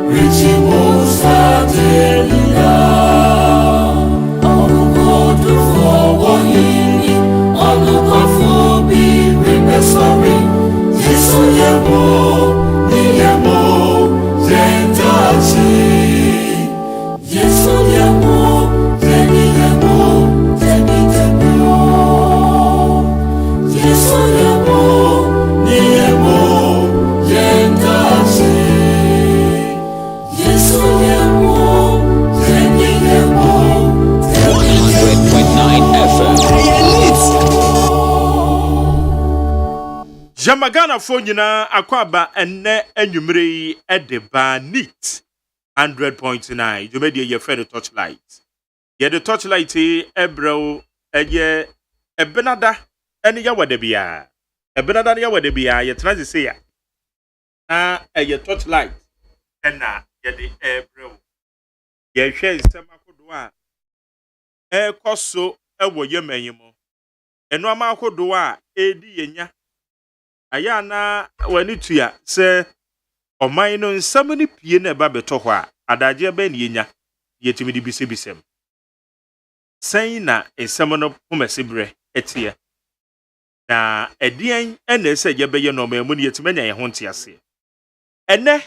Richie Musa Delila. Jamagana Fonina Akwaba ene enumere edeba neat 100.9. You made your friend Torchlight. Ye the Torchlight ebro eye ebenada ene ya wadebia. Ebenada ya wadebia ye try to say ya. Eye Torchlight ena ye the ebro. Ye hwe nsem akodo a koso ewo yemanyimu. Eno ama akodo a edi yenya Ayana wanitua se oman no nsam ni pie na eba beto ho a adaje ba ni yenya yetimi di bisebisem sen na nsam no homesebre etie na edian ena ese ye beye no ma mu ni yetimi nya ye ho ntiase ene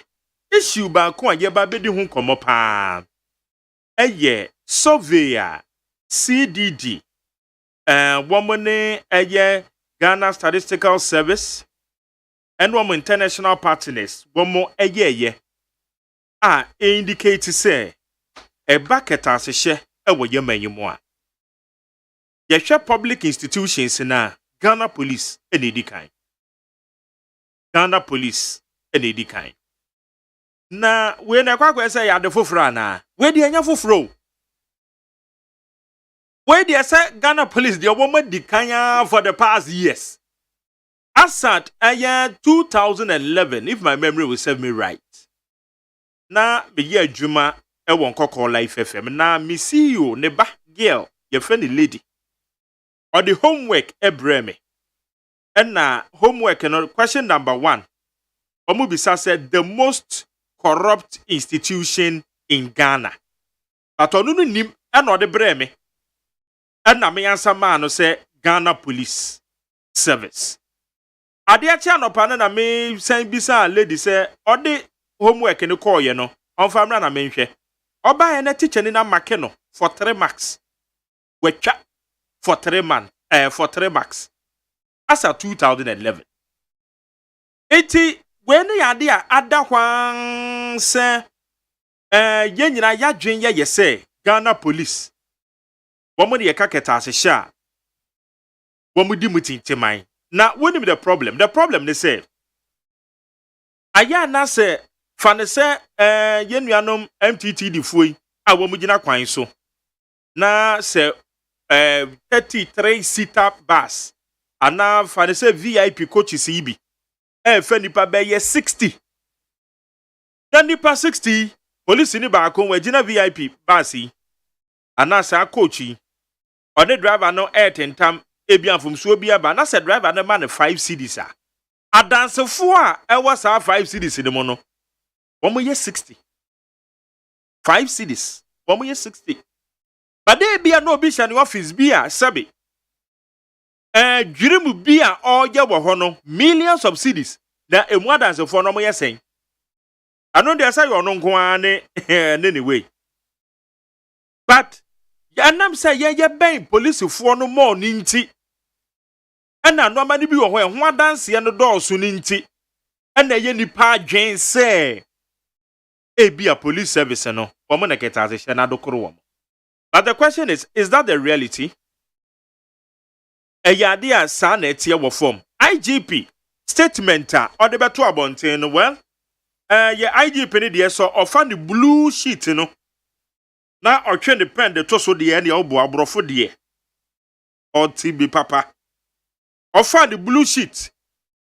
issue ba ko ye ba bedi hu komo pa eye surveyor CDD womone eye Ghana Statistical Service and one international partners, one more a year. Indicate to say a bucket as a share over your menu more. Ye share public institutions in Ghana Police any kind. Ghana Police any kind. Na when a quack say at the Fufrana, where the anya fufro? Where the say Ghana Police, the woman decanya for the past years. As at year 2011, if my memory will serve me right. Na me year Juma e won call Life FM. Na me see you neba girl, your friendly lady. Or the homework e breme. And na homework and question number 1. Omubisa said the most corrupt institution in Ghana. But onunu nim and the breme. And na me answer man say Ghana Police Service. Adiachi anopana na me sen bisa lady say odi homework ni call ye no onfamra na me nhwe oba ye na teacher ni na make no for 3 marks wecha for 3 marks as a 2011 eti when ya de ada hwan say ye nyina ya dwen ye say Ghana Police womo de ye kaketa asehya womo di mutinteman. Now, what is the problem? The problem they say, Aya na say, fane say, yenuanom MTT di fui, a womujina kwan so. Na say, 33-seater bus, ana fane say VIP coaches ibi. Fe nipa beye 60. Na nipa 60, police ni ba akon wajina VIP bus yi. Ana say coach ode driver no tentam. Ebian from Swabia, na said driver na man 5 cedis. A dancer for was our 5 cedis in the mono. 1 year 60. 5 cedis. 1 year 60. But there be no bish and office beer, Sabi. Jirimu beer all your hono, millions of cedis. That a more than for no more saying. I know there's a your non anyway. But Yanam say, ye bang police for no more ninty. And now nobody be aware one dance and the door soon inti. And the yenny pa Jane say, be a police service no, woman get as a shanado kruom. But the question is that the reality? A yadia san etia wo form. IGP statement or the better about well, IGP ni so ofan the blue sheet no. Now or train depend the toso the any obo abrofo de. Or TB papa. Or find the blue sheet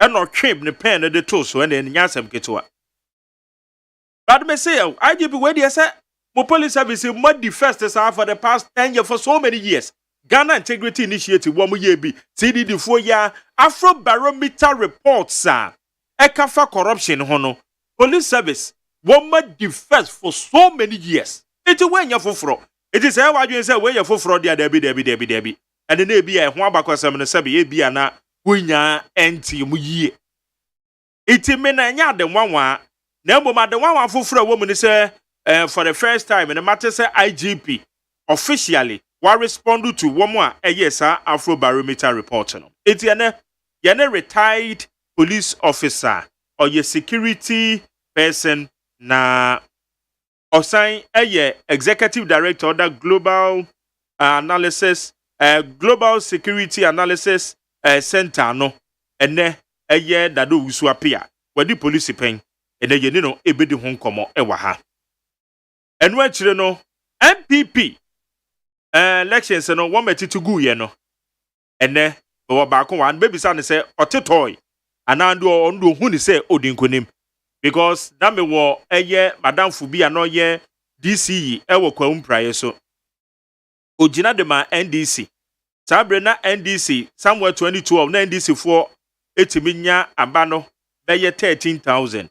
and or trim the pen at the torso and then yasam ketua. But me say, I give away the say, my police service mud the first for the past 10 years for so many years. Ghana Integrity Initiative 1 year be CDD 4 year Afro Barometer reports sir. Ekafa corruption hono. Police service mud the first for so many years. It is when you're for it is how you say when you're for fraud, Debbie. And the name be a one back was some sabi be na winya enti mu ye. Iti me na nya de nwanwa na mboma de nwanwa foforo woman say for the first time in the matter say IGP officially wa respond to woman yes Afro Barometer report no. Iti ye retired police officer or your security person na OSEI executive director of the global analysis Global Security Analysis Center no ene eye dado wusu apia wadi police pen ene ye ni no ebedi ho nkomo ewa ha enu akire no MPP elections no wo metitu gu ye no ene wo baako wan bebisa ne se otetoy anando ondo hu ni se odinkonim because na me wo eye madam fubi ano ye DCE ewo kwam praye so ogina de ma NDC sabre na NDC somewhere 2012 na NDC for etimi nya aba no beye 13,000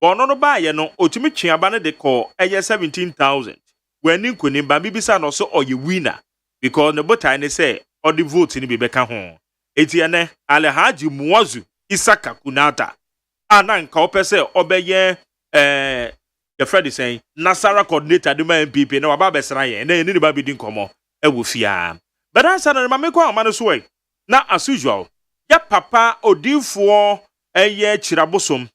bono no ba ye no otimi twe aba no de ko eye 17,000 wani nkonim ba bibisa no so oye winner because the botai ne say or the vote ni bebeka ho etiene Alhaji Muazu Isaka Kunata ananka opese obeye the Fred is saying Nasara coordinator de ma MPP na waba besra ye na ni ba bidin komo ewo fia but answer na ma mekwa ama no so we na as usual ya papa odinfo eye chirabosom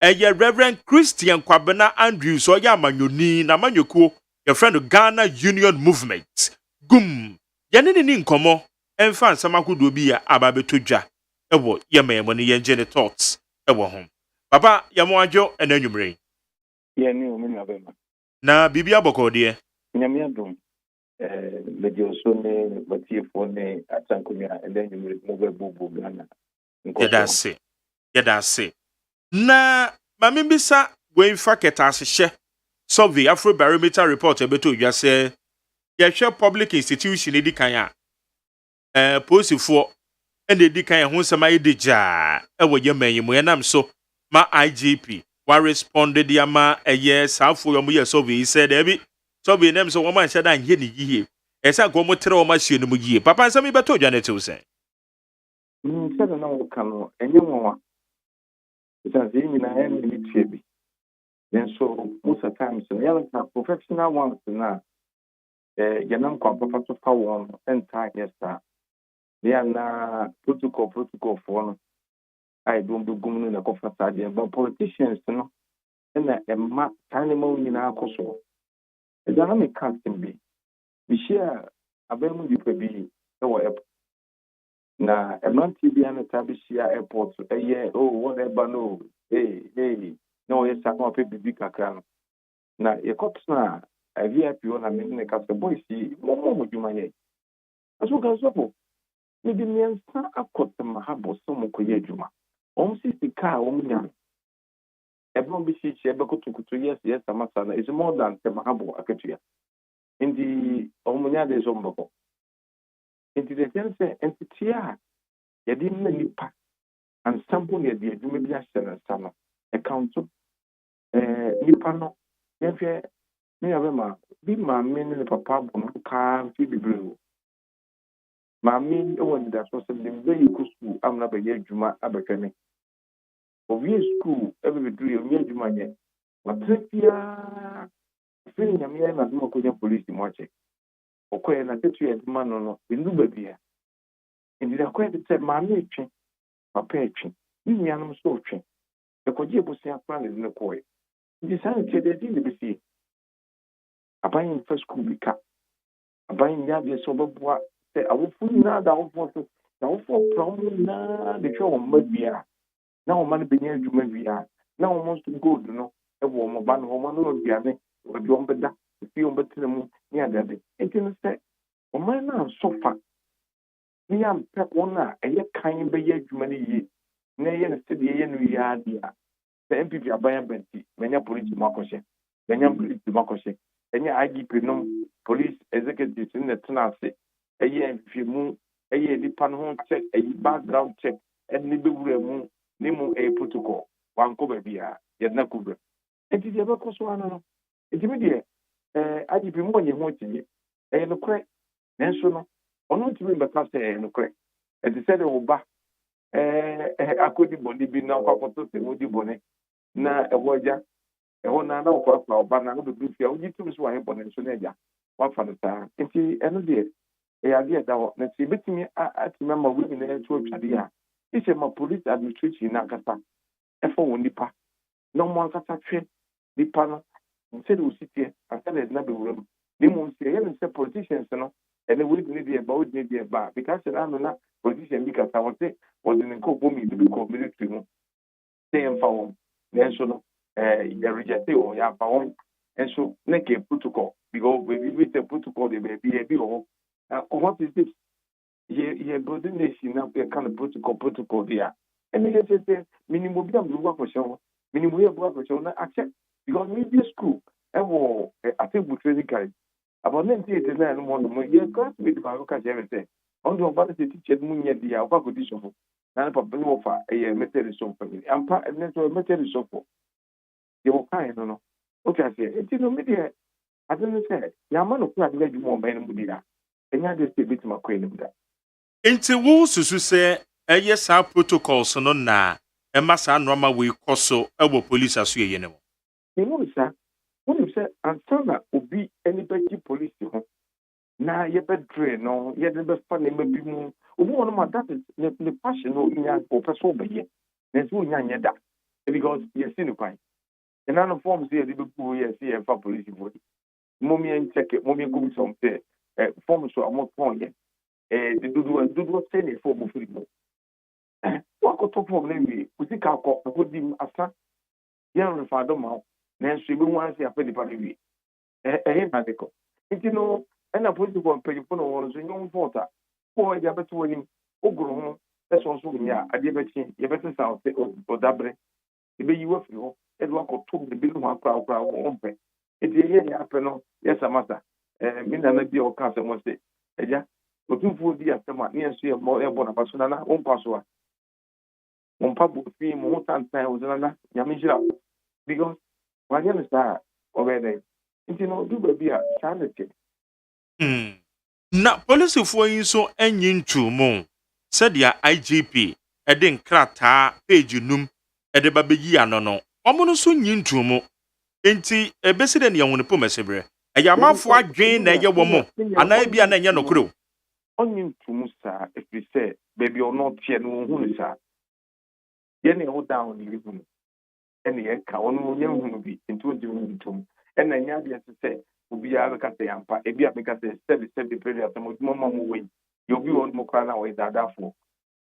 eye Reverend Christian Kwabena Andrews so ya manyoni na manyokuo your friend Ghana Union Movement gum yanini ni nkomo emfa nsamakodo bi ya ababetodwa ewo yememo ne yenje thoughts ewo ho papa yamo adwo enanwumre ye ni o mi na bema na bibia bokode nyame adom lejo so ne batiefo ne atankomia enanwumre mo bebubu Ghana yedase na mamimbisa we fa ketase survey Afrobarometer report ebeto yase ye public institution edi kan a posifo ene edi kan ho nsema edija ewo yemanyimu enam so ma IGP wa responded yama eye safo yom ye survey said ebi survey nem so woman shada nye ni yie esa go mo tere wo ma hie no mu yie papa nsema ibeto dwa netew se said na wo kan enye wonwa because you na en ni tiebi then so most of the times the professional ones na yanam kwa papa to fa won enta yesa they are na protocol for no I don't do gumnu na ko fa sade but politicians no na emma tane ma nyina akoso e dana me casting bi share abemu dipa bi e airport na emanti bi ana tabishia airport whatever no hey no yes akwa pe bibi kakra no na yekotna VIP ona me ne ka se boy si mo djuma ye aso ka so ni bi miensa akota mahabo so mo koye djuma si ka nya ebon bi si che be kotukutu yes amasa na is more than te mahabo aketua indi nya de so mboko indi de sense entity a yedi na nipa and sample ne de djuma bi ahye na account nipa no yefye me abema bi ma me ne papa bon ka fi bibru ma me e won da so se dem be school amna be ye adwuma abekane obi school e be bidru ye me adwuma nye matrepia fi nyame na dum ko nya police mo ache okoye na tetu ye duma no inu babia ndi da ko e se ma me etwe papa etwe ni nyanum so otwe e ko je busia plan ne ko e ndi san che de di be si abayin first school bika abayin ya de so beboa se awofu na da awofu so na awofu prom na de twa wo mabia na wo man benya adwuma bia na wo most good no e wo mo ba no wo man no bia ne wo de wo beda fi wo betre mu ni adade entino se wo man na sofa ni am pe wona eye kan be ye adwuma ni yi na ye ne se de ye no ya dia se MPP abayin benti menya police makoshe menya police makoshe enya IGP no police executive in the tenase eye mfimu eye nipa no ho check eye background check eni bewura mu ni mu protocol wanko ba bia yedna kubra enti de ba koso ana no enti me de IGP mo nye ho tinye eye no kre nenso no ono timi be ka se no kre enti se de oba akodi boni bi na kwakoto se wodi boni na ewoja na kwa oba na no be fia oji tumi so ahebo ne so na ja wa fa no ta enti eno de ya de da ho na ti betimi atimi ma wi na eto atwade a ise ma police administration na kasa efo woni pa no mo kasa twe nipa no nse de ositie asa de na be wuram ni mo nse ye nse politicians no ene we ni de ba o de ba because na no na politician bi kasa wɔte wɔde ne nkɔbɔ mi de kɔ military mu sɛ yɛmfa wɔn nanso no yɛ reject wɔn yɛamfa wɔn nso ne kɛ protocol because we say protocol de baabi ebi wɔ hɔ what is this yɛ building nation na yɛ kind of protocol bi a ɛne yɛ sɛ minimum bi a mo wɔ akɔhyɛ hɔ minimum yɛ bu akɔhyɛ hɔ na akyɛ because media school ɛwɔ atebu training college about 1989 no mo yɛ classmate baako ka kyerɛ me sɛ ɔno ɔba no sɛ teacher no mu nyɛ di a ɔba akɔdi sɔfo na ne papa no wɔfa ɛyɛ methodist family ampa ɛne nso methodist sɔfo yɛ wɔ kae no okay aseɛ nti no me deɛ ade no sɛ yɛama no kora de adwuma ɔbɛn no mu di a ɛnyɛ ade sɛ ɛbɛtumi akɔ anim da nti wo susu sɛ ɛyɛ saa protocols no na ɛma saa nneɛma wei kɔ so ɛwɔ police aso yɛ ne mu ɛmu sa wonim sɛ ansa na obi ani bɛgye police ho na yɛbɛdre no yɛde bɛfa nneɛma bi mu obi wɔ no ma that is ne passion no nya ɔpɛ sɛ ɔbɛyɛ nanso ɔnya nyɛ da because yɛsi no kwan ɛna no form sɛ yɛde bɛgu yɛsi yɛmfa police vote momi ɛnkyɛke momi ɛkɔbi sɔm sɛ form so amɔtɔn yɛ dodoɔ sɛ ne ɛfɔ ɔmo firi mu wakɔtɔ form no awie kosi ka akɔ ɛkɔdi mu asa yɛnrefa adɔ ma wo nanso ɛbɛhu ase apɛ nipa no wie ɛyɛ nade kɔ nti no ɛna polisi kɔ mpanyinfo no wɔn nso nyɛ wɔn fɔɔta kó wɔn ɛdi abɛto wɔn anim ogoro ho ɛsɔ nso wɔn yɛ adeɛ bɛkyi yɛbɛte sa ɔdabrɛ ɛbɛyi wɔ firi hɔ ɛde wakɔto bebi no ho akora wɔn mpɛ eti ɛyɛ yɛ apɛ no yɛ samasa mi nana bi a ɔka asɛm ɔsɛ ɛgya otumfuo di asɛm a ne yɛn nso yɛbɔ nafa so nana wɔn mpa so a wɔn mpa bɔ fi mu ho tantan wɔn nana nyame nhyira because wanyɛ no saa ɔbɛyɛ dɛ nti no du baabi a saa na kyɛ. Na polisifoɔ yi nso anyi ntumu sɛdeɛ IGP ɛde nkrataa page num ɛde ba bɛyi ano no ɔmo no nso nyi ntumu enti ebesi de ne yɛn wɔn pomɛsebrɛ ɛyɛ amanfoɔ adwen na ɛyɛ wɔn mo anaa bi a na ɛnyɛ nokoro ɔnyi ntumu saa efiri sɛ baabi a ɔno teɛ no wɔn hu no saa yɛn na ɛho down ne yɛ hu no ɛna yɛka ɔno yɛn hu no bi nti ɔgye wɔn ntumu ɛna nyɛ adeɛ sɛ obiara bɛka sɛ yampa ebi a bɛka sɛ sɛbi pɛrɛ asɛm ɔdwuma ma mo wei yɛ obi wɔ mo kora na wɔyɛ daadafoɔ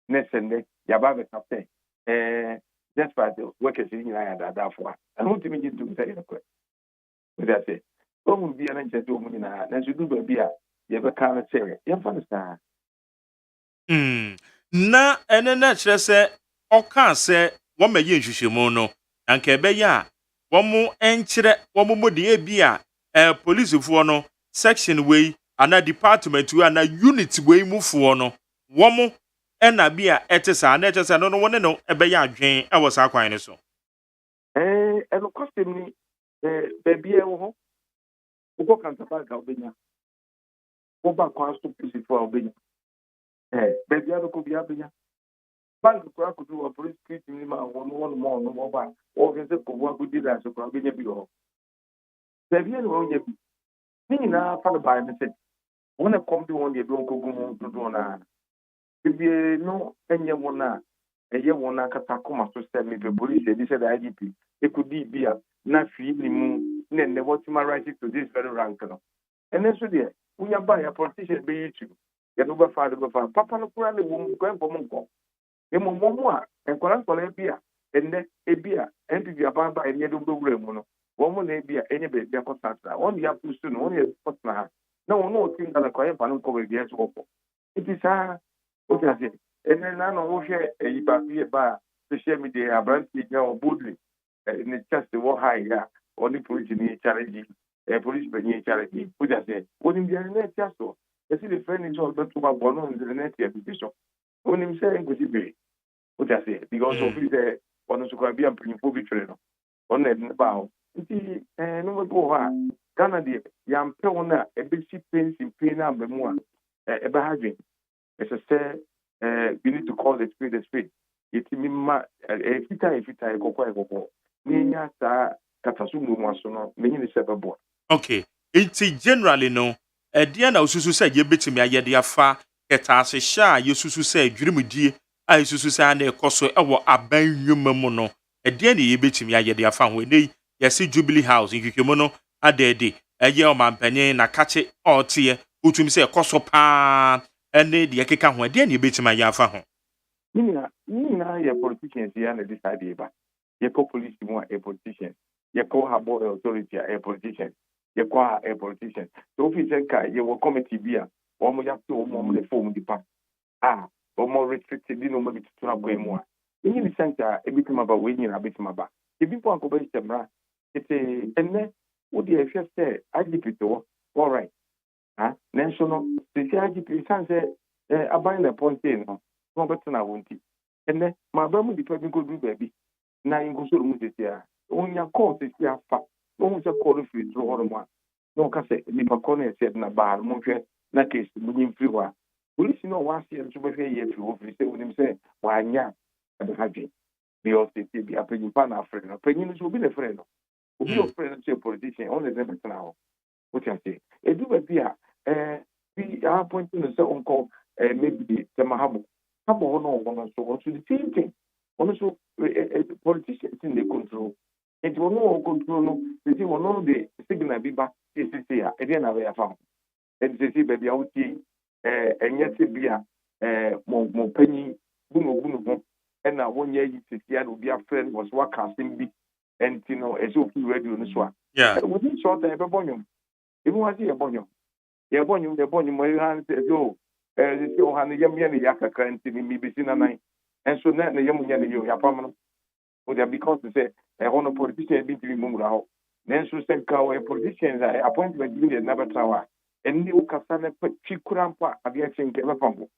ne sɛ nnɛ yaba bɛka sɛ despite workers yi nyinaa yɛ daadafoɔ a ɛho tumi gye ntum sɛ yɛ kɔ wɔde asɛ ɔmu bia na nkyɛn sɛ ɔmu nyinaa nanso du baabi a yɛbɛka no sɛ yɛmfa no saa na ɛne na kyerɛ sɛ ɔka sɛ wɔma yɛ nhwehwɛmu no anka ɛbɛyɛ a wɔn nkyerɛ wɔn mo de ebi a polisifoɔ no section wei ana department wei ana unit wei mufoɔ no wɔn ɛna bi a ɛte saa na ɛkyɛ sɛ no wɔn no ɛbɛyɛ adwen ɛwɔ saa kwan no so. ɛno kɔsɛm ni baabi a ɛwɔ hɔ wokɔ kantabanka wobɛnya woba kwan so polisifoɔ a wobɛnya baabi a bɛkɔ bia bɛnya bank koraa kodu wɔ police street ni ma wɔn ma ɔno wɔba wɔn sɛ kɔbɔ akɔdi da so koraa wobɛnya bi wɔ hɔ baabi a na wɔn nyɛ bi ne nyinaa fa no baa ne sɛ wɔn na kɔm de wɔn deɛ bi wɔn kɔgu mu dodoɔ naa ebie no ɛnyɛ wɔn a ɛyɛ wɔn akata kɔma so sɛ mepɛ polisi ebi sɛ de IGP ekodi bi a na fii ne mu na ɛnɛ wɔtuma right to this very rank no ɛnɛ nso deɛ wonya ba yɛ politician bɛyi tu yɛde bɛfa de bɛfa papa no koraa ne wɔn nkɔ nkɔm nkɔ emu wɔn a nkɔla bi a ɛnɛ ebi a NPP ababa ɛnɛ de bɛwura mu no wɔn na ebi a ɛnyɛ baabi akɔsatra wɔn de apusu no wɔn yɛ kɔstra ha na wɔn a wɔte nkala kɔ ayɛ fa no nkɔ baabi ɛso wɔkɔ eti saa o ti ase ɛnɛ nana wɔhwɛ ɛyi baako yɛ ba social media aberante gyina wɔ boldly ne chest wɔ ha yi a ɔne polisi ne challenge polisi bɛnyin challenge o ti ase wɔnim deɛ ne ɛti aso ɛsi de fɛn ne sɛ ɔbɛto ba bɔ no ne ne ɛti ɛbi so wɔnim sɛ nkosi bere o ti ase because ofi sɛ ɔno nso kora bi a mpanyinfo bi twere no ɔno na ɛde ne ba hɔ nti no bɛbi wɔ hɔ a Ghana deɛ yɛampɛ wɔn a ɛbɛsi pensi no aba mu a ɛbɛha dwen ɛsɛ sɛ we need to call the spade a spade yɛtumi ma ɛfitaa ɛkɔkɔ ne yɛnya saa kataso mu aso no menyine sɛ bɛboa okay nti generally no ɛdeɛ na osusu sɛ yɛbɛtumi ayɛ de afa kɛtaahyehyɛ a yɛsusu sɛ adwirimdie a yɛsusu sɛ ana ɛkɔ so ɛwɔ aban nnwuma mu no ɛdeɛ na yɛbɛtumi ayɛ de afa ho ɛnɛ yɛsi Jubilee House nhwehwɛmu no adaade ɛyɛ ɔmampanyin na kakye ɔteɛ wotumi sɛ ɛkɔ so paa ene de keka ho de ne betima ya fa ho Nina ye politicians here na decide ba. Ye ko police mo a politician. Ye ko habo authority a politician. Ye ko a politician. So officer ka ye wo committee bia. O mo ya to mo le form di pa. O mo restricted di no mo bi tutuna ko emu a. Yin ni center e bitima ba we nyina bitima ba. E bi po anko ba semra. Ete enne wo de ehwe se IGP to all right. National the IGP sanse aban na point no. No better na wonti. Enne ma ba mu di pa bi ko du baby. Na ingo so mu tete a. Onya call tete afa. No mu se call free through horo mo. No ka se ni pa ko na se na ba mo hwe na case mu ni free wa. Police no wa se so be hwe ye free wo free se wonim se wa anya ade hadwe. Bi o tete bi apenyi pa na afre no. Penyi so bi na frɛ no. Obi o frɛ no se politician on the better now. What you say? E du ba bi a we are pointing to say uncle maybe the mahabo. Habo no so the same thing. Also politicians in the control. It will no control no. They say no the signal be back. This is here. Again na we are found. And they say baby out here. And yet be mo penny bunu. And now 1 year you see will be a friend was what casting be. And you know as you radio no so. yeah Within short time bonyo. Even was here bonyo. Ye bonyo mo han say yo this yo han yam yan yakaka nti mi be sina nine. And so na yam yan yo ya pam no because they say a politician be to mumra ho. Then so say ka we politicians appointment be never trawa. And ni ukasa na twi kurampa ade achen ke bafambo.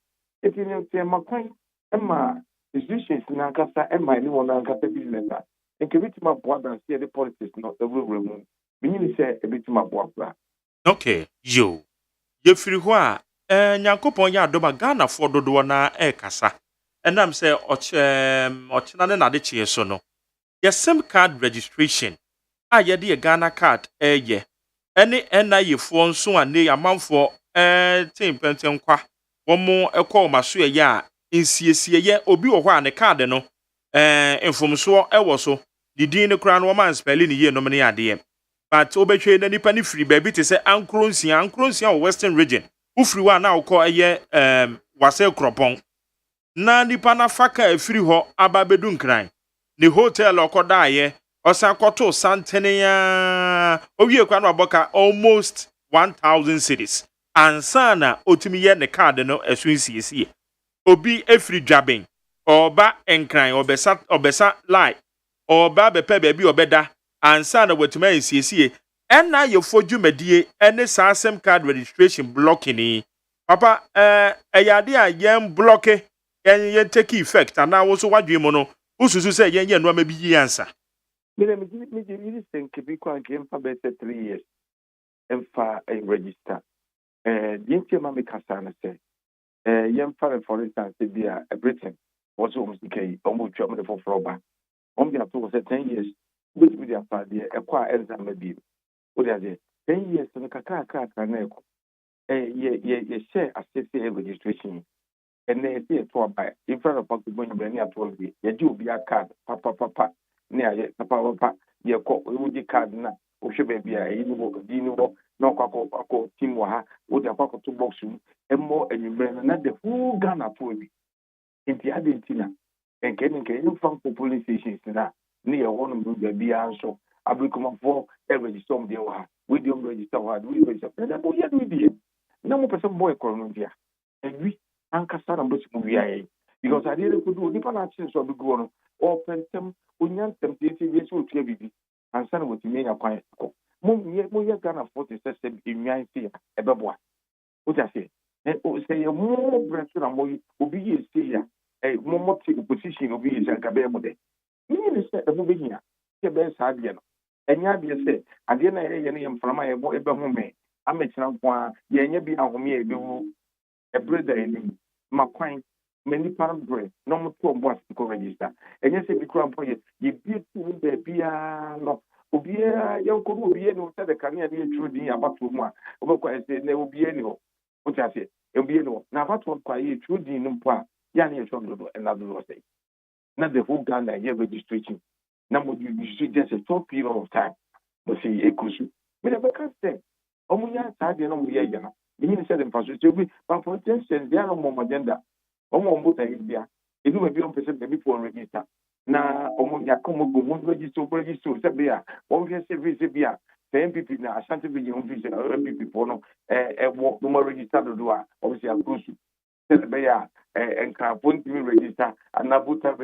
Eti ni te makwan emma institutions na kasa emma ni wona kasa business a. Nke bitima boa dan see the politics no everywhere mu. Meaning say e bitima boa. okay yo ye firi ho a nyankopon ya adoma Ghana fo dodo na kasa enam se ochena ne nade chie so no ye sim card registration a ye de Ghana card ye ene NIA fo nso a ne amanfo tempenten kwa wo mo ekọ maso ye a nsiesie ye obi wo ho a ne card no infomso ewo so di din ne kra no wo man spell ni ye no me ade but obetwe na nipa ni free baby te say ankronsia o western region ufiri wa na ukọ eye wase kropon na nipa na faka free ho ababedu nkran ne hotel okoda aye osan koto santene ya owie kwa no aboka almost 1000 cities ansana otimi ye ne card no esunsiesie obi efiri dwaben oba nkran obesa lie oba bepe baby obeda ansa na watuma nsiesie enna ye fodwumadie ene sa sim card registration blocking papa eyade a yen blocke yen take effect ana wo so wadwe mu no ususu se yen no ma bi yi ansa Me think be kwa game for better 3 years and for a register dinti ma me kasa na say yen for instance be a Britain was almost okay almost twa me for ba on be to say 10 years which be their father ekwa exam bi o dey 10 years no kaka na eko ye share assessing registration and they say to buy in front of people when you at all be ye do be a card papa ne aye papa ye ko we di card na o hwe ba bia yi ni wo na kwakọ team wa ha o dey kwakọ to box mu emmo enwumre na the whole Ghana to bi inti adentina nke you from police stations na ne ye wo no ba bia nso abikoma for register dem dey wa we dem register wa we register na bo ye do bi na mo person boy ko no dia and ankasa na mbosi mu wiaye because I didn't do nipa na chin so bi go no o pentem onyantem tete bi so otua bibi ansa na wotimi nya kwan ko mo ye Ghana 47 enwan fi ebeboa o ta se o se ye mo branch na mo obi ye se ya mo take position obi ye ka be mo de ni se e mo be hia ke be sa de no enya de se ade na ye ne mframa ye bo ebe ho me amechina kwa ye nya bi ahome e be wu ebreda eni makwan many parent bread no mo to mbo asiko register enye se bi kura mpo ye bi tu be bia no obia ye ko obia no se de kania de true din abato mu a obekwa se na obia ni ho o ta se obia no na abato kwa ye true din mpo a ya na ye so do na do say na the whole Ghana ye registration na mo you just a short period of time mo say ekusu me na be ka say omunya sa de no mo ye ya na mean said infrastructure be but for instance they are no more agenda omo mbo ta idea edu be on person be for register na omo ya komo go mo register se be a o hwe service be a MPP na Ashanti Region office MPP for no wo no register do a obviously agosu se be a enka point me register and abuta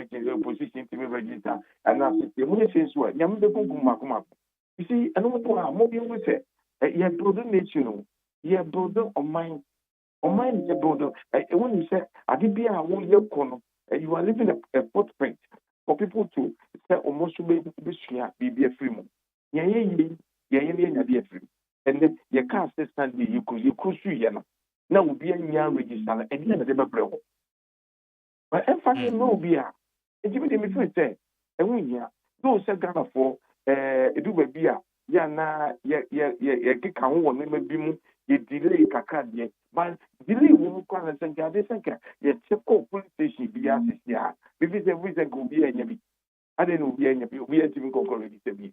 position to me register and na system mo say so nyam de gungun makoma you see eno to a mo bi we say ye build nation no ye build on mind ye build when you say ade bia wo ye kono you are leaving a footprint for people to say almost be sua bibia free mo ye nya bia free and then ye can stand you could su ye no na obi anya register and then de be brɛ ho but if I no bia e give me feel say e won ya do say Ghana for edu ba bia ya na ye keka ho wɔ nema bi mu ye delay kakra de but delay wo ko na senka de senka ye check police station bi asisi a bi say we say go bi anya bi ade no bi anya bi obi antimi ko register bi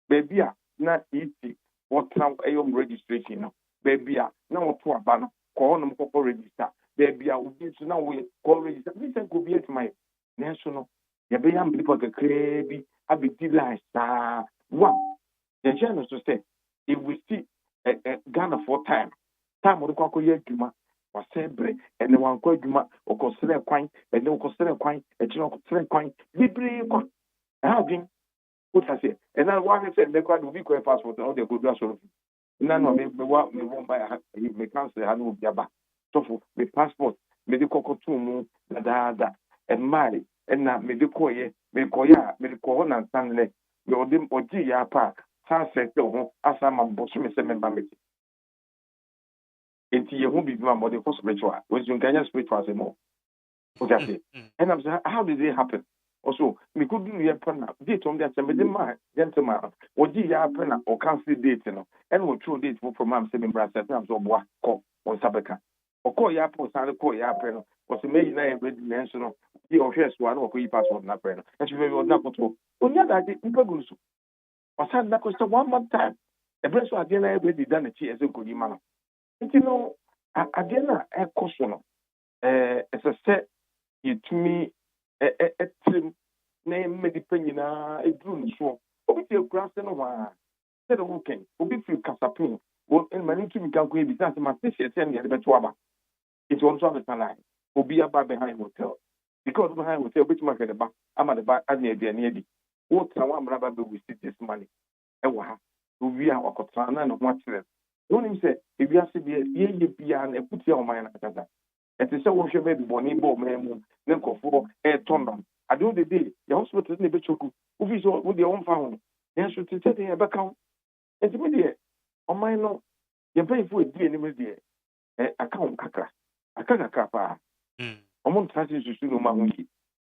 baby a na iti what time ayom registration no baby a na wo to aba no ko no ko register baby a obi so na we ko register bi say go bi at my national ye be am bi for kakra bi abi delay sa one the channel to say if we see Ghana for time we go ye djuma wa sebre and one ko djuma o ko sere kwan and o ko sere kwan e tino ko sere kwan bibri ko having what I say and then one said the kwan we ko passport all the go do so na no me won buy me cancel ha no biaba so for me passport me de kokotu mu da and my and na me de koye me koya me ko na sanle me odim oji ya pa sunset ho asama boso me se member me enti ye hu bi ma mo de for spiritual when you can spiritual say more what I say and I'm saying how did it happen also me could do ye plan date on that me de ma gentleman oji ya pa na o cancel date no and we true date for am say member say am so boa ko on sabeka o ko ya pa sare ko ya pa no o se me na e ready mention no di o hwe so na o ko yi passport na pa no e se we na ko to onya da de mpagu so o sa na ko so one more time e bre so ade na e ready da na chi e se ko yi ma no nti no ade na e ko so no e se yetumi trim na medipa nyina eduru nso obi te kura se no wa se the weekend obi fi kasapin wo en mani tumi kan ko ebi sanse ma se se ne be to aba it won't have a line obi aba behind hotel because behind hotel obi tuma the ba ama the ba ade ade ne adi wo tra wa mra ba be we see this money e wa ha obi a wakotra na no ho akyere don't him say if you ase be ye bia na ekuti o man na kata ete se wo hwe be bi boni bo memu ne nkofo tonom ade o de day your hospital na be choku ofi so wo de won fa ho na so te te e be kan ete me de o man no ye pay for die ni me de account kakra pa omo ntase susu no ma ho ki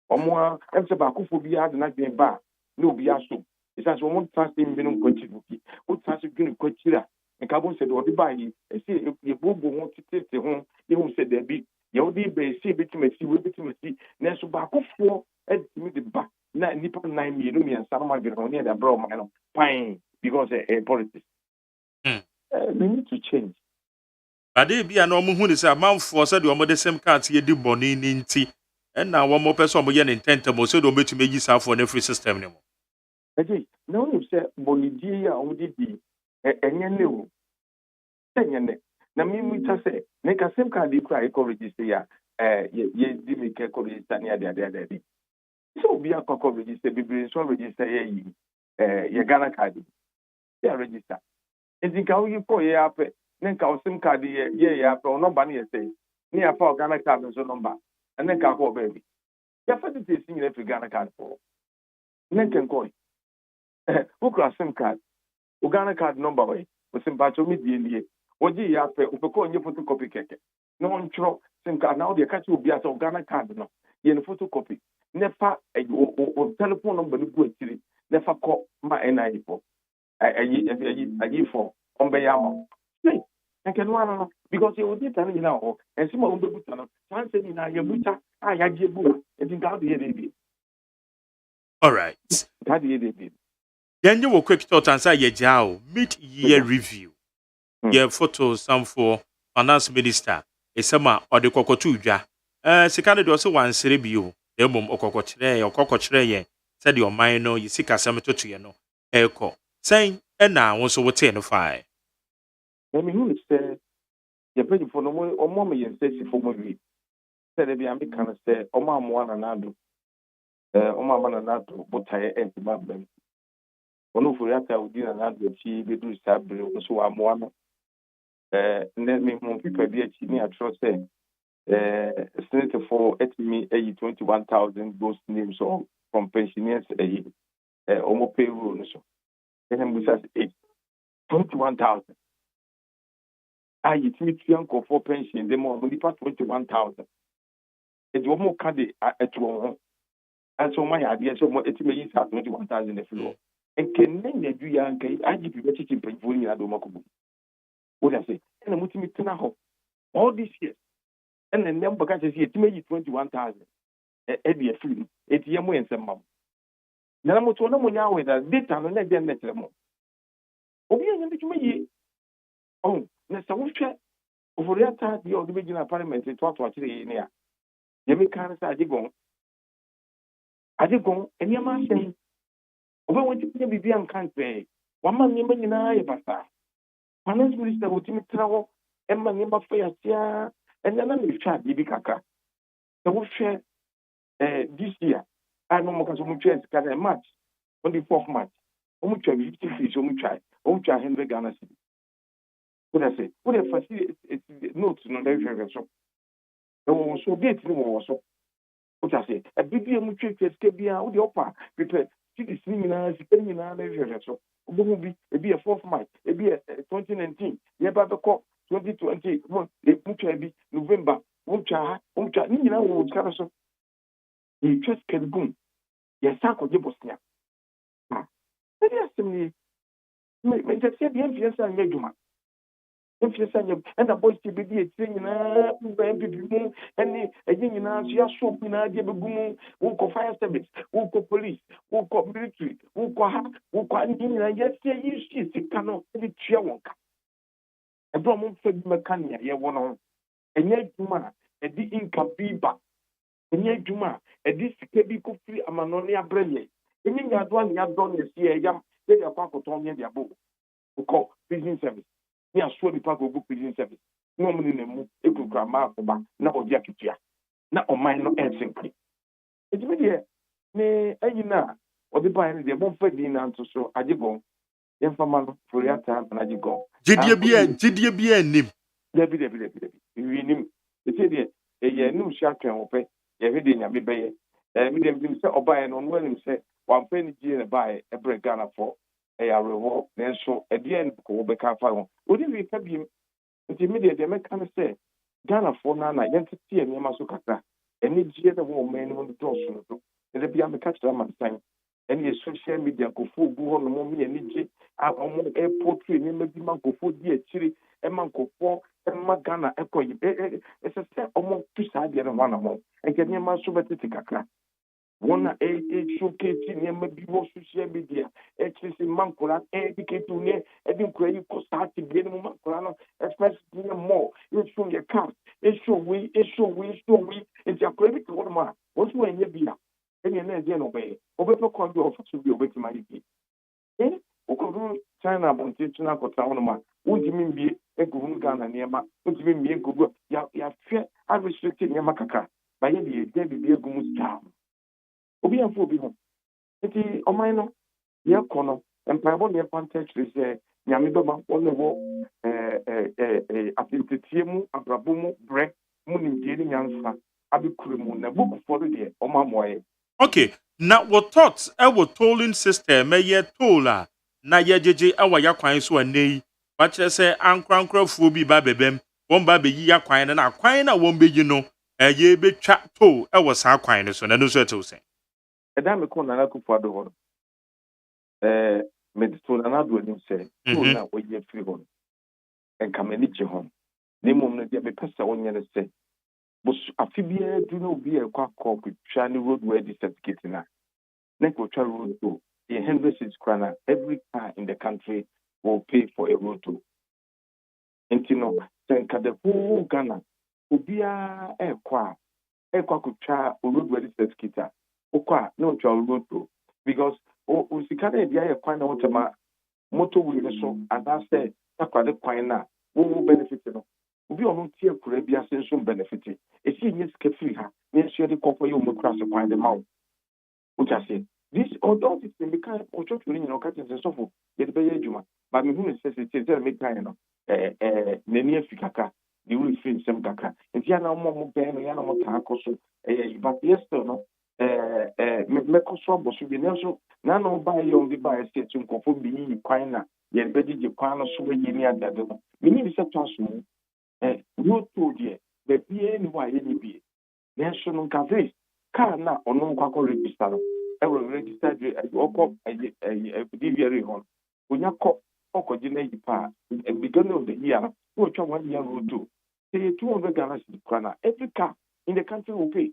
omo a emse ba akofo bi ade na gben ba na obi aso isa so omo ntase mbi no kwachi buki o ntase gwini kwachira nka bo se de odi ba yi esi ye bobo ho titete ho ye ho se de bi ye odi be si bitimasi we bitimasi na so ba akofo edimi de ba na nipa 9 million mi ansa ma gbe ho ne da bro ma no fine because politics we need to change. Ade bia na omo hu ni say amanfo say de omo de sem card ye di boni ni nti na wo mo person mo ye ne intentam so de omo betumi gi safo na free system ne mo Eji na o say boni die a o di enye ne o enye ne na mi mu ta say ne ka sem card ikura e ko register ya ye di me ke ko register ni ade so bi akọ register bibiri so register ye ye Ghana card ya register enti ka o yi ko ye ape ne ka o sim card ye ape o number ne ye say ni afa Ghana card so number and ka ko baby ya fa ti si ni fi Ghana card for ne ken ko who cross sim card o Ghana card number we o sim ba cho mi die oji ya ape o pe ko onye photocopy keke no on chro sim card na o de ka chi obi asa o Ghana card no ye no photocopy nefa o telephone number ni go atiri nefa ko ma NIA for ayi for on be yama hey nke no ano because you did tell me now and some of the buta no san say ni na ye buta ya je bu e din ga de dey all right ga de dey then you quick thought and say ye jao mid year review your photos some for finance minister esema ode kokotu dwa sika no de so wansere bio na mom okokokyere ye said your mind no yisika sam totu ye no eko sen na wo so wote no fine Let me who say you pay for no more or more you say for movie. Said be am can say o ma mo na nado. O ma na nado botaye enti babem. Ono for yata udi na nado chi be do sabre so amoa no. Let me mo people be chi ni atro say senator for at me 21,000 those names or from pensioners almost payroll so. Then we say 21,000. It means young for pension, the more only 21,000. It's one more card at one. And so my idea so more it may use 21,000 the floor. And can then do young I give you better in Pennsylvania at Domaco. What I say, and I'm putting it now all these years. And then number guys say it may use 21,000 at the free. It's Yamu and some mom. Now I'm to know now with that data and let them let them more. Oh, let's say over that time, the original parliament is what actually in here. You can't say, I did go, and your man saying, over what you can be and can't pay. One man named in a pasta. Finance minister would me travel, and my name of Fayastia, and then I'm chat, Bibi Kaka. So we share this year. I know more because we can a match on the 4th March. We try 50 fish, we try 100 Ghana city. What I say, what if I see notes on the so. So get no so. What I say, a big mutual KBA, the upper, prepare, see the seminar, so. Will be a 4th March, it be a 2019, yeah, but the call 2020, be November, so. You just can boom. Yes, Sanko de Bosnia. Yes, to me, just say the influence and Yajuma. And the boys to be a thing in and a yin as your soap in a gibbon, who call fire service, who call police, who call military, who call Indian, and yes, you see, it cannot be Chiawanka. A Bromon fed Mecania, ye one on, and yet Juma, a the income be back. And yet Juma, a this Kebico free Amanonia Brele. And in your one, you have done this year, yam, they are Pacotonia, their book, who call prison service. Ni aso ni pa go prison service no mo ni nemu egu grama akoba na obi akitua na oman no ensinkri ejime de ne ayina odi ba ni de mo fa din na nto so ajigon yemfama no foriata na ajigon jidie bia nim debi wi nim eti de ye nim sha twen ope ye hwede nya me beye mi de nim se oba no no nim se wan fa ni gie ne ba e bre Ghana for rewo nenso edien ko be ka fa ho odi wi ka biem nti media de meka ne se Ghana for na yentete ene ma so kaka eni gie de wo men no do so no de bia me ka tira man san eni social media ko fu bu ho no mo me eni gie a omo airport ni me bi man ko fu di akiri e man ko fo e ma Ghana e ko yi e se se omo tu sa de no na mo e ke ni ma so betete kaka One showcase in maybe social media, actually Mancula, educate to near, and credit cost start to get Mancula, especially more. You show your card, it show we, it's your credit to one man. What's when you be up? And you're not obey. Over for control to be obeyed my key. Eh? Okoru China about China for Tawanama. Would you mean be a good Ghana near my, would you mean be a good, ya fear, I restricted Yamakaka. By any day, be a good child. Obi afọ bi ho nti oman no ye kono empaibo ne context is nyame beba won wo atitetie mu abrabo mu bre mu ni die ni nyansa abekuru mu na book for de omamoye. Okay, now what thoughts our tolling system ye toll na ye jeje awa ya kwan so anei ba kire se ankrankrofuo bi ba bebem won ba beyi ya kwan na kwan na won beyi no ye betwa toll e wo sa kwan no so na no so eto sen Eda me ko na kufu ado ho medito na ado anim se toll na wo ye free ho enka mani je ho ne mom no de be pesa wonye ne se bus afibia du no bi e kwa ko twa ne road worthy certificate na ko twa road to the 100 krana every car in the country will pay for a road to nti no senka the whole Ghana obia ekwa kutwa road ready certificate okwa no twa road to because o sikana dia ekwa na wotema motor wheel so and that say takwade kwan na wo benefit no obi onu tie kura bia senso benefit esi nye sika free ha na share the kofo yo mokra se kwan de mawo say this although this thing because ochotuli nyino ka tin so fo ye de be adwuma but me hu necessity say make time no nani afikaka the will feel some kaka if ya na mo be no ya na mo ta akoso but yes no me koso bosu bi na so na no buy young the buy state nkofo bi yi kwan na ye be di kwan no so we ni adade no me ni se twaso you told ye be bi ni wa ye ni bi na so no ka face car na ono kwa ko register no e will register the oko DVR hon onya ko okoji na yi pa beginning of the year no twa 1 year road to say 200 Ghana cedis kwana every car in the country will pay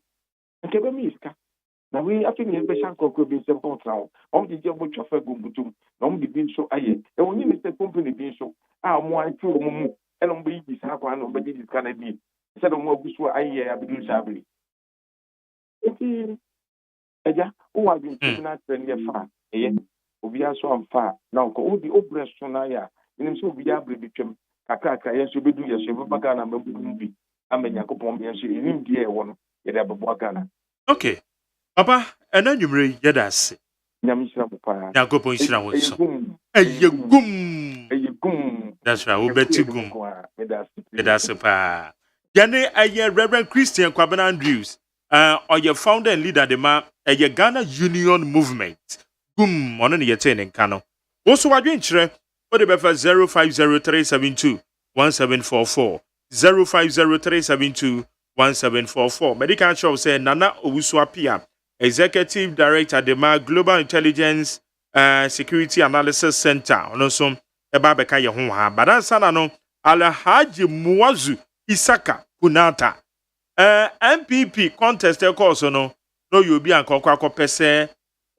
nke be mi iska na we after ni be shan ko be se pon trawo the je mo twa gumbutum na di bin so aye e woni ni se company bin so mo an tu mo mu e no be yi sa kwa no be di Ghana bi se do mo agusu aye abidu sabri eti eja o wa bin na trend ye fa obi aso amfa na ko odi obresto na ya nim so obi abre bitwem kakaka yeso bedu yeso be baga na mabudu bi amenya kopon bi yeso nim die wo no ye da bebo Ghana. Okay papa ena nwumre ye da ase nyamishira papa na kopon shira wo so eyegum that's right we beti gum ye da ase pa yane aye Reverend Christian Kwabena Andrews or your founder and leader the ma a Ghana Union Movement. Gum on the attending cano. Also, I drink chere for the befa 0503721744 0503721744. Medical Shop say Nana Owusu-Appiah, Executive Director the ma Global Intelligence Security Analysis Center. Also, eba beka ye ho ha. Badansa na no Alhaji Muazu Isaka Kunata. MPP contest course no you be anko pese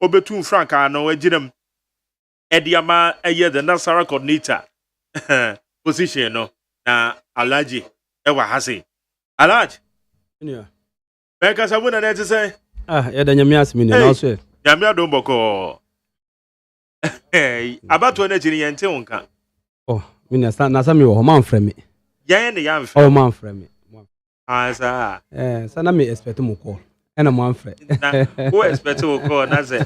obetu franka no agirem ediama eye the Nasara coordinator position no na Alhaji ewa hase Alhaji yeah beka sabuna na te say ya da nyame asemi ne na so nyame adom boko abato na giri yente wonka me na sa me wo man frɛ me yan ne yan frɛ man frɛ me asa sana me expect mo call ena mo amfre na who expect mo call na say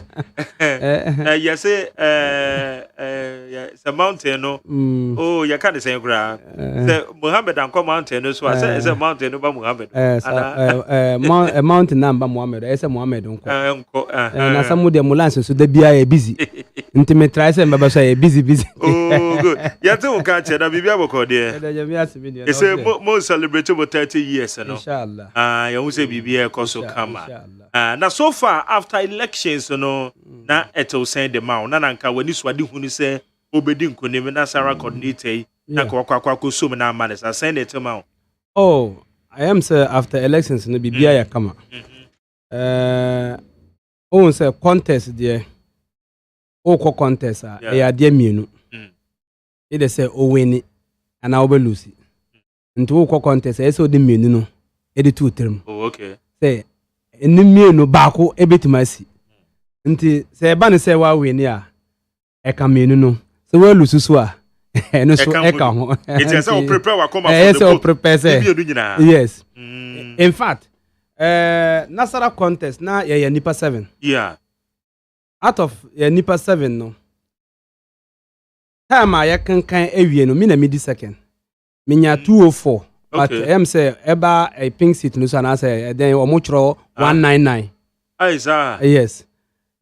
you say mountain no oh you can't say gra say Muhammad and come mountain no so say mountain no ba Muhammad mountain number Muhammad say Muhammad nko na some de ambulance so da bia ya busy nti me try say mbaba so ya busy oh good ya te o ka che na bibia boko de e say mo celebrate about 30 years no inshallah you say bibia koso kama na so far after elections no na eto send the mount na nka wani swadi hunu say obedi nkonim Nasara coordinator na kwa so na amane sa send it mount I am say after elections no bibia ya kama say contest there contest ya de mienu e dey say o win and I will lose nti contest e say o de mienu no e dey two term okay say eni mienu baako e betimasi nti say ba ne say wa win ya e ka mienu no so we lose so a no so e ka ho it is say prepare wa come for the yes in fact Nasara contest na ya nipa 7 yeah out of nipa 7 no time ya kankan ewie no me na midi second menya 204 but say eba a pink seat no so na say then omo chro 199 aiza yes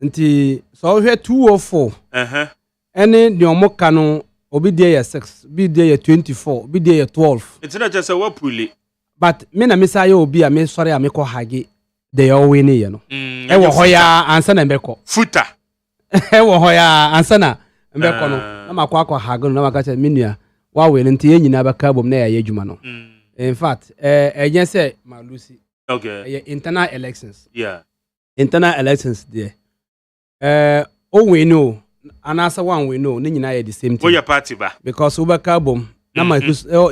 nti so hwe 204 ene de omo ka no obi dey ya 6 obi dey ya 24 obi dey ya 12 it's not just a wapuli but me na me say obi a me sorry a me ko hage they all win ye no e wo hoya ansa na mbeko futa e wo hoya ansa na mbeko no na makwa hage no na maka say menua wa win nti ye nyina baka bom na ya adwuma no in fact ejen say ma Lucy okay internal elections yeah internal elections there o win no anasa one win no ni nyina ye the same thing we your party ba because ubaka bom na ma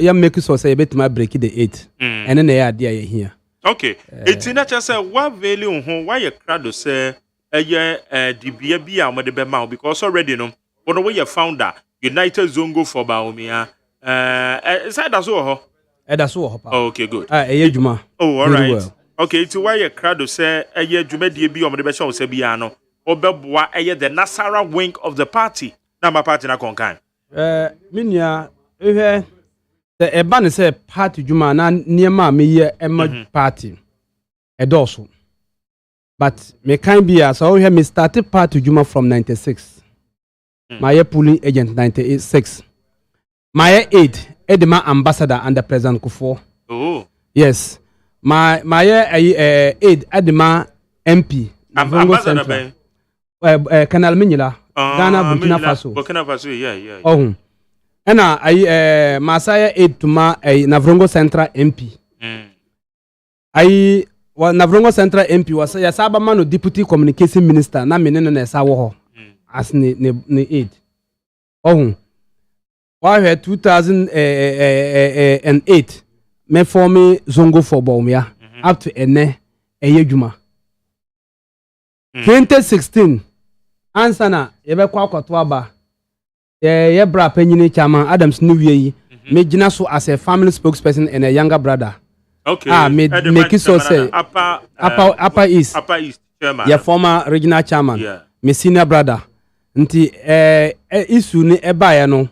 ya make so say bet ma break the 8 ene na ya ade ya here okay eti na cha say wa value ho why crowd say dibia bi a mo de be ma because already no one way you founder United Zongo for Baomia say that so ho that's so ho okay good juma oh all right well. Okay eti why crowd say juma die bi o mo de be show say bia no obeboa the Nasara wing of the party na my party na konkan minia the eban say party juma na niema me ye party edoso but me can be as so me started party juma from 96 my polling agent 96 my aide edema ambassador under President Kufuor. Oh yes my aide edema MP ambassador Canal Minila Ghana Burkina Faso yeah oh ena Masaya aide to ma Navrongo Central MP Navrongo Central MP was ya saba mano deputy communication minister na menene na esa wo ho as ne aide oh why 2008 me form Zongo for Baumia up to ene eyedwuma 2016 ansana yebe kwa kwato aba ye bra panyini chairman Adams New Year me gina so as a family spokesperson and a younger brother. Okay. Me make so say upper east chairman. Yeah, former regional chairman. Yeah. Me senior brother. Nti issue ni eba ya no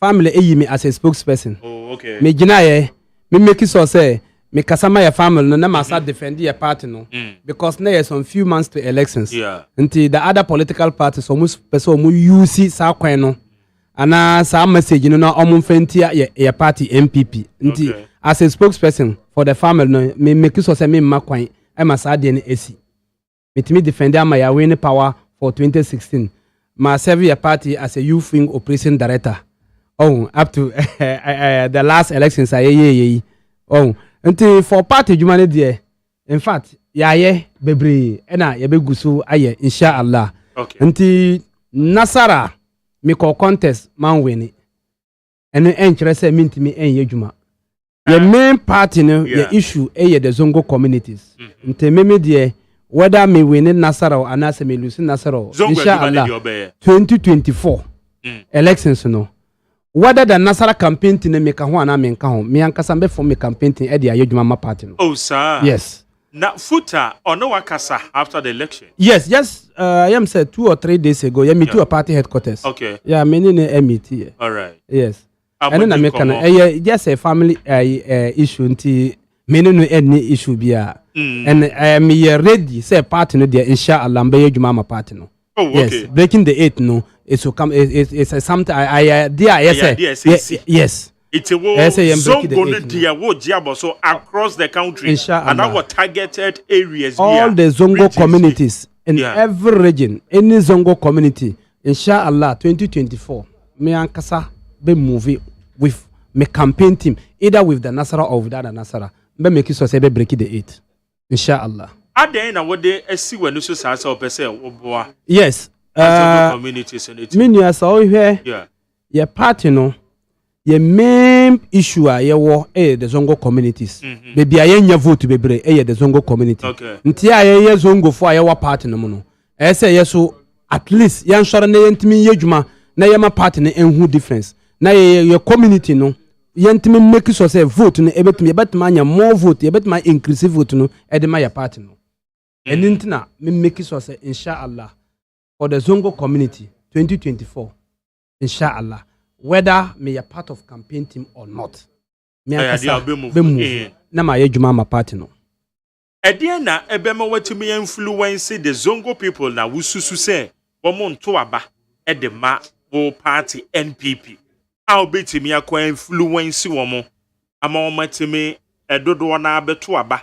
family eyi me as a spokesperson. Oh, okay. Me gina ye me make so say me kasama ya family no na masa defend your party no because now some few months to elections. Yeah. Nti the other political parties almost person mu use sa kwan no ana sa message no na omfentia ya party MPP. Nti as a spokesperson for the family no me make so say me makwan e masa de ne esi. Me defend am ya win power for 2016. My serve your party as a youth wing operation director. Oh, up to the last elections oh, until for party jumane there. In fact, ye bebre ena ye be gusu aye inshallah. Okay. Until Nasara me call contest man win it. And interest mean me en yejuma. The main party no the issue the Zongo communities. Until me there whether me win Nasara or anase me lose Nasara inshallah 2024 elections no whether the Nasara campaign to make a one me nka ho me ankasa be for me campaign to e de ayedwuma ma party no. Oh sir. Yes. Na footer or no wakasa after the election. Yes, just I am said 2 or 3 days ago. Yeah, me to a party headquarters. Okay. Yeah, many MET. All right. Yes. And then I make just a family issue nti many no any issue bia. And I am ready say party no there inshallah mbe yedwuma ma party no. Oh, okay. Yes, breaking the 8 no. It's to come. It's something. Yes. It's a war. So across the country inshallah. And our targeted areas. All the Zongo communities in every region, any Zongo community, inshallah, 2024. Me ankasa be movie with me campaign team, either with the Nasara or without the Nasara. Be make it so say be break the 8, inshallah. Are there na what they see when you say oboa? Yes. Communities in it. Meaning so here. Yeah. Your party no. Your main issue ye wo the Zongo communities. Baby aye vote bebre the Zongo community. Okay. Nti aye Zongo for aye party no no. Say yeso at least yan sure na yentimi yedwuma na ye ma party no enhu difference. Na your community no yentimi make so say vote no ebetimi anya more vote ebetimi increase vote no e de ma your party no. Enintina me make so say inshallah for the Zongo community 2024 inshallah whether me a part of campaign team or not me be move na ma yedwuma ma party no ede na ebema watimi influence the Zongo people na wususu say womo nto aba e de ma wo party NPP a obetimi akwa influence womo ama womatimi edodo na abeto aba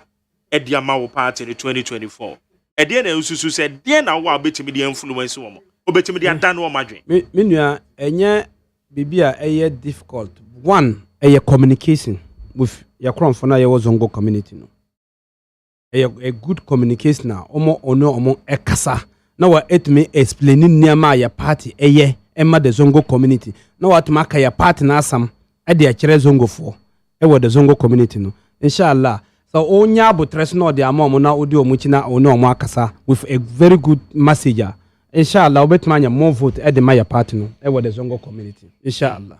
e de ama wo party in 2024 ede na wususu say de na wo obetimi de influence womo obetimi de adan wo madwen me nua enye bibia difficult one communication with your crown for now your Zongo community no a good communication na omo ekasa na wa etme explaining near my party emma the Zongo community na what maka your party na asam e de akire zongo fo e wo the zongo community no inshallah so onya abotres no de amom na odi omuchi na ono omo akasa with a very good message inshallah obetuma nya more vote e de my party no e wo the zongo community inshallah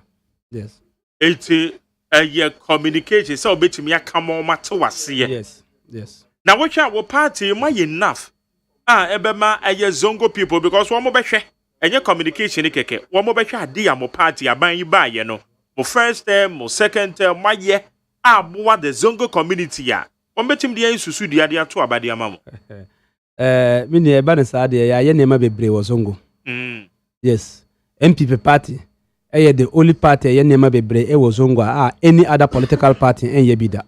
yes eti your communication so obetumi akamo mate wase yes na wo party ma enough ebema eye zongo people because wo mo behwe enye communication keke wo mo behwe ade ya mo party aban yi ba ye no mo first term mo second term ma ye aboa the zongo community ya wo betim de susu de ade ato abade amamo mini e ba ne sa de ya ye nema bebre wo zongo yes MPP party the only party ye nema bebre e wo zongo any other political party en ye bida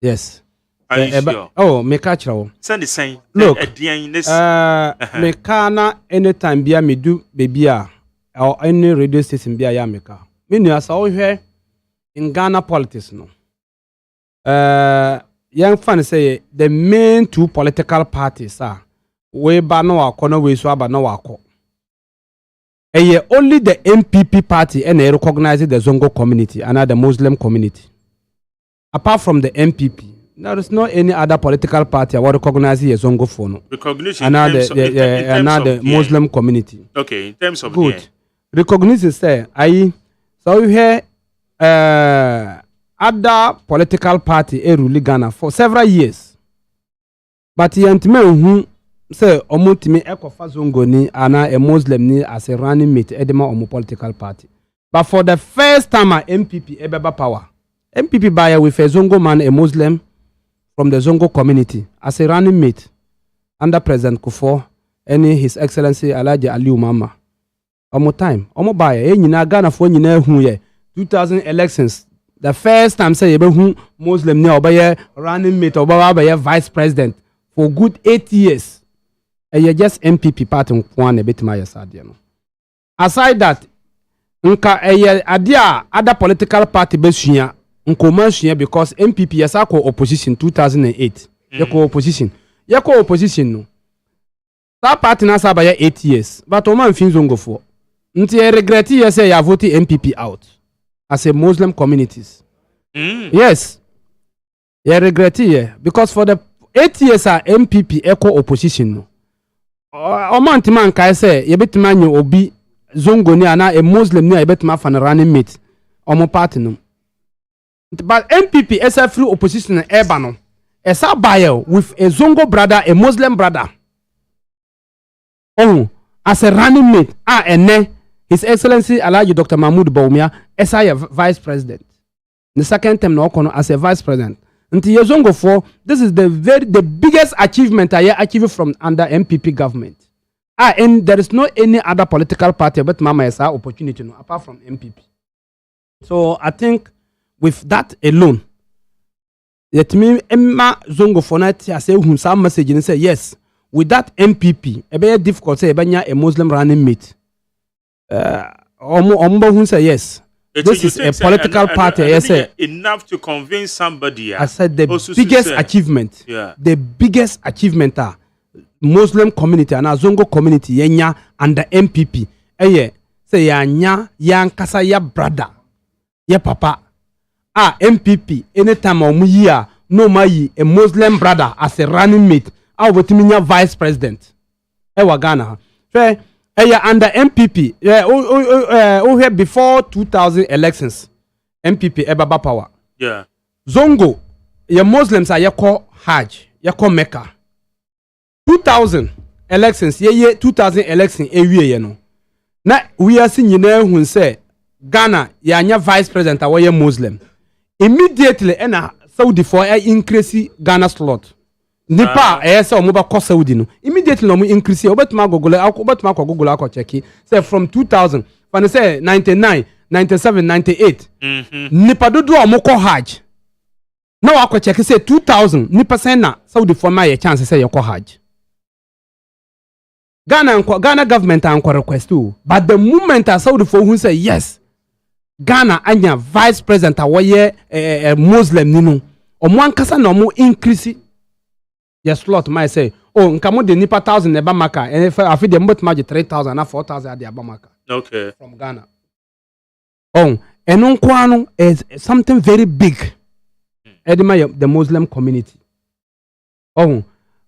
yes sure? Oh, me catch you. Send the same. Look, me kana anytime bia me do baby or any radio station bia ya me ka. Me nu asa o hwe in Ghana politics no. Young fan say the main two political parties are we ba no akọ we so aba no akọ. Only the MPP party and recognize the Zongo community and the Muslim community. Apart from the MPP, there is not any other political party that recognizes the Zongo for no. Recognition and the Muslim community. Okay, in terms of good. Recognition say so we hear other political party rule Ghana for several years. But yantime say omutimi ekofa Zongo ni ana a Muslim ni as a running mate edema omo political party. But for the first time MPP ebeba power. MPP buyer with a Zongo man, a Muslim from the Zongo community as a running mate under President Kufuor and His Excellency Alhaji Aliu Mama. Omo time, omo buyer, nyina Ghana for nyina hu ye 2000 elections. The first time say ebe hu Muslim ni obaye running mate obaye vice president for good 8 years. And you just MPP party one a bit my side. Aside that, nka adia other political party besuya nkomansuya because MPP yasako opposition 2008. Yako opposition no. That party na sabaya 8 years. But o man fin Zongo for. Nti e regret ye say ya vote MPP out as a Muslim communities. Yes. Ye regret ye because for the 8 years MPP echo opposition no. O man ti man kai say ye betima nyo obi Zongo ni ana a Muslim ni ye betima fan running mate omo party no. But MPP is a free opposition in Ebano. As a buyer with a Zongo brother, a Muslim brother. Oh, as a running mate, and His Excellency Alhaji Dr. Mahmoud Bawumia as a vice president. The second term no as a vice president. Until Zongo for this is the biggest achievement I achieved from under MPP government. And there is no any other political party but Mama is our opportunity no, apart from MPP. So I think with that alone, let me Emma Zongo for night I say whom some message and say yes. With that MPP, a very difficult say a Muslim running mate. Who say yes. This is a political party. I say enough to convince somebody. I said the biggest achievement. Yeah. The biggest achievement are Muslim community and Zongo community yenya and the MPP. Say yanya yankasa ya brother, ya papa. MPP anytime year no mayi a Muslim brother as a running mate wetiminya vice president ewa Ghana so under MPP before 2000 elections MPP ebaba power Zongo ya Muslims are yako Hajj yako Mecca 2000 elections ye 2000 election ewie no na we are seeing hu say Ghana yanya vice president awoye Muslim immediately ena Saudi for increase Ghana slot nipa say omo ba ko Saudi no immediately no mo increase obetuma Google akọ check say from 2000 fan say 99 97 98 nipa dodo omo ko Hajj na akọ check say 2000 nipa say na Saudi for my chance say you ko Hajj Ghana government anko request too but the moment Saudi for who say yes Ghana anya vice president awoye Muslim ninu omo ankasa na omo increase yes slot might say nka mo de nipa 1000 eba maka and afi de mbot maji 3000 na 4000 ade aba maka okay from Ghana ɛno nkoa no is something very big ɛde the Muslim community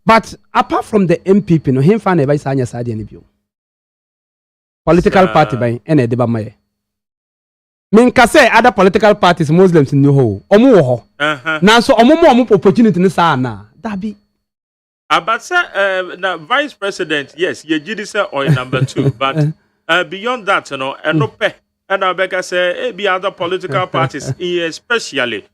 but apart from the MPP no hemfa na ɛbɛyɛ saa nyɛ saa deɛ no bio political party ban ɛna ɛde ba ma yɛ minka sɛ other political parties Muslims ni ho ɔmo wɔ hɔ nanso ɔmo opportunity ne saa na dabi but na vice president yes ye gidi say or number 2 but beyond that no pe and Abeka say be other political parties especially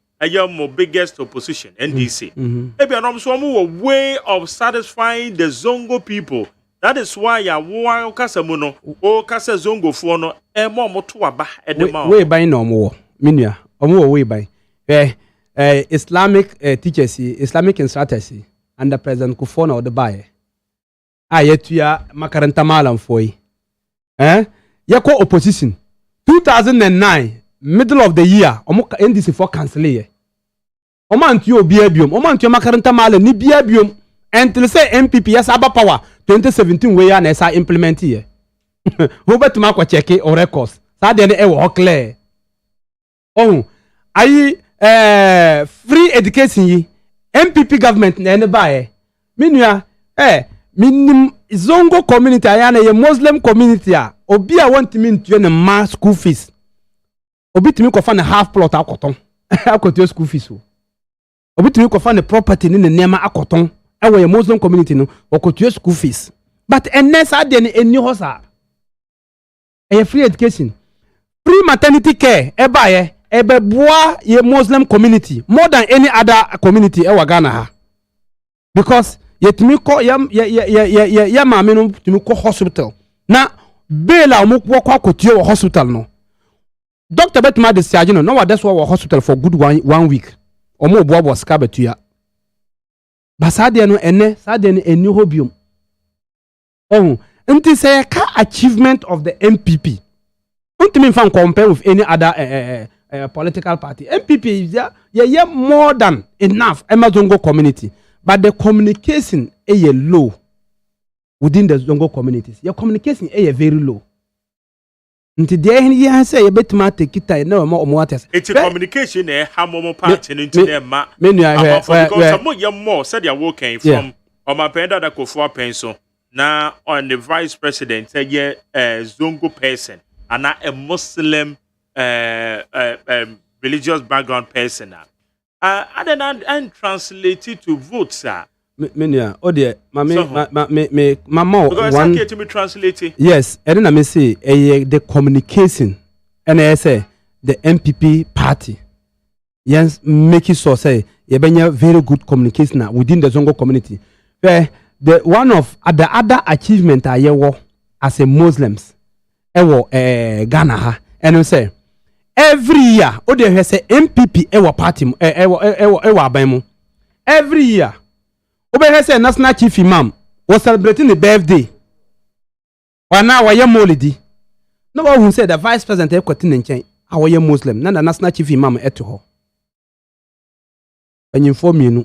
more biggest opposition NDC maybe an so way of satisfying the Zongo people. That is why ya wa kasa mu no o kasa Zongo fo no mo moto aba edema we ban no mo minua omo we ban Islamic teachers Islamic instructors under President Kufo na odebaye ayetua makaranta malam foi yako opposition 2009 middle of the year omo NDC for cancel ye omo antio bia biom omo antio makaranta malam ni bia biom until say MPP yes aba power 2017 we ya na esa implement ye wo betuma kwa check o records sa de ne e wo clear ayi free education yi MPP government na ene bae minua minim Zongo community ayana ye Muslim community a obi a want me ntue ne ma school fees obi timi ko fa ne half plot akoton akoto school fees o obi timi ko fa ne property ne nema akoton ewo ye Muslim community no okoto school fees but enne sa de ne eni ho sa free education free maternity care bae ebeboa ye Muslim community more than any other community ewa Ghana ha because yetimi ko ya maame no timi ko hospital na bela omukwo kwa kotie wo hospital no doctor betma discharge no wa that's why wo hospital for good one week omo obo ska betua basade no ene sade no eni hobium nti say ka achievement of the MPP untimi fan compare with any other political party. MPP is more than enough Zongo community, but the communication is low within the Zongo communities. Your communication is very low. Nti de here say you betima take it na mo water. It's a communication ha mo part into them ma. Because some you more said you working from my penda da Kofo penso na on the vice president say Zongo person and a Muslim religious background person. And translate it to votes, sir. Menia, oh dear, mama, because I can't to be translated. Yes, and then I say the communication, and I say the MPP party. Yes, make it so say you have very good communication within the Zongo community. The one of the other achievement I have as a Muslims, Ghana, and I say. Every year, o de say MPP ewa party ewa abemu. Every year, o be say national chief imam was celebrating the birthday. Wana wa ye molidi. No one who said the vice president e kwati nchen. Awo ye Muslim. Na the national chief imam eto ho. Inform me no.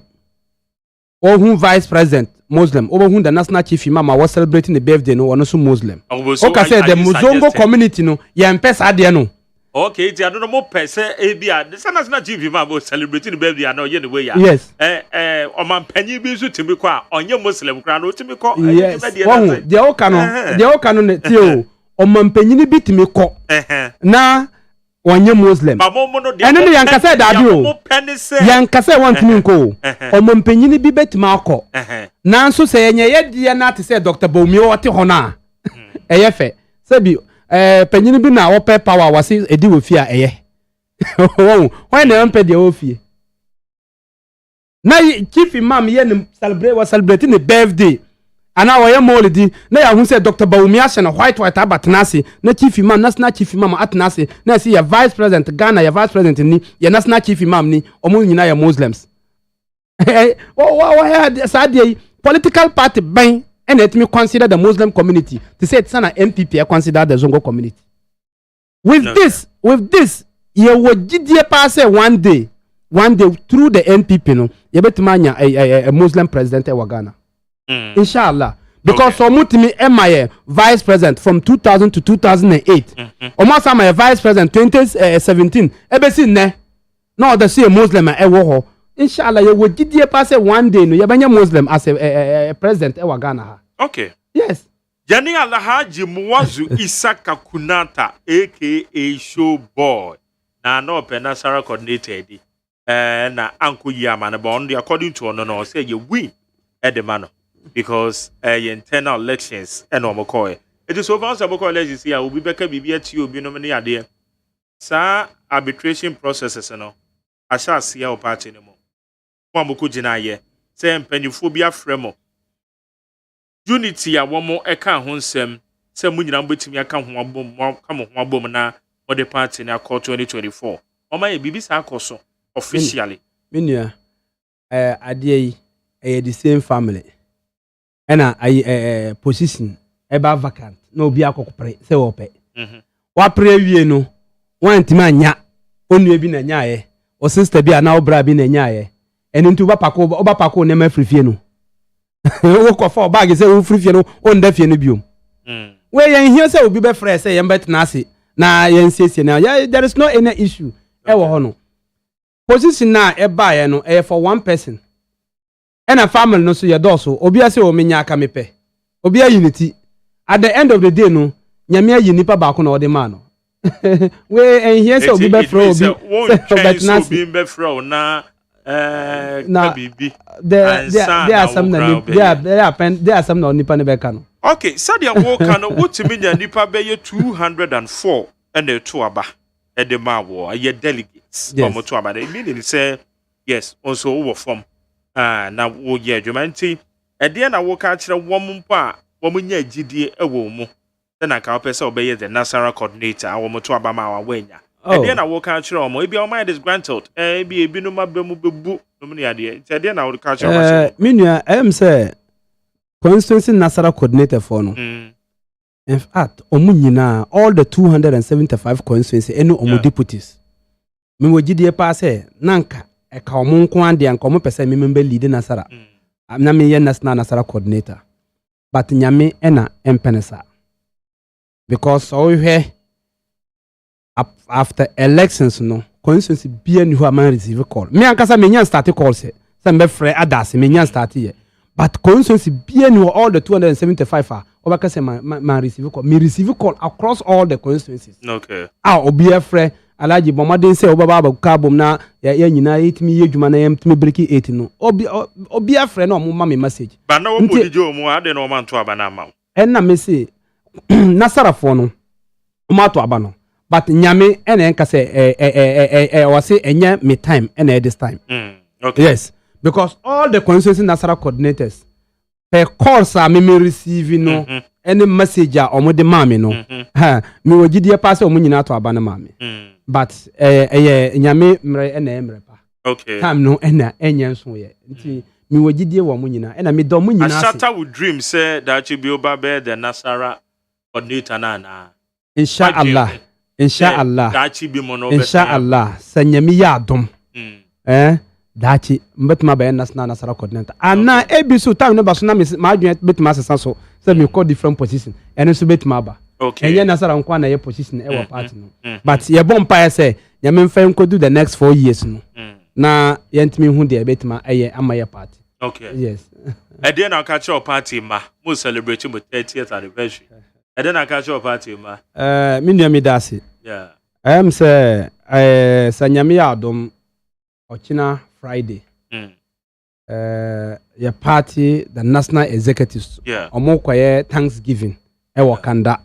O who vice president Muslim. O who the national chief imam was celebrating the birthday no one so Muslim. O ka say the Muzongo community no ye mpesa ade no. Okay, I don't know more person. The son is not chief about celebrating the birthday. I know you anyway. Yes. On my penny be to me qua on your Muslim crown to me call. Yes. The old canon, Theo. On my penny bit me call. Na on your Muslim. And then the Yanka said, I do. Yanka said, want me go. On my penny be bet Marco. Now, so say, yet, dear, not to say Dr. Bomio at Hona. Efe, Sebi. Penyini bi na ope power wasi edi wo fia eye why na ampe de wo fie na chief imam ye ne celebrating the birthday ana wo ye molidi na ya hu say Dr. Bawumia she na white abatenase na chief imam national chief imam atenase na see ya vice president Ghana ya vice president ni ya national chief imam ni omo nyina ya Muslims sad political party ban. And let me consider the Muslim community to say it's an MPP. I consider the Zongo community. With this, you would pass one day through the MPP. No, you bet mania a Muslim president of Ghana. Inshallah, because so mutimi emaye vice president from 2000 to 2008 almost am vice president 2017 ebesi ne no the see a muslim e wo ho inshallah you would didie pass one day no you benya muslim as a president e wa Ghana ha. Okay. Yes. Jani Alhaji Muwazu Isaka Kunata aka Showboy na no Nasara coordinated na Uncle Yama na bondi according to no say you win at the man because internal elections and no McCoy. It is over some elections here will be back bibi at you be no many idea. Sa arbitration processes no I shall see our party no more. Kwa muku jina ye say mpanyufobia fremo unity a womo eka ho nsem se munyina mbetimi aka ho abom na the party na call 2024 oma ye bibi sa akoso officially minua ade yi the same family ena position eba vacant na obi akokopre se wo pe wa pre wie no wantima anya onu ebi na nya ye o sister bi ana obra bi na nya ye eni ntu oba pako na ma frifie no wo ko for bag say wo frifie no on da fie no biom we yen hia say obi be frɛ say yen bet na ase na yen siesie na there is no any issue e wo ho no position na e ba ye no e for one person and a family no so ye do so obi ase o menya aka mepe obi unity at the end of the day no nyame ayi nipa ba ko na ode ma no we en hia say obi be frɛ obi bet na ase obi be frɛ na bibi there are some na nipa ne be ka no. Okay, Sadia Walker no wotimi nya nipa be ye 204 and the two aba e de ma wo ye delegates from two aba. Meaning say yes also over from na wo ye adwuma nti e de na wo ka kire wo mpo a wo nya agidie e wo mu na ka opese obeye the Nasara coordinator wo mo two aba ma wa wanya e de na wo ka kire wo mo e bi o mind is granted e bi ebi no mabemu bebu no me ya de e de na wo ka kire wo minua em say constituency Nasara coordinator for no. In fact, omunyina all the 275 constituency eno omu deputies. Me wo gidie pa say nanka e ka omu nko ande anka omu pese me member lead Nasara. Na me ye national Nasara coordinator. But nyame ena empenesa. Because so we after elections no constituency bia ni ho man receive call. Me ankasa me nya start call say me frɛ adase me nya start here. But constituency bien all the 275 are over say man receive call. Me receive call across all the constituencies. Okay. Obi afre alaji bomaden say obaba kabom na ya nyina etimi yedwuma na yemtimi breaki 8 no. Obi afre na mo ma me message. Ba na wo modije o mu ade na o man to aba na ma. Na me say Nasara fo no o ma to aba no. But nyame enka say o say enya me time and this time. Okay. Yes. Because all the constituency Nasara coordinators per course me receive no any message or the mami no me wo gidie pass o nyina to aba na mami but nyame mre na emre pa okay time no na enye nso ye nti me wo gidie wo nyina na me do nyina ase shatter with dream say that you be over be the Nasara coordinator na inshallah that you be mono inshallah sanyami ya adom dachi mbetuma be national Nasara coordinator ana ebisu time no baso na ma adwen betuma sesa so say me call different position eno so betuma ba okay enye Nasara nko na ye position e wa party no but ye bom pa say ye memfa nko do the next 4 years no na ye ntimi hu de betuma eye ama ye party okay yes e dey na catch your party ma mo celebrate my 30th anniversary e dey na catch your party ma me nua me dase yeah say sanyame ya adom ochina Friday. Your party, the national executives, omo kwaye Thanksgiving, Wakanda,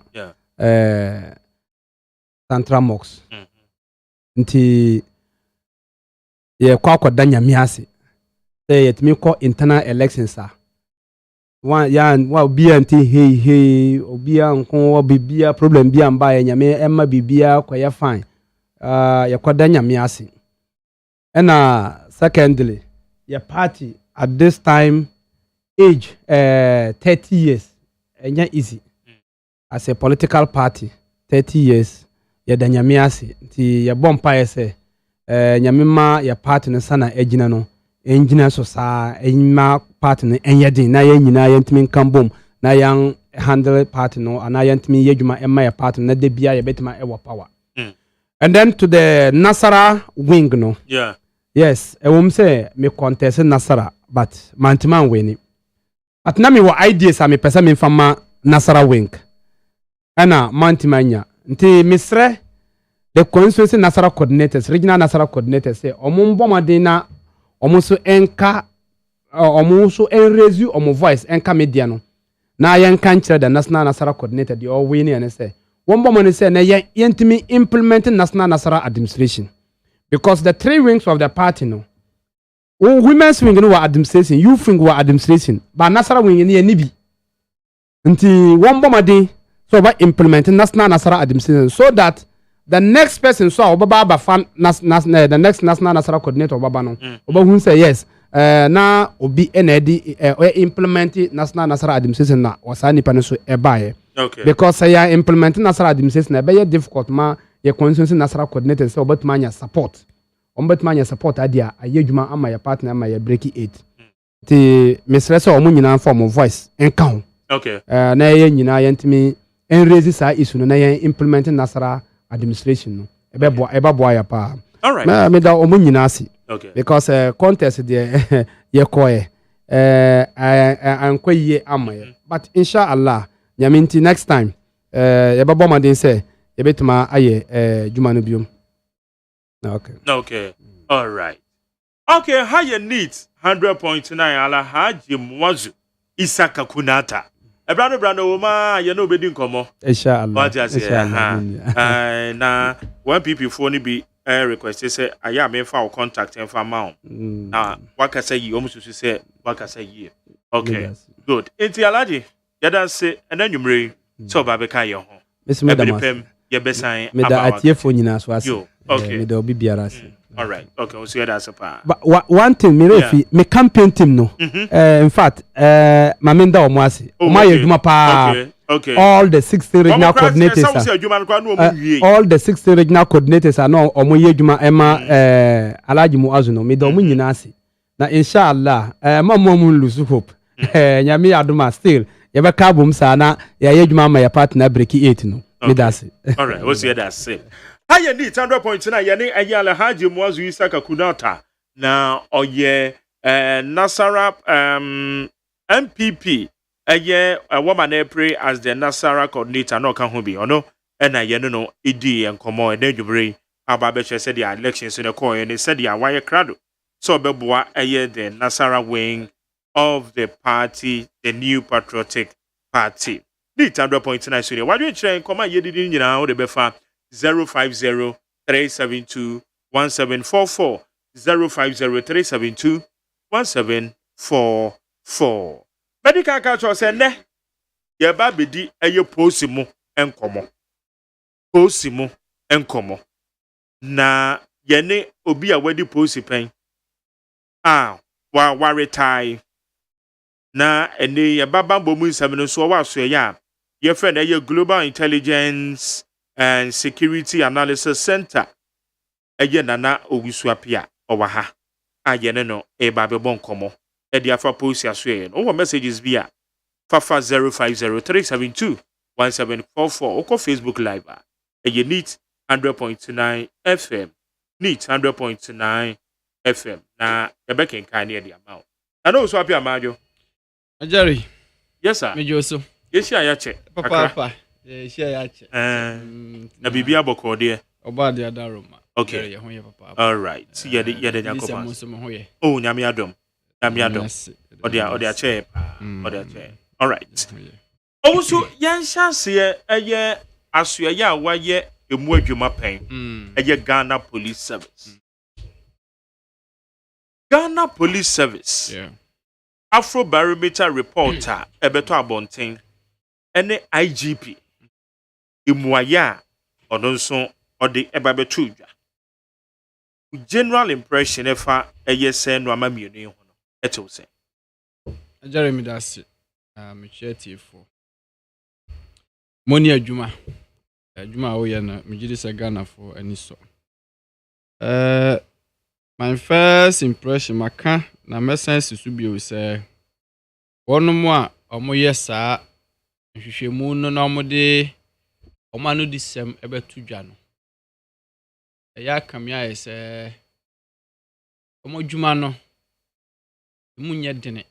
Central Mox. Nti ye kwa danya miasi. Say yet me call internal elections sa. Wa bia nti hey obia nko bibia problem bia mba ye nyame emma bibia kwaye fine. Ye kwa danya miasi. Secondly, your party at this time age 30 years enya easy as a political party 30 years ya danyamiase nti ya bompa ese nyamema ya party no sana ejina no enjina so sa enma party no enyedin na ya nyina ya ntimi nkambom na yang handle party no ana yantimi yedwuma emma ya party na de bia ye betima e power. And then to the Nasara wing no. Yeah. Yes, say me contest Nasara but mantiman win. At na me wa ideas a me pesa me fama Nasara wing. Ana mantimanya. Nti misre the constituency Nasara coordinators, regional Nasara coordinators say omo mbomade na omo so enka omo so enresu omo voice enka media no. Na yen kan kire the national Nasara coordinator the all win and say one woman say na yentimi implementing national Nasara administration because the three wings of the party no women's wing no were administration, youth wing were administration, but Nasara wing ni bi nti one woman so about implementing national Nasara administration so that the next person so obaba fan the next national Nasara coordinator obaba no oba who say yes na obi enedi implement national Nasara administration na wasani pa so ebaye. Okay. Because I implementing Nasara administration very difficult ma your constituency Nasara coordinator so obatmanya support obatmanya support adia ayedwuma ama your partner ama your break it ti mesre so omo nyina form voice enka. Okay. Na ye nyina yentimi enraise sa issue no na ye implementing Nasara administration no eba ya pa. All right. Me da omo nyina asi. Okay. Because contest there ye koye ankwaye amaye but inshallah nyaminti next time ye babo madin say ye betuma aye juma no biom. Okay. All right. Okay, how you need 100.9 ala haji mwazu Isaka Kunata. Brando woma ye no bedi nkomo. Inshallah. What you say? Na one people phone be request say aya me fa contact and fa ma. Na waka say you almost say waka say ye. Okay. Good. Enti alaji yada say enanwumre so ba be kan ye ho. Mesme ye besan me da atiefo nyina so ase. Okay. Me da obi biara ase. All right. Okay, we'll see that as a part. But one thing, me campaign team no. In fact, Mamenda Omwasi, Okay. All the 16 regional coordinators. All the 16 regional coordinators are no Omoye Juma Emma Alaji Muazuno. Me do munyina ase. Na inshallah, mamomun lose hope. Nyami aduma still. Yeba kabum sana ya yejuma ma ya partner break 8 no. Me that's it. All right, we'll see that's it. Haya ni 100.9 yani ayala haji mwazu Isaka Kunata na oye Nasara MPP aye woman pray as the Nasara coordinator no kan ho bi ono na ye no idi enkomo e dwumre aba be che said the elections in the coin and said the wire crowd so beboa aye the Nasara wing of the party, the New Patriotic Party. Ni 100.9 so why do you try enkomo ye didi nyina o de befa 050-372-1744 050-372-1744. Medical culture say ne ye ba bedi eye posimu enkomo na ye ne obi a wadi posi pen wa retire na ene ye baba bomu nsam no so wa so ya ye friend eye Global Intelligence and Security Analysis Center. Eye nana owisuapia owaha. Ayene no eba be bon komo. E dia fa post aso no messages via fafa 050-372-1744 oko Facebook live. Eye neat 100.9 FM. Neat 100.9 FM. Na ebe kenkan ne dia ma. Ana owisuapia majo. Jerry. Yes sir. Me joso. Yeshi ayache. Papa. Share yache. Na bibia boko de. Oba de adaroma. Okay. Ye hoye papa. All right. See ye de yakoma. Oh, nyame adom. Ode ache. All right. Also, yan chance eye asuya a waye emu adwuma pen. Eye Ghana Police Service. Ghana Police Service. Yeah. Afro Barometer reporter ebeto abonten ene IGP imuaya odonso ode ebabetu dwa. General impression efa eyese no amamienu ho no etew se. Jeremy Dasi me cheti for Moni adwuma wo ye na me gidi se Ghana for ani so. My first impression maka na mesense su bi o se wono mo a omo ye saa nhwehwemu no na omode omanu disem ebetu dwa no ya kamia ese omodwuma no munye dene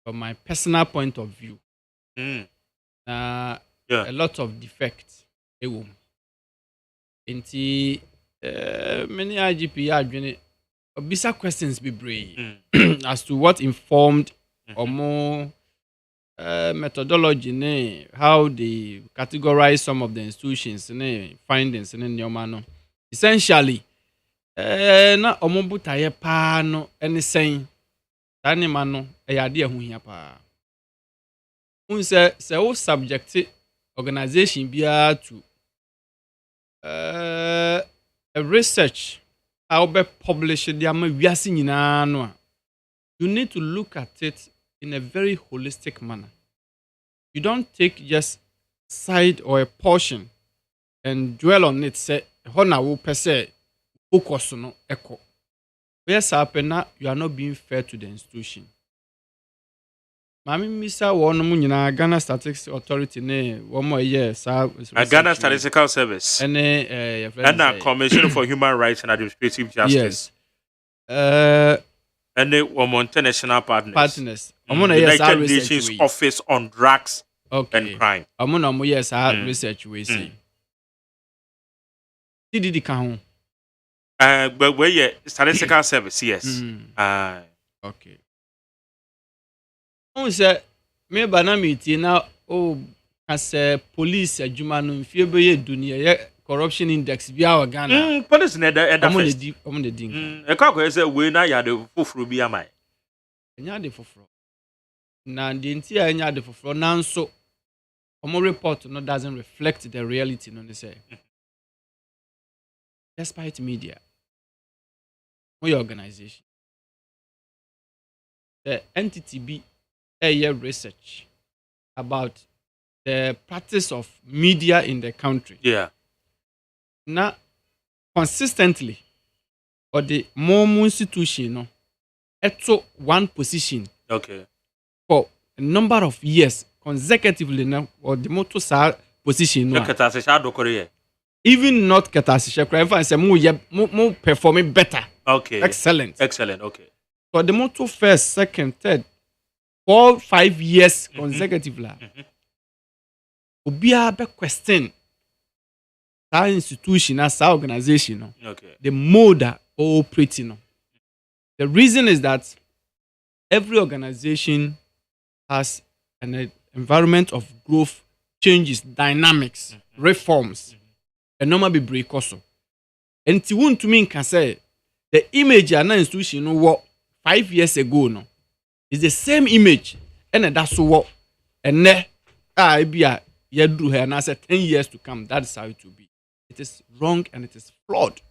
from my personal point of view. A lot of defects ewom. Inti many IGP adwene obisa questions be brave as to what informed or more methodology ne how they categorize some of the institutions ne findings ne nyoma. Essentially na omobuta ye pa no ene sen anima no eyade ahu hia pa. Se o subject organization bia to a research how be published the ama wiase nyina no a, you need to look at it in a very holistic manner. You don't take just side or a portion and dwell on it say hona wo pese focus no echo. Yes happen na you are not being fair to the institution. Mami misa wono mu nyina Ghana Statistics Authority ne wo mo ye sa Ghana Statistical Service and the Commission for Human Rights and Administrative Justice. Yes. And the international partners. United Nations Office on Drugs and Crime. Amona mo yes research we say. Did kan ho? But where Statistical Service, yes. Okay. On say me bana meeting na as a police adwuma no mfie be ye dunia ye corruption index bia wa Ghana. Police na da first. Omo de din. E ka ko say we na ya de foforo bi amai. Enya de foforo. Na de nti a enya de foforo na nso omo report no doesn't reflect the reality no they say. Despite media. Your organization. The entity be a research about the practice of media in the country. Yeah. Now, consistently, or the more institution, no, at one position. Okay. For a number of years consecutively, now, or the motto position. No. Even not catastrophe, I say more performing better. Okay. Excellent. Okay. For the motto first, second, third, 4-5 years consecutively. Obia be question that institution as our organization. No? Okay. The mode that operating. No? The reason is that every organization has an environment of growth, changes, dynamics, reforms. And normal be break also. And to want to mean can say the image an institution no what 5 years ago no is the same image and that's what and ne be a you do here and I said 10 years to come. That's how it will be. It is wrong and it is flawed.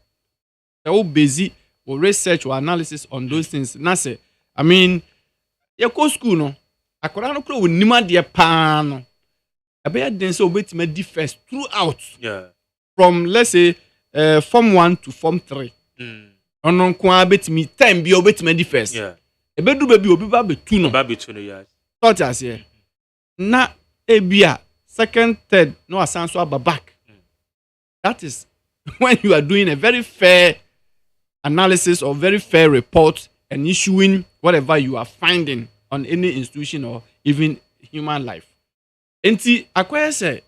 They're all busy or research or analysis on those things. And I say, I mean, you go school no. I could not know with Nima dear pan. I bet then so wait me differs throughout. Yeah. From let's say form 1 to form 3. Onon kwa bet me time be obet me differs. Yeah. E be do baby obi ba be 2 no. Ba be 2 no yes. Thought as here. Na ebia second third no asanso aba back. That is when you are doing a very fair analysis or very fair report and issuing whatever you are finding on any institution or even human life. Enti akwese say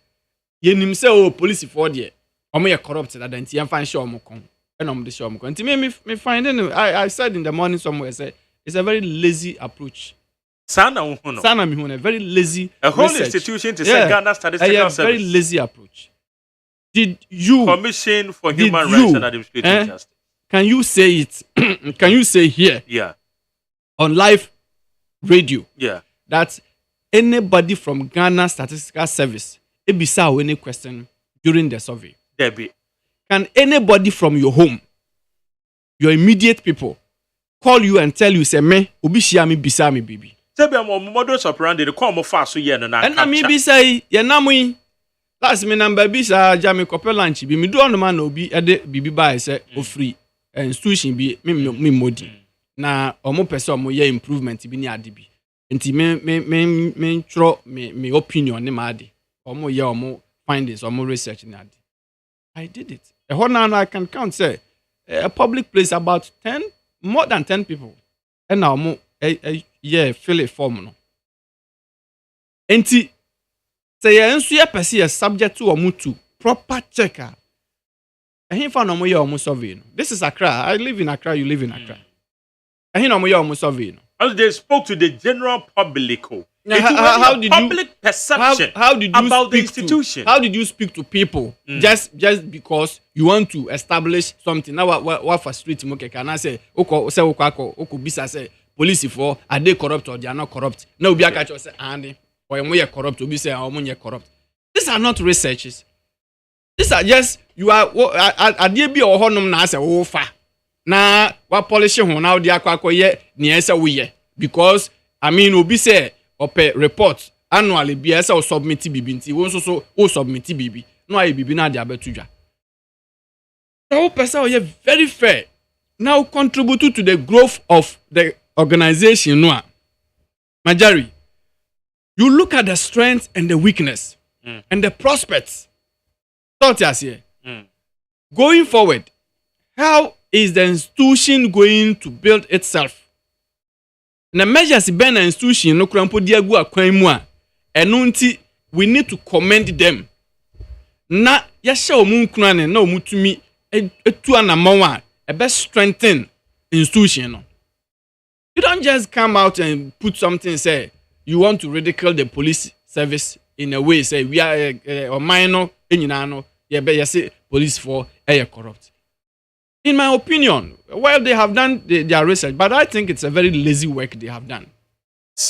yenim say o police for there omo ye corrupt that enti yan fan show omo kon and omo de show omo kon. Enti me finding I said in the morning somewhere say it's a very lazy approach. Sana mi a very lazy a whole research. Institution to say Ghana Statistical Service. Very lazy approach. Did you Commission for Human Rights and Administrative Justice? Can you say it? Can you say here? Yeah. On live radio. Yeah. That anybody from Ghana Statistical Service ebisa any question during the survey? Debbie. Can anybody from your home, your immediate people, call you and tell you say me obi shia me bisa me bibi? Sebi am modus operandi the call mo fa so ye no na. And na me bisa ye na mo last me number bisa jam ko pe lunch bi me do on man obi e de bibi ba say ofri institution bi me modi na omo person omo ye improvement bi ni ade bi Nti me tro me opinion ne ma de. Omo ye omo findings omo research na de. I did it. Now I can count say a public place about 10 more than 10 people. And now mo yeah fill a form no. Enti say enso ye person subject to omo to proper checker. And found no mo ye omo survey no. This is Accra. I live in Accra, you live in Accra. And no mo ye omo survey no. As they spoke to the general public. How did public perception how did you about the speak institution? How did you speak to people just because you want to establish something? Now what frustrate me? Can I say oko bisa say police for are they corrupt or they are not corrupt? No, we are catch us say Andy or you are corrupt. We say or you are corrupt. These are not researches. These are just you are they be or honum na say fa na what polish ho now they are ye ni say we because I mean obi say ope report annually be esa o submit bibi nti won so o submit bibi no aye bibi na dia betudwa so person o very fair now contribute to the growth of the organization no Majari, you look at the strength and the weakness and the prospects thought as here going forward. How is the institution going to build itself? Na measures ben institution no krampo di agu akwan mu a eno nti we need to commend them. Na ya hye omu nkuna ne na omutumi etu anamon a e be strengthen institution no. You don't just come out and put something say you want to ridicule the police service in a way say we are or minor enyina no ye be say police for corrupt. In my opinion, well, they have done their research, but I think it's a very lazy work they have done.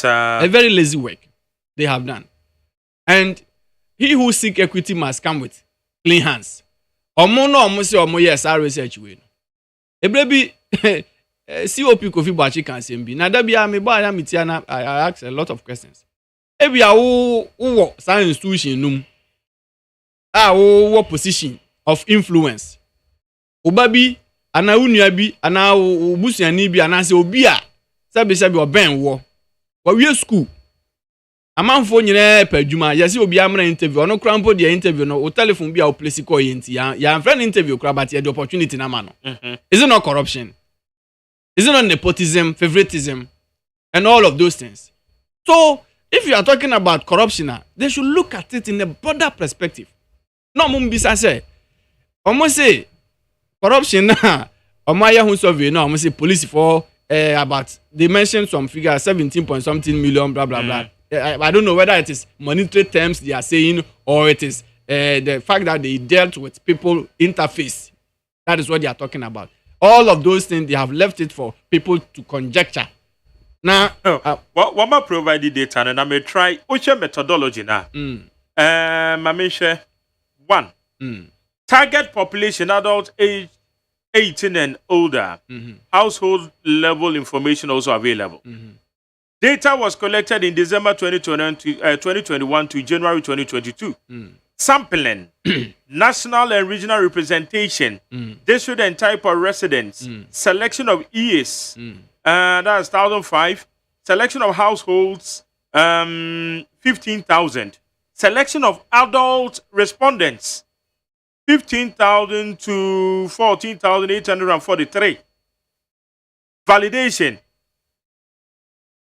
A very lazy work they have done. And he who seek equity must come with clean hands. Omo no omo say omo yes our research we. Ebrebi COP Kofi Bachi can say bi. Na da bia me ba ya metia na I ask a lot of questions. Ebia wo science institution num. Wo position of influence. Obabi ana unua bi ana obusuani bi ana se obi a sabe oben wo we school amanfo nyina padwuma yesi obi amra interview ono krampo de interview no o telephone bi a o place call yenti ya friend interview kra but the opportunity na ma no is it not corruption? Is it not nepotism, favoritism and all of those things? So if you are talking about corruption, they should look at it in a broader perspective. No mumbisa say almost say corruption na omaya hu survey no almost say police for about they mentioned some figure 17 point something million blah blah blah. I don't know whether it is monetary terms they are saying or it is the fact that they dealt with people interface. That is what they are talking about. All of those things they have left it for people to conjecture. Now, what my provided data and I may try which methodology now. I may share one. Target population adult age 18 and older. Household level information also available. Data was collected in December 2021 to January 2022. Sampling, national and regional representation, district and type of residents, selection of EAs, that's 1,005. Selection of households, 15,000. Selection of adult respondents, 15,000 to 14,843. Validation.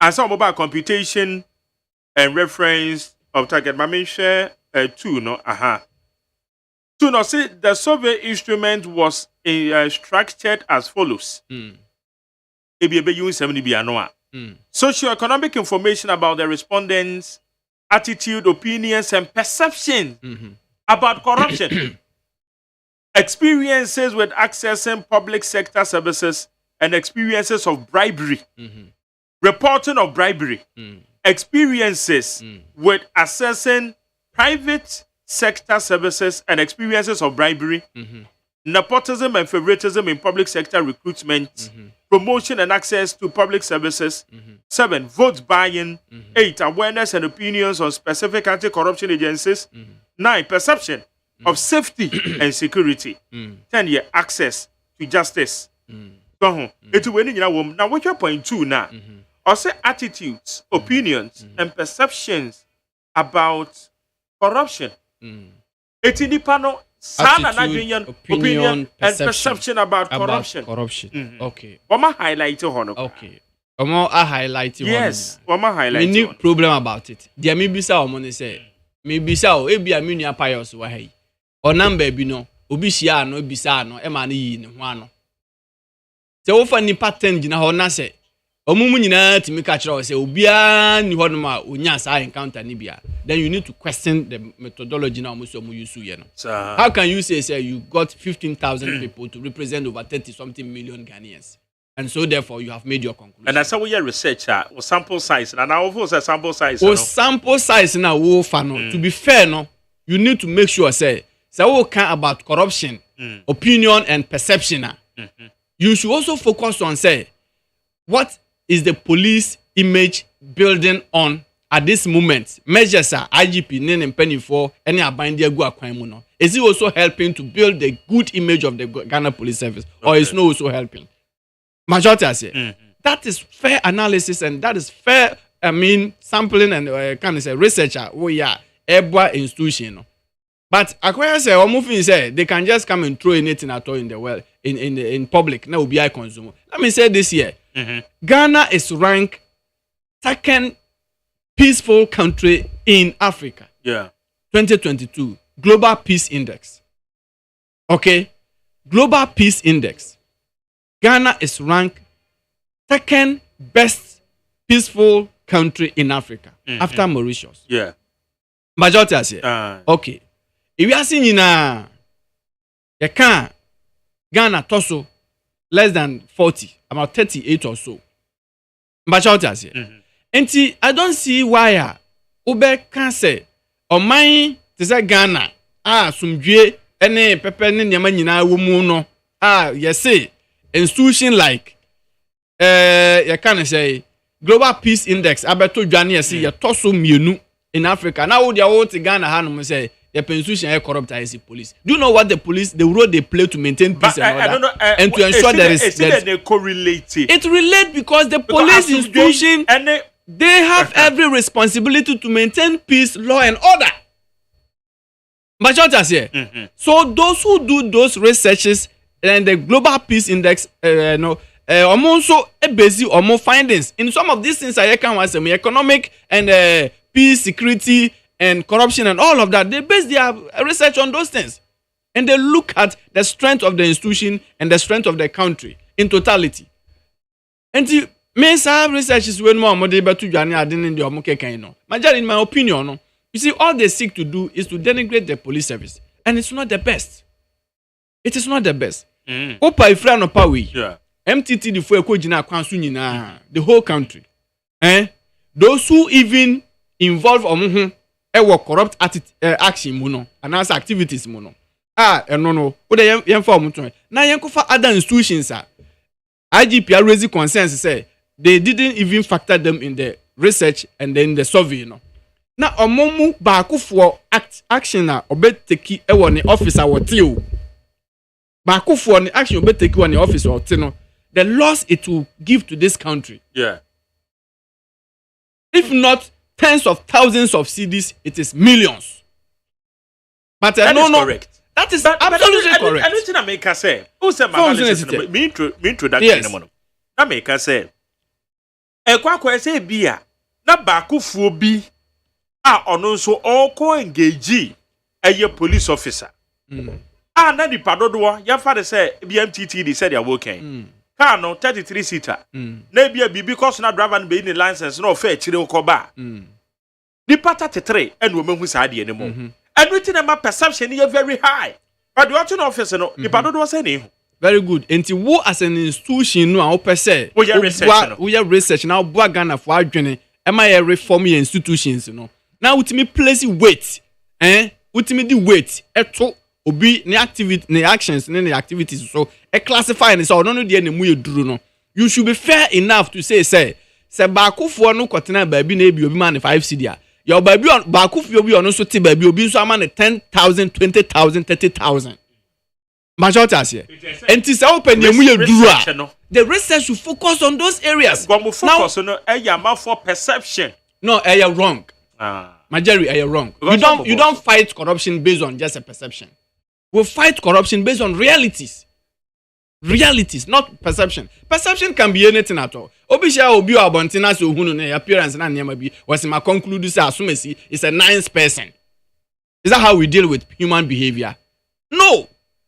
And some mobile computation and reference of target. Mami share two no Two no see the survey instrument was structured as follows. Ebe use 70 bi anoa. Socioeconomic information about the respondents, attitude, opinions, and perception about corruption. Experiences with accessing public sector services and experiences of bribery. Reporting of bribery. Experiences with accessing private sector services and experiences of bribery. Nepotism and favoritism in public sector recruitment. Promotion and access to public services. 7. Vote buying. 8. Awareness and opinions on specific anti-corruption agencies. 9. Perception of safety and security. 10. Year access to justice. Now, what's your point 2 now? also attitudes, opinions, and perceptions about corruption. Eti nipa no sana na opinion and perception about corruption. Okay. Wama highlight hono. Okay. Omo a highlight hono. Yes, wama highlight. Me ni problem about it. Dia me bisa omo ne say, me bisa o ebi a me nua pious wa hai. O number bi no, obi hia no bisa no, e ma ne yi ne ho ano. Se wo fa nipa 10 gina ho na say, omo mu nyina timi ka kire o say obi a ni ho no ma onya sa encounter ni bia. Then you need to question the methodology na omo so omo use you no. How can you say you got 15,000 people to represent over 30 something million Ghanaians? And so therefore you have made your conclusion. And that's how we are researcher or sample size. And now of sample size. Sample size now wo fa no. To be fair no, you need to make sure say we can about corruption, opinion and perception. You should also focus on say what is the police image building on at this moment. Measures are IGP nen penny for any abandia go akwan mu no. Is it also helping to build the good image of the Ghana Police Service, or is not also helping? Majority I say that is fair analysis and that is fair. I mean sampling and can say researcher. Oh yeah, every institution. No? But acquire say or moving say they can just come and throw anything at all in the world in public. Now will be I consumer. Let me say this year, Ghana is ranked second peaceful country in Africa. Yeah, 2022 Global Peace Index. Okay, Global Peace Index. Ghana is ranked second best peaceful country in Africa after Mauritius. Yeah. Majority I say. Okay. If you are seeing na you can Ghana toso less than 40, about 38 or so. Majority I say. And I don't see why Ube can say or mine to say Ghana sumdue ene pepe ne nyama nyina wo mu no yes say institution like you can say Global Peace Index abeto dwane yes ye toso mienu in Africa. Now they are to Ghana hanum say the institution is corrupt as the police. Do you know what the police the role they play to maintain peace and order and to ensure there is they correlate it relates because the police institution they have every responsibility to maintain peace, law and order. Majority here. So those who do those researches and the Global Peace Index, also a basic or more findings in some of these things. I can say economic and peace, security, and corruption and all of that. They base their research on those things, and they look at the strength of the institution and the strength of the country in totality. And the main research is when more modern to Johnny Aden in the Omokeka. No, majority in my opinion, no. You see, all they seek to do is to denigrate the police service, and it's not the best. It is not the best. Opa ifra no pawi. Yeah. MTT the fuel kojina kwansu nyina the whole country. Those who even involve omuhu corrupt action mu no and as activities mu no. No. O de yen for omuto. Na yen ko fa other institutions IGP raising concerns say they didn't even factor them in the research and then the survey no. Na omomu baakufo action na obeteki ewo ne officer wote o. Baakufo ne action obeteki wo ne officer wote no. The loss it will give to this country. Yeah. If not tens of thousands of CDs, it is millions. But that is correct. That is absolutely correct. I don't think I make a say. Who said my analysis? Me introduction. Yes. I make a say. Kwa say bia na baakufo bi ono so all engage a police officer. Na di padodo ya fa de say BMTT they said they are working. Car no 33 seater. Na bia bi because na driver no be in license no fair chire ukoba. Di pata 33 and wo mehu sa de anymore. And written my perception is very high. But the watching officer no di padodo say ne. Very good. Enti wo as an institution no a opɛ sɛ we research now bo Ghana for adwene am I reform your institutions no. Now ultimate place weight ultimate the weight eto obi ne activity ne actions ne activities so classify and so no dey na mu eduru no. You should be fair enough to say baakufo no kwotena baabi na ebi obi ma ne 5 cedi your baabi baakufo obi ono so te baabi obi so ama ne 10,000 20,000 30,000 Majority here. And this open the research should focus on those areas. Focus on for perception. No, you're wrong. Majority, you're wrong. You don't fight corruption based on just a perception. We fight corruption based on realities. Realities, not perception. Perception can be anything at all. Obisha obi abontina so hunu na appearance na nyama bi was my conclude say asumesi is a nice person. Is that how we deal with human behavior? No.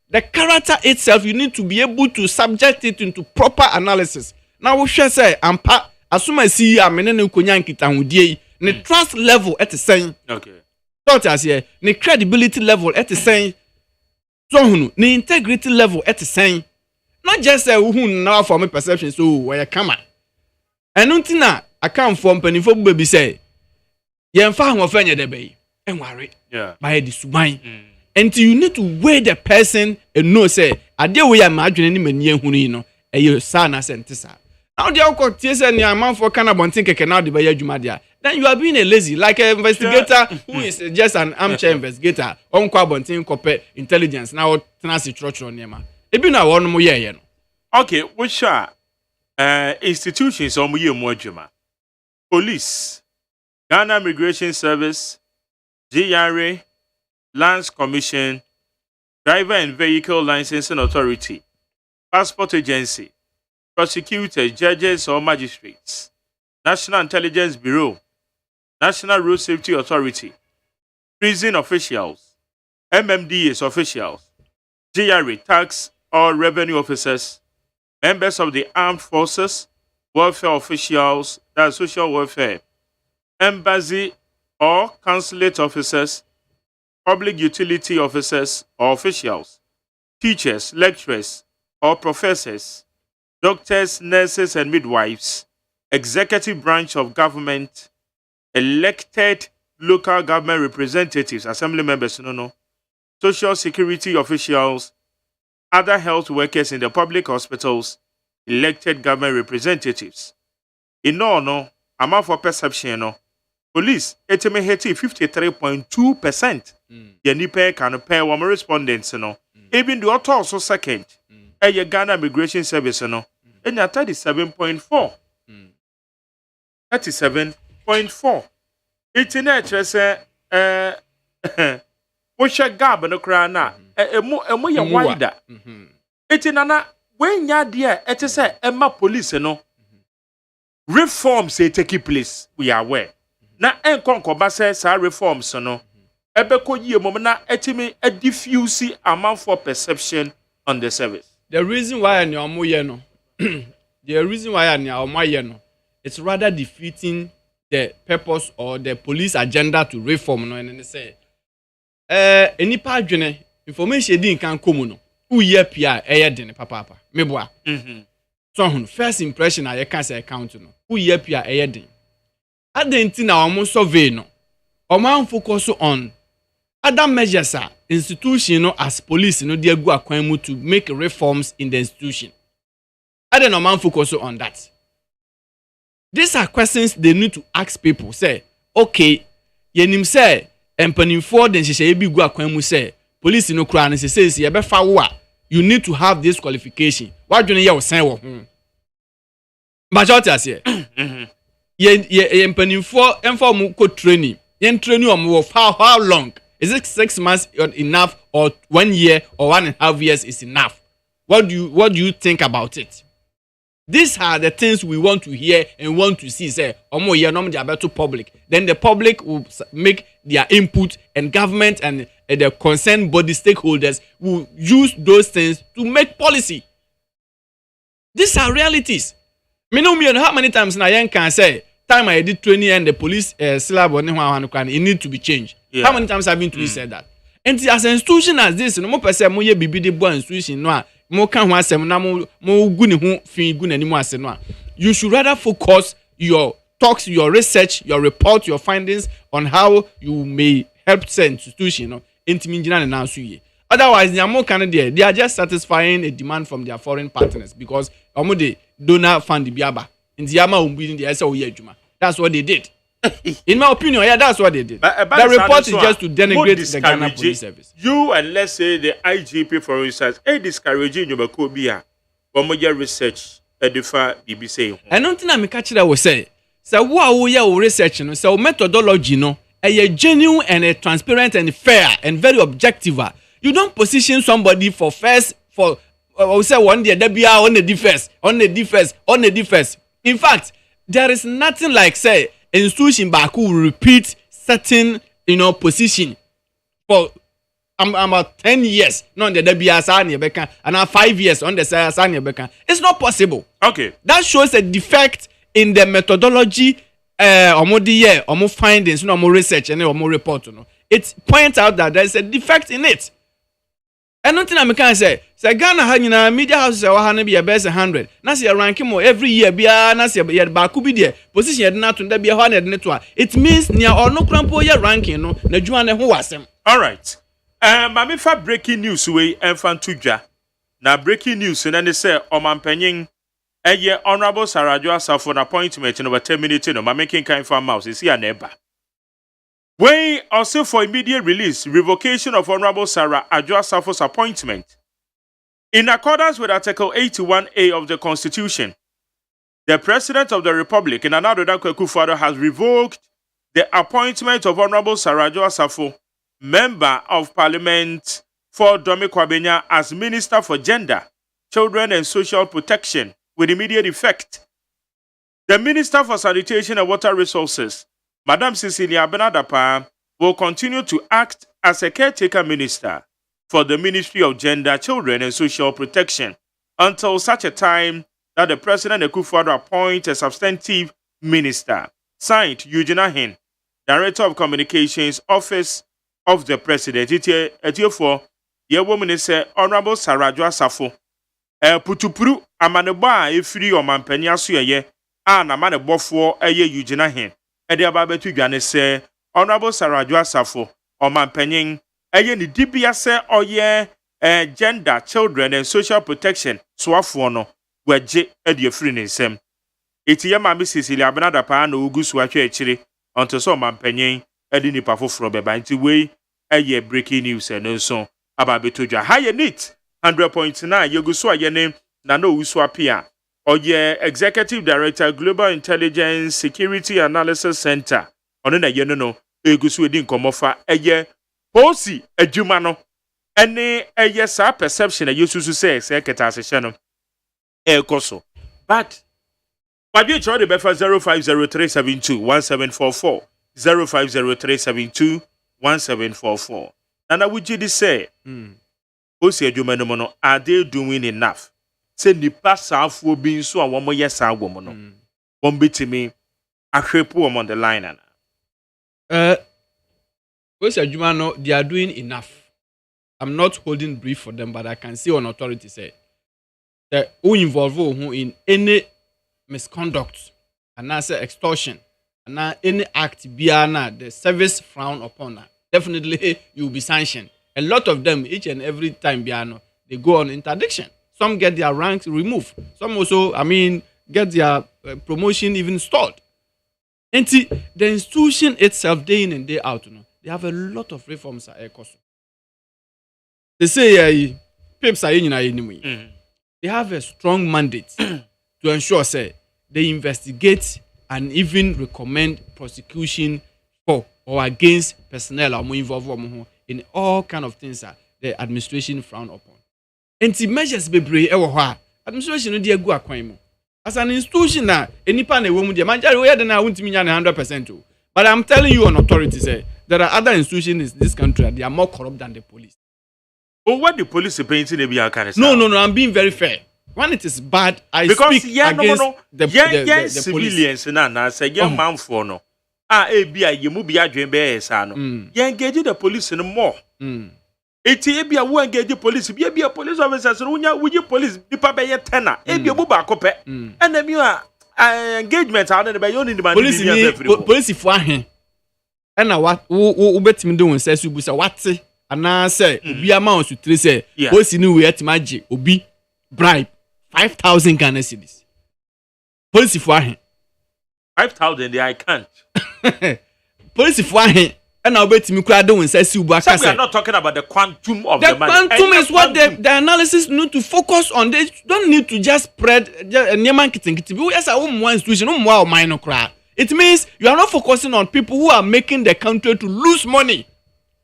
The character itself, you need to be able to subject it into proper analysis. Now we shall say ampa asumesi amene nkonya nkita hudie the trust level at the same. Okay. Don't as here, the credibility level at the same. So hunu, the integrity level at the same. Not just say who now for my perception so where you come at. And until now, I can't form penny for baby say, you found of any debate and worry. Yeah. By the subine. And you need to weigh the person and know say, I deal with imagining him and you know, and your son as entisa. Now the alcohol tears and your man for cannabon think I cannot debate Jumadia. Then you are being a lazy, like an investigator who is just an armchair investigator, on carbon copy intelligence. Now tenacity trust on Yama. Ebi na one more year, no. Okay, which are institutions on year more juma. Police, Ghana Immigration Service, GRA, Lands Commission, Driver and Vehicle Licensing Authority, Passport Agency, prosecutors, judges or magistrates, National Intelligence Bureau, National Road Safety Authority, prison officials, MMDA's officials, GRA tax or revenue officers, members of the armed forces, welfare officials, that's social welfare, embassy or consulate officers, public utility officers or officials, teachers, lecturers or professors, doctors, nurses and midwives, executive branch of government, elected local government representatives, assembly members, social security officials, other health workers in the public hospitals, elected government representatives. In all, no, amount for perception, police estimated 53.2%. The nipe can pay one respondents, Even the author also second, a Ghana Immigration Service, and 37.4. 37.4. It's in a Osha gab no krana emo ye wider. Eti nana when ya there it is Emma police no reforms take place we are aware. Na enkonkoba say reforms no ebeko yie mom na etimi a diffuse amount for perception on the service. The reason why any omoye no the reason why any omoye no it's rather defeating the purpose or the police agenda to reform no and say enipa adwene information din kan komu no uye pia den papa meboa so hun first impression I can say account no uye pia den adenti na omo survey no omo focus on other measures institution no as police no dey go akwan mu to make reforms in the institution aden omo focus on that. These are questions they need to ask people say okay yenim say empanimfo den hyehyɛ bi gu akwan mu say police no kra ne say ye be fa wo a you need to have this qualification wadwene ye wo sen wo ho majority ase ye empanimfo emfa mu ko training ye training om for how long is it 6 months enough or 1 year or 1.5 years is enough? What do you think about it? These are the things we want to hear and want to see. Say, omo ye no dey about to public. Then the public will make their input, and government and the concerned body stakeholders will use those things to make policy. These are realities. Me know how many times na yen can say time I did training and the police syllabus it need to be changed. Yeah. How many times have been to said that? And as an institution as this, no more person mo ye bibi de bo institution no a mo kan ho asem na mo gu ne ho fin gu nani mo ase no a you should rather focus your talks, your research, your report, your findings on how you may help the institution no intimi ngina na so ye. Otherwise they are more kind there, they are just satisfying a demand from their foreign partners because omo de donor fund biaba nti yama umbi in the say oye adwuma. That's what they did. In my opinion, yeah, that's what they did. The report is just to denigrate the Ghana Police Service. You and let's say the IGP, for instance, discouraging you Bakobia, but research edifa BBC. And nothing I catch that will say. So what we are researching, so methodology, no, a genuine and a transparent and fair and very objective. You don't position somebody for first for say one day there be on the defense. In fact, there is nothing like say institution back who repeat certain position for about 10 years. No, the be and 5 years on the it's not possible. Okay, that shows a defect in the methodology. Omo findings, more research and more report. It points out that there is a defect in it. And nothing I can say. Say Ghana had media houses be a best 100. Nasi ranking more every year. Be a nasi be baku be there. Position not to be 100 network. It means near or no crampo ya ranking no. Na juane who was him. All right. Mami fa breaking news way and fan tuja. Na breaking news and then they say Oman Penying. Honorable Nasara Asafo an appointment in over 10 minutes. No, making kind of mouse is here neighbor. Way also for immediate release, revocation of Honorable Nasara Asafo's appointment. In accordance with Article 81A of the Constitution, the President of the Republic, in another Akufo-Addo, has revoked the appointment of Honorable Nasara Asafo, Member of Parliament for Dome Kwabenya, as Minister for Gender, Children and Social Protection with immediate effect. The Minister for Sanitation and Water Resources, Madam Cecilia Benadapa, will continue to act as a caretaker minister for the Ministry of Gender, Children and Social Protection until such a time that the President Akufo-Addo appoints a substantive minister. Signed, Eugene Ahin, Director of Communications, Office of the President. Etiofo, the woman is Honorable Nasara Asafo. Putupuru amaneba efiri omampanya so ye na manebofo Eugene Ahin. Ede ababetu dwane se Honorable Nasara Asafo omampanyin ni dibia se oye Gender, Children and Social Protection soafo no waje ede afiri ne nsem. Eti ye mama Cecilia Benadapa na ogusu atwa akire onto so omampanyin ede nipa foforo beba nti we breaking news eno so ababetu dwa high neat 100.9 Yegusu ayene na no usu apia oye Executive Director Global Intelligence Security Analysis Center ono na yene no egusu edi nkomofa posi adwuma no ene sa perception yesusu say keta asehye no ekoso but wadwe choro de befa 0503721744 0503721744 nana wuji di say OSEI adwuma no are they doing enough? Say nipa saafo bi nso a womo yesa agwo no. Won betimi ahwepo wom on the line ana. OSEI adwuma no they are doing enough. I'm not holding brief for them, but I can see on authority say that who involve who in any misconduct and say extortion and any act biana the service frown upon. Definitely you will be sanctioned. A lot of them, each and every time, they go on interdiction. Some get their ranks removed. Some also, get their promotion even stalled. And the institution itself, day in and day out, they have a lot of reforms. They say, they have a strong mandate to ensure, say, they investigate and even recommend prosecution for or against personnel or more involved in all kind of things that the administration frown upon. And the measures be brave administration no dey go akwan mu. As an institution na enipa na ewom dey manjari we dey na wuntimi nya 100%. But I'm telling you on authority say there are other institutions in this country that they are more corrupt than the police. But what the police painting be account? No, I'm being very fair. When it is bad, I because speak against the civilians na say man for no. Ebia yemu bi adwen be esa no ye engage the police no more eti ebia wo engage police bia police officers no wunya police nipa be ye 10 ebia bu ba kope enemy engagement how dey be you need the police fo ahen na wo betimi de won say bu say wate ana say obi ama on sutre say police ni we etimaje obi bribe 5,000 Ghana cedis police fo ahen 5,000 I can't. Police for ahe na obetimi kura de won sasi ubu aka we are not talking about the quantum of the money. The quantum is what the analysis need to focus on. They don't need to just spread nyeman kitinkiti. We yes a one institution, one minor cry. It means you are not focusing on people who are making the country to lose money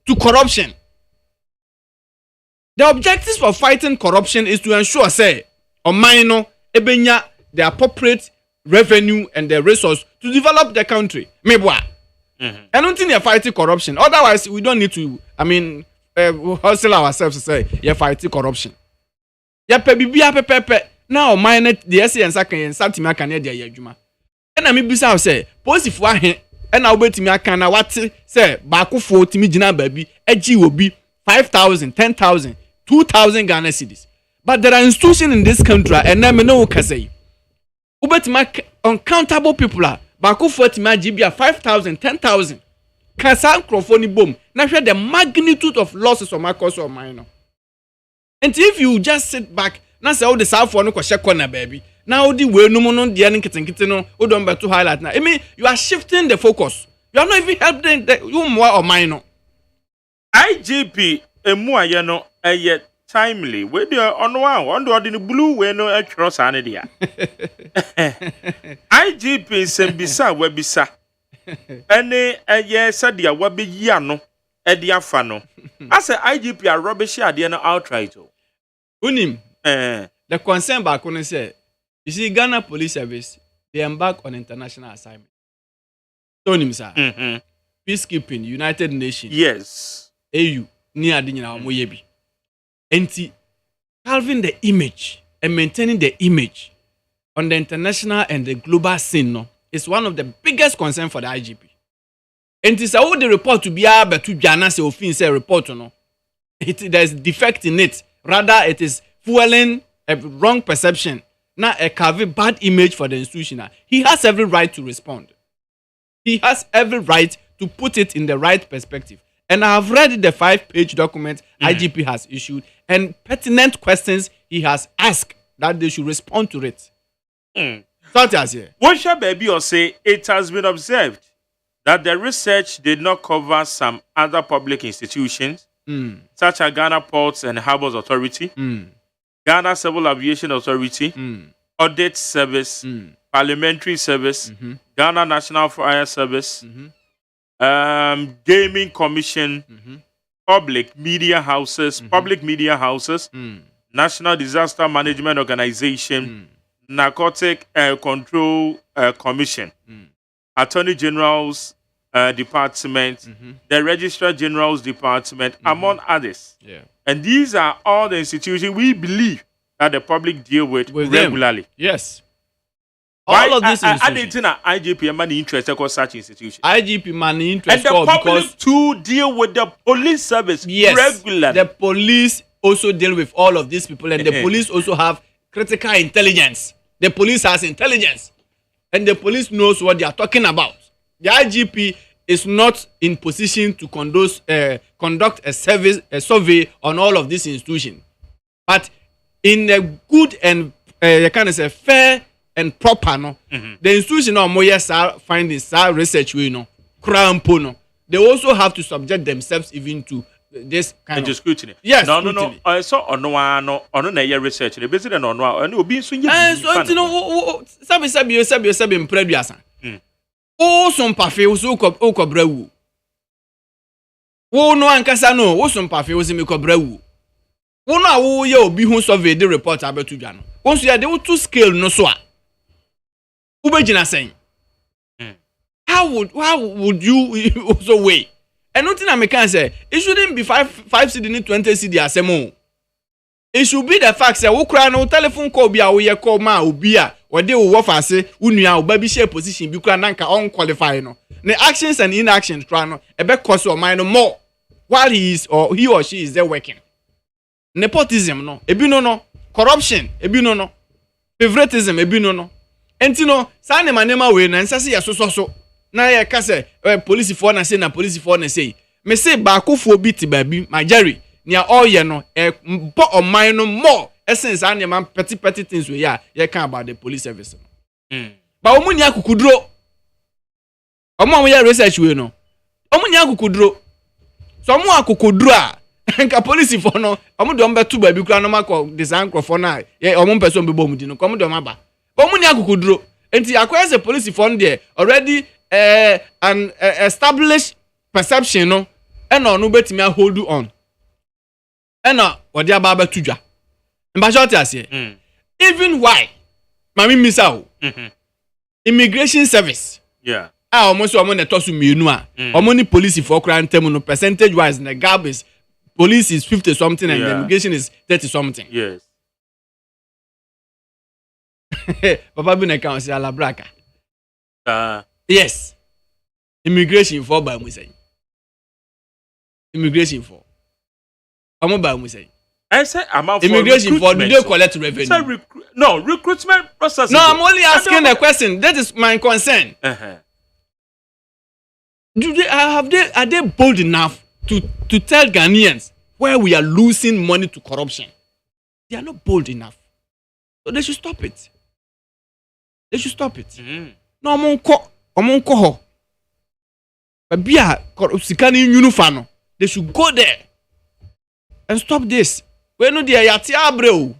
to corruption. The objectives for fighting corruption is to ensure say or minor ebenya the appropriate revenue and the resource to develop the country. Mebwa. I don't think you're fighting corruption. Otherwise, we don't need to, hustle ourselves to say you're fighting corruption. Yeah, pepe. Now, mine, the essay and second and Santima can hear the Yajuma. And I mean, besides, say, positive one, and I'll bet me I can what say, Baku 40 million baby, edgy will be 5,000, 10,000, 2,000 Ghana cedis. But there are institutions in this country, and I know can say, Ubet make uncountable people are. Baku 40 GBA 5,000, 10,000. Kasa microphone boom. Now share the magnitude of losses on my course or minor. And if you just sit back, now say all the South one no question corner baby. Now the way no more the earning kitten no don't better to highlight now. I mean you are shifting the focus. You are not even helping you more or minor. IGP emu ayeno yet timely. We do on one the blue we no cross anidia. IGP sembisa webisa. Ene sadia wabi yano edia fano. As a IGP are rubbish adiana outright. Unim the concern back when say you see Ghana Police Service they embark on international assignment. Unim sir. Peacekeeping, United Nations. Yes. AU ni adinyina omoyebi. Enti halving the image and maintaining the image on the international and the global scene no, is one of the biggest concerns for the IGP. Enti say all the report to be able to Ghana say ofin say report no. There's defect in it. Rather it is fueling a wrong perception. Now a carve bad image for the institution. He has every right to respond. He has every right to put it in the right perspective. And I have read the 5-page document IGP has issued and pertinent questions he has asked that they should respond to it. What shall baby or say it has been observed that the research did not cover some other public institutions such as Ghana Ports and Harbours Authority, Ghana Civil Aviation Authority, Audit Service, Parliamentary Service, Ghana National Fire Service, Gaming Commission, public media houses, National Disaster Management Organization, Narcotic Control Commission, Attorney General's Department, the Registrar General's Department, among others. Yeah. And these are all the institutions we believe that the public deal with regularly. Them. Yes. All of these institutions. IGP money interest across such institutions. IGP money interest and the public to deal with the police service regularly. The police also deal with all of these people, and the police also have critical intelligence. The police has intelligence, and the police knows what they are talking about. The IGP is not in position to conduct a survey on all of these institutions, but in a good and fair and proper the institution of Moya findings research no, they also have to subject themselves even to this kind of scrutiny. Yes, no. I saw on no research. The basic and on obi so sabi impreduasa. O some pafe o so kobra wu. Wo no ankasa no, wo some pafe o se me kobra wu. Wo no a wo ye obi hu survey the report abetu dwa no. Wo so ya de wo to scale no so a. Wo begina sen. How would you also weigh? And nothing I can say, it shouldn't be 5 CD 20 CD asemo. It should be the fact that we cry no telephone call be a call ma ubia or they will offer say unia baby share position be nanka unqualified no. The actions and inactions try no a bit cost or minor more while he or she is there working. Nepotism no, no, corruption, no, favoritism, no. And you know, sign a manema way and say so. Na ye ka say police for na say na police for na say me say ba ko fo bi ti ba bi my jerry nia all ye no bo o man no more essence an man petty things we ya ye kan about the police service but o mu nia kukuduro Omo ya research we no. Omo nya akukudro. So omo akukudro a nka police for no. Omo de ombe tu ba bi kura no makọ design crofo na. Ye omo person be bom di no. Omo de omo aba. Omo nya akukudro. Enti akwa as a police for there already an established perception no. And no betimi a hold on. And no what dia ba tudwa. Mba short ase. Even why mami misao. Immigration service. Yeah. Almost omo na tosu mienu a. Omo ni police for crime term no percentage wise the gap is police is 50 something and the immigration is 30 something. Yes. Papa bi na kan say ala braka. Yes. Immigration for by musai. Immigration for. Omo by musai. I say amount for immigration for do they collect revenue? No, recruitment process. No, I'm only asking a question. That is my concern. Are they bold enough to tell Ghanaians where we are losing money to corruption? They are not bold enough. So they should stop it. They should stop it. No, omonko ho. Babia sikani nyunufano. They should go there and stop this. We know the yati abre.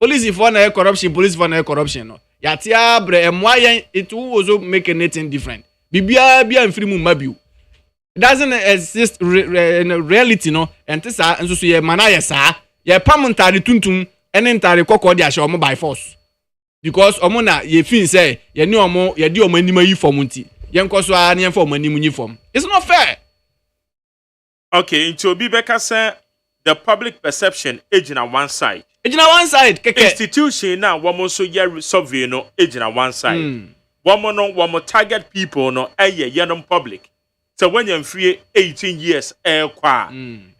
Police for na corruption, police for na corruption. No. Yati abre and why it will also make anything different. Bibia bia in free mu mabiu. It doesn't exist in reality no. And this and so ye manaya sa ye pamuntari tuntum ene ntari kokko dia hye omo by force. Because omo na ye fin say ye ni omo ye di omo anima yi form nti. Ye nkoso a na ye form animu nyi form. It's not fair. Okay, into Obi Beka say the public perception aging on one side. Aging on one side, keke. Institution now woman so ye survey no aging on one side. Woman target people no young public. So when you're free 18 years kwa.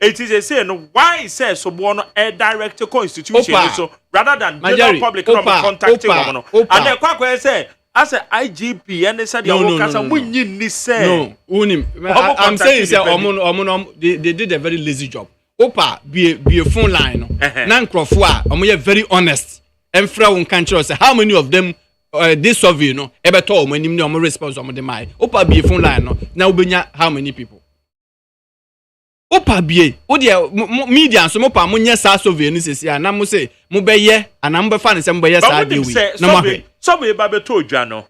It is a say no why says so one a direct institution so rather than general public contacting woman. And the kwa say as a IGP and they said I'm saying they did a very lazy job. Opa be a phone line. Nan Crawford, very honest. And Frau country say how many of them this survey no ever told when you response on the mind. Opa be a phone line no. Now benya how many people? Opa be media so mopa munya sa survey ni sesi na mo say mo be ye and am be fan say mo be ye sa dey we. Survey ba be to dwa no.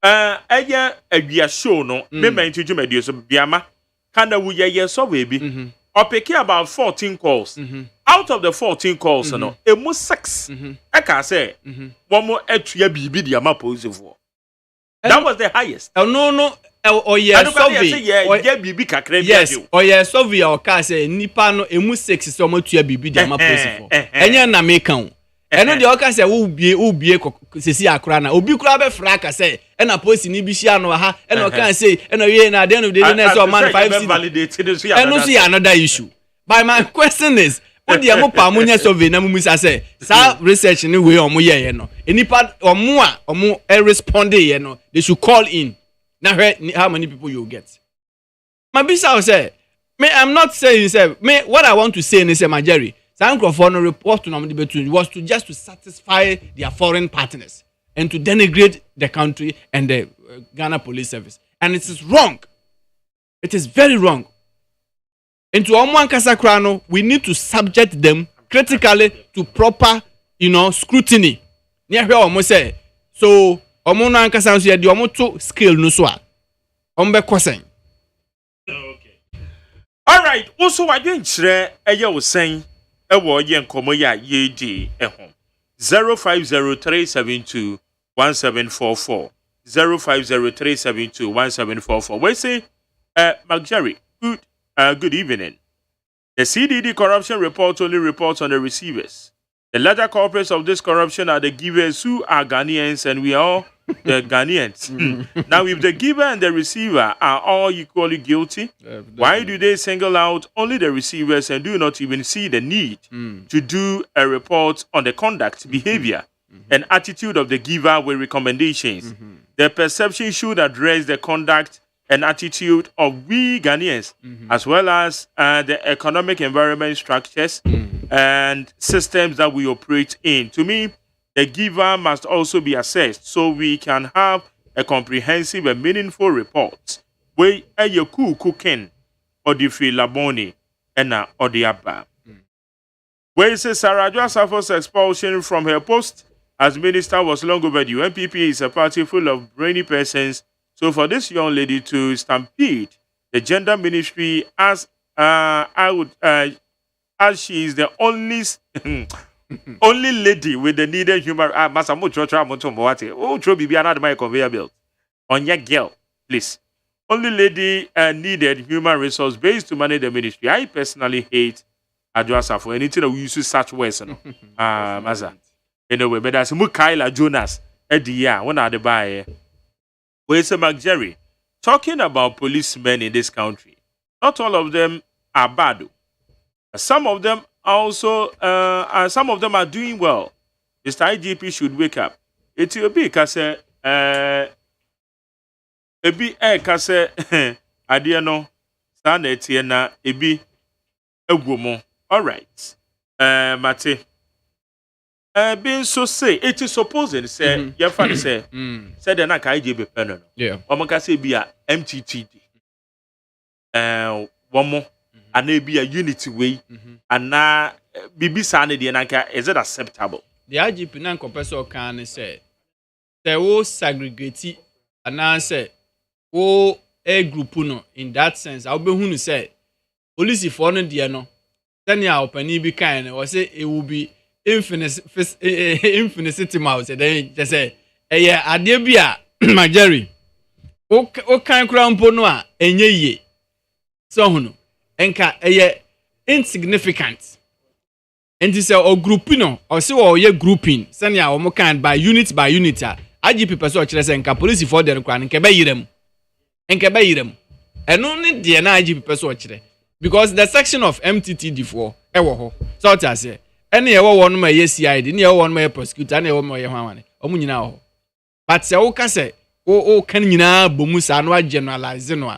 Eye adua show no me man to dwumadie so biama kana wo ye survey bi. Or picking about 14 calls. Out of the 14 calls, no, emu 6. I can say, one more extra BB the amount for. That was the highest. No. Or yes, survey. Yes, or yes, survey or car say, Nipa no emu 6 so much to BB the amount for. And you're not making. And on the other say, who be Sisi Akrana, Obi Krabe Fraka say, and a post in Ibishiano, and I can say, and at the end of the day, so man 5 validated. And no see another issue. But my question is, what the Amopa Munya survey, Namusa say, sa research in the way or Muya, no, any part or more responding, no, they should call in. Now, how many people you get? My bisa say, I'm not saying, say, what I want to say is, my Jerry. Sankrofon report to Namdi was to just to satisfy their foreign partners and to denigrate the country and the Ghana Police Service. And it is wrong. It is very wrong. And to Omwan Kasakrano, we need to subject them critically to proper, scrutiny. Near here, almost say so. Omona Kasan said the Omoto skill no swa. Ombe Kosen. Okay. All right. Also, I didn't share a was saying. Ewo yen komo ya yeji ehom 0503721744 0503721744. We say Magjerry, good evening. The CDD corruption report only reports on the receivers. The larger culprits of this corruption are the givers who are Ghanaians, and we are all the Ghanaians. Now, if the giver and the receiver are all equally guilty, why do they single out only the receivers and do not even see the need to do a report on the conduct, behavior, and attitude of the giver with recommendations? The perception should address the conduct and attitude of we Ghanaians, as well as the economic environment structures and systems that we operate in. To me, the giver must also be assessed so we can have a comprehensive and meaningful report where a yoku cooking or the laboni and or the abba. Where says Sarah Safo's expulsion from her post as minister was long overdue. MPP is a party full of brainy persons. So for this young lady to stampede the gender ministry as she is the only only lady with the needed human conveyor belt on your girl, please. Only lady needed human resource base to manage the ministry. I personally hate Adjoa for anything that we use such words. Maza. Anyway, but that's Mukaila Jonas at the year when I buy. Where's McJerry? Talking about policemen in this country, not all of them are bad. Some of them also, some of them are doing well. Mr. IGP should wake up. It will be because ebi kase adeɛ no saa na etie na ebi egwomo. All right. Mate. Being so say it is supposed say your father say said na ka IGP pen no. Yeah. Omo ka say bi a MTTD. Womo ana bi a unity way ana bibi saa na de na ka is it acceptable? The IGP na professor kan say there was segregate ana say o a group no in that sense I be hu say police for no de no then ya opani bi kan no say it will be infinitesimal say then they say yeah ade bi a Majeri o kan kura mpo no a enye ye so hu no enka insignificant and this o group no or say o ye grouping say ya o mo kan by unit IGP person kire say enka police for dem kura nke be yirem eno ne de na IGP person kire because the section of MTTD for ewo ho so what I say ene ye wo no ma ye CID ne ye wo no ma ye prosecutor ne ye wo ma ye hwanwane omu nyina ho but say wo ka say o kan nyina bomu sa no generalize no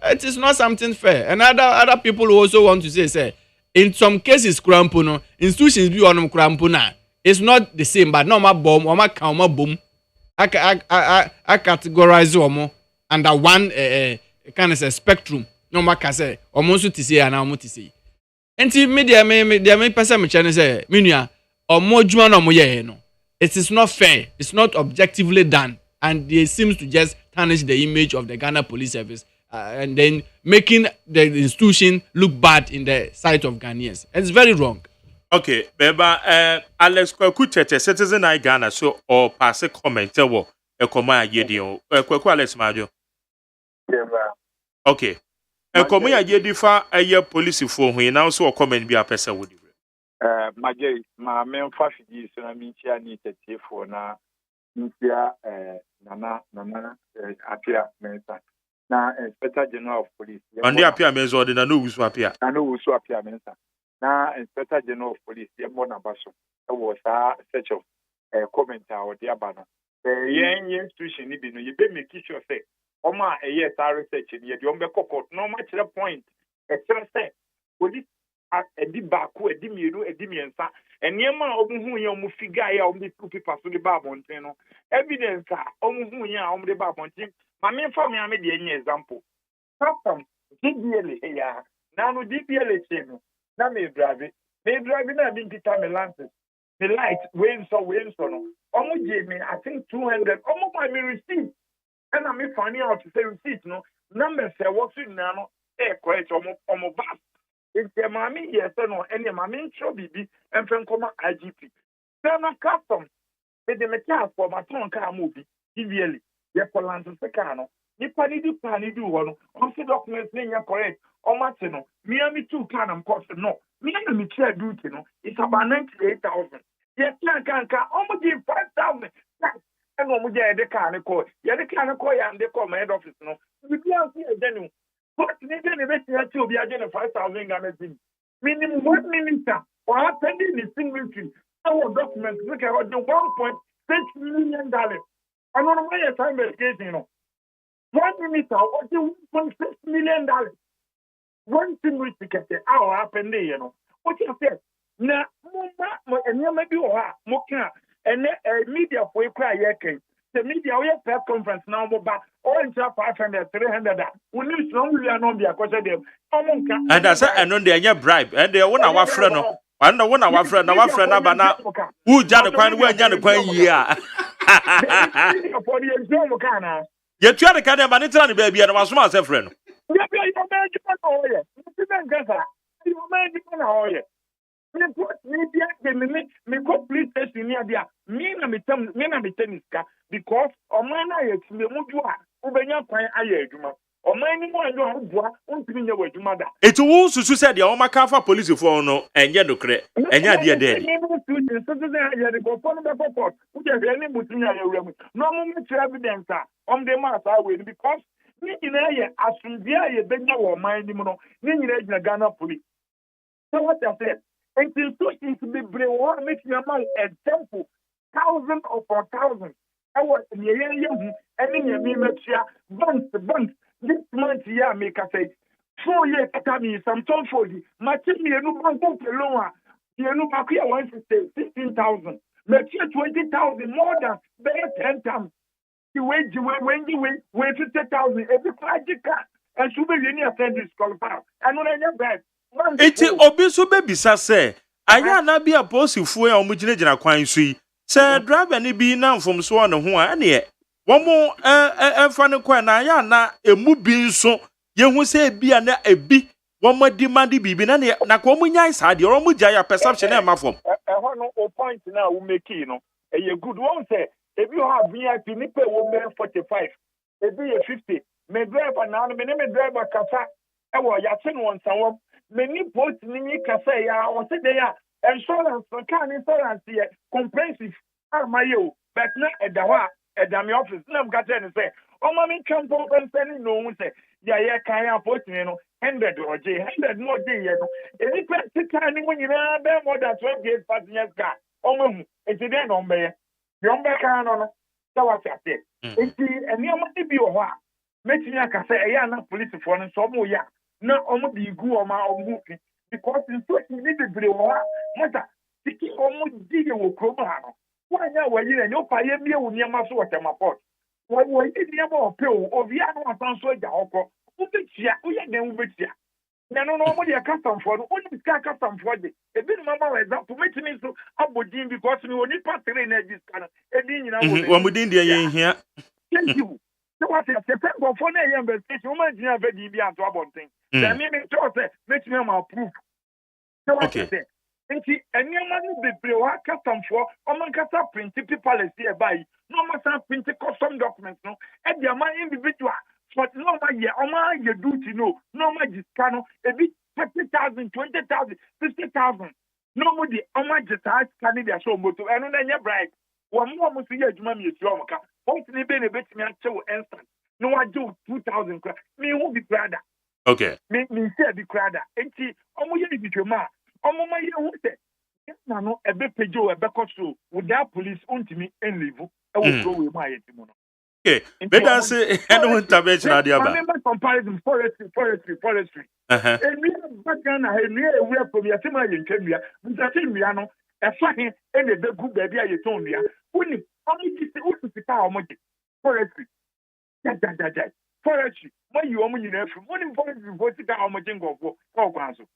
it is not something fair and other people also want to say in some cases krampo no institutions bi onom krampo na it's not the same but no ma bom o ma kan ma bom I categorize omo under one kind of spectrum no ma ka say omo so ti say ana omo ti say enti media me person me chane say menua omo djuma no mo ye no it is not fair, it's not objectively done and it seems to just tarnish the image of the Ghana Police Service and then making the institution look bad in the sight of Ghanaians. It's very wrong. Okay, Beba, Alex Kwakutete, citizen I Ghana, so or pass a comment, wo a command yedio, Kwaku Alex Majo. Okay, a command yedifa a year police for who now so a comment be a person with you. My main fashion is I mean, I need a tea for now. Nana, appear, Mensa. Now, Inspector General of Police. And the appear means or the no who's appear. I know who's appear, Mensa. Now, Inspector General of Police, the Mona Basso, was such of a commenter or the Abana. The young institution, you be make sure say, Oma, a yes, I research in the Yombe Coco, no much the point. Except say, police at a debaku, a dimiru, a dimiensa, and Yama Omuya Mufiga, on the two people to the Babontino. Evidence, Omuya on the Babontin. My main family, I made any example. Some DBL, yeah, now no DBL channel. Now may drive it. May drive it, I didn't tell me lances. The light, when so, almost gave me, I think 200, almost my receipt. And I'm finding out to say receipt, no. Numbers say, what's in now? Quite almost bus. It's the mammy, yes, no, and your mammy, show BB, and from IGP. Then I custom. They make for my tongue car movie, DBL. Ye for Lanza Secano. Ni pani do one. On the documents name correct. Or Martino. Me and me too can cost no. Me and me chair duty no. It's about 98,000. Yes, can almost give 5,000. And when we get the can call. Yeah, the can call and they call my head office no. We can't see a genuine. But they didn't to be again 5,000 Ghana. Minimum 1 minister or attending the single tree. Our documents look at the $1.6 million. I don't know why you're trying to get, you know. 1 minister or the $1.6 million. One thing we ticket, our happen there, you know. What you say? Now, and you may be Moka, and media for a cry, the media we press conference now ba o ncha 500 300 we need no we are not be akose dem omunka and I say no dey anya bribe and dey wona wa frɛ no wanda wona wa frɛ na wa frɛ na ba na who ja the kwan we anya the kwan yi a for the exam kana ye tua de kan ba ne tira ne ba bia na wa so ma se frɛ no ya bia you man ji na oye you man gasa you man ji na oye me go police station near there me na me tenniska because oman na ye tile mu ju a ubenya kwan aye adwuma oman ni mo anyo aboa untimi nya wadwuma da eti wo susu said ya o maka fa police for no enye dokre enye ade de no mo me evidence the matter we because ni nyina ye asundia ye benya wo oman ni mu no ni nyina gina Ghana police. So what I said, institutions to be brave, make your man example, thousands upon thousands. I was in the young, and in your membership, bunch, this month, yeah, make a say, 4 years, me some told for you, my team, you know, one book alone, you know, I want to say 16,000, make 20,000 more than 10 times. You wait, when you wait 50,000, every project, and should be any offense disqualified. I know I never bad. Eti obi so bebisa se anya na bia posifu ya omugina kwan so yi se driver ni bi na mfomso ne ho a ne womo fa ne kwan na anya na emu bi nso yehu se bia na ebi womo demand bibi na ne na ko munya isa de womo gya ya perception na ma fom ho no o point na wo make no e good one say ebi o have VIP ni pe wo me 45 ebi e 50 me driver na me driver kasa e wo ya se no nsanwo many posts ni kasa ya o se dey insurance can insurance here comprehensive amayo but na edawa edami office na mkata ni say o ma mi champo penseni no say ya kan ya post ni no 100 oje 100 no dey ye no any person can ni nyina be more than 28 passengers car o ma hu e ti dey no mbe kan no so what I say e ti eni o ma bi o ho a meti aka say e ya na police for no so mo ya na omo di gu oma omo fi because in so you need to be wa mata tiki omo di wo kroma ha no wanya wa yi na opa ye bie wo niam so wotema port wo yi niam o pe o ovia no asan so ja hokọ wo betia wo ye den wo betia na no omo di custom for no oni ska custom for de e bi no mama example metimi so abodin because me oni patre na diska e di nyina wo mudin de ye hia thank you. So what I say, for phone a investigation, woman didn't have any idea to about things. Then me say, make me approve. So what I say, and any money be brewa custom for, man custom print policy by, no man print custom documents, no, and the man individual, but no man ye, man you duty no man just cano, a bit 30,000, 20,000, 50,000. No more the man just ask Canada show motor, and then you're bright. One more must be a money is your car. Once they be a bit me and show instant. No, I do 2,000 crowd. Me won't be crowd. Okay. Me say be crowd. And see, omo ye be ma. Omo ma ye who say. Na no e be pejo e be koso. With that police untimi en level. E will go with my yetimo no. Okay. Better say no intervention ade aba. Remember comparison forestry. And we back na he we from ya tema ye ntwia. Mutase nwia no. E fa he e na be gu ba bia ye ton nwia. Uni omo ti se usu sika omo di. Forestry. Forestry. When you omo nyina afi. Uni forestry go sika omo jingo go. Ko kwanso.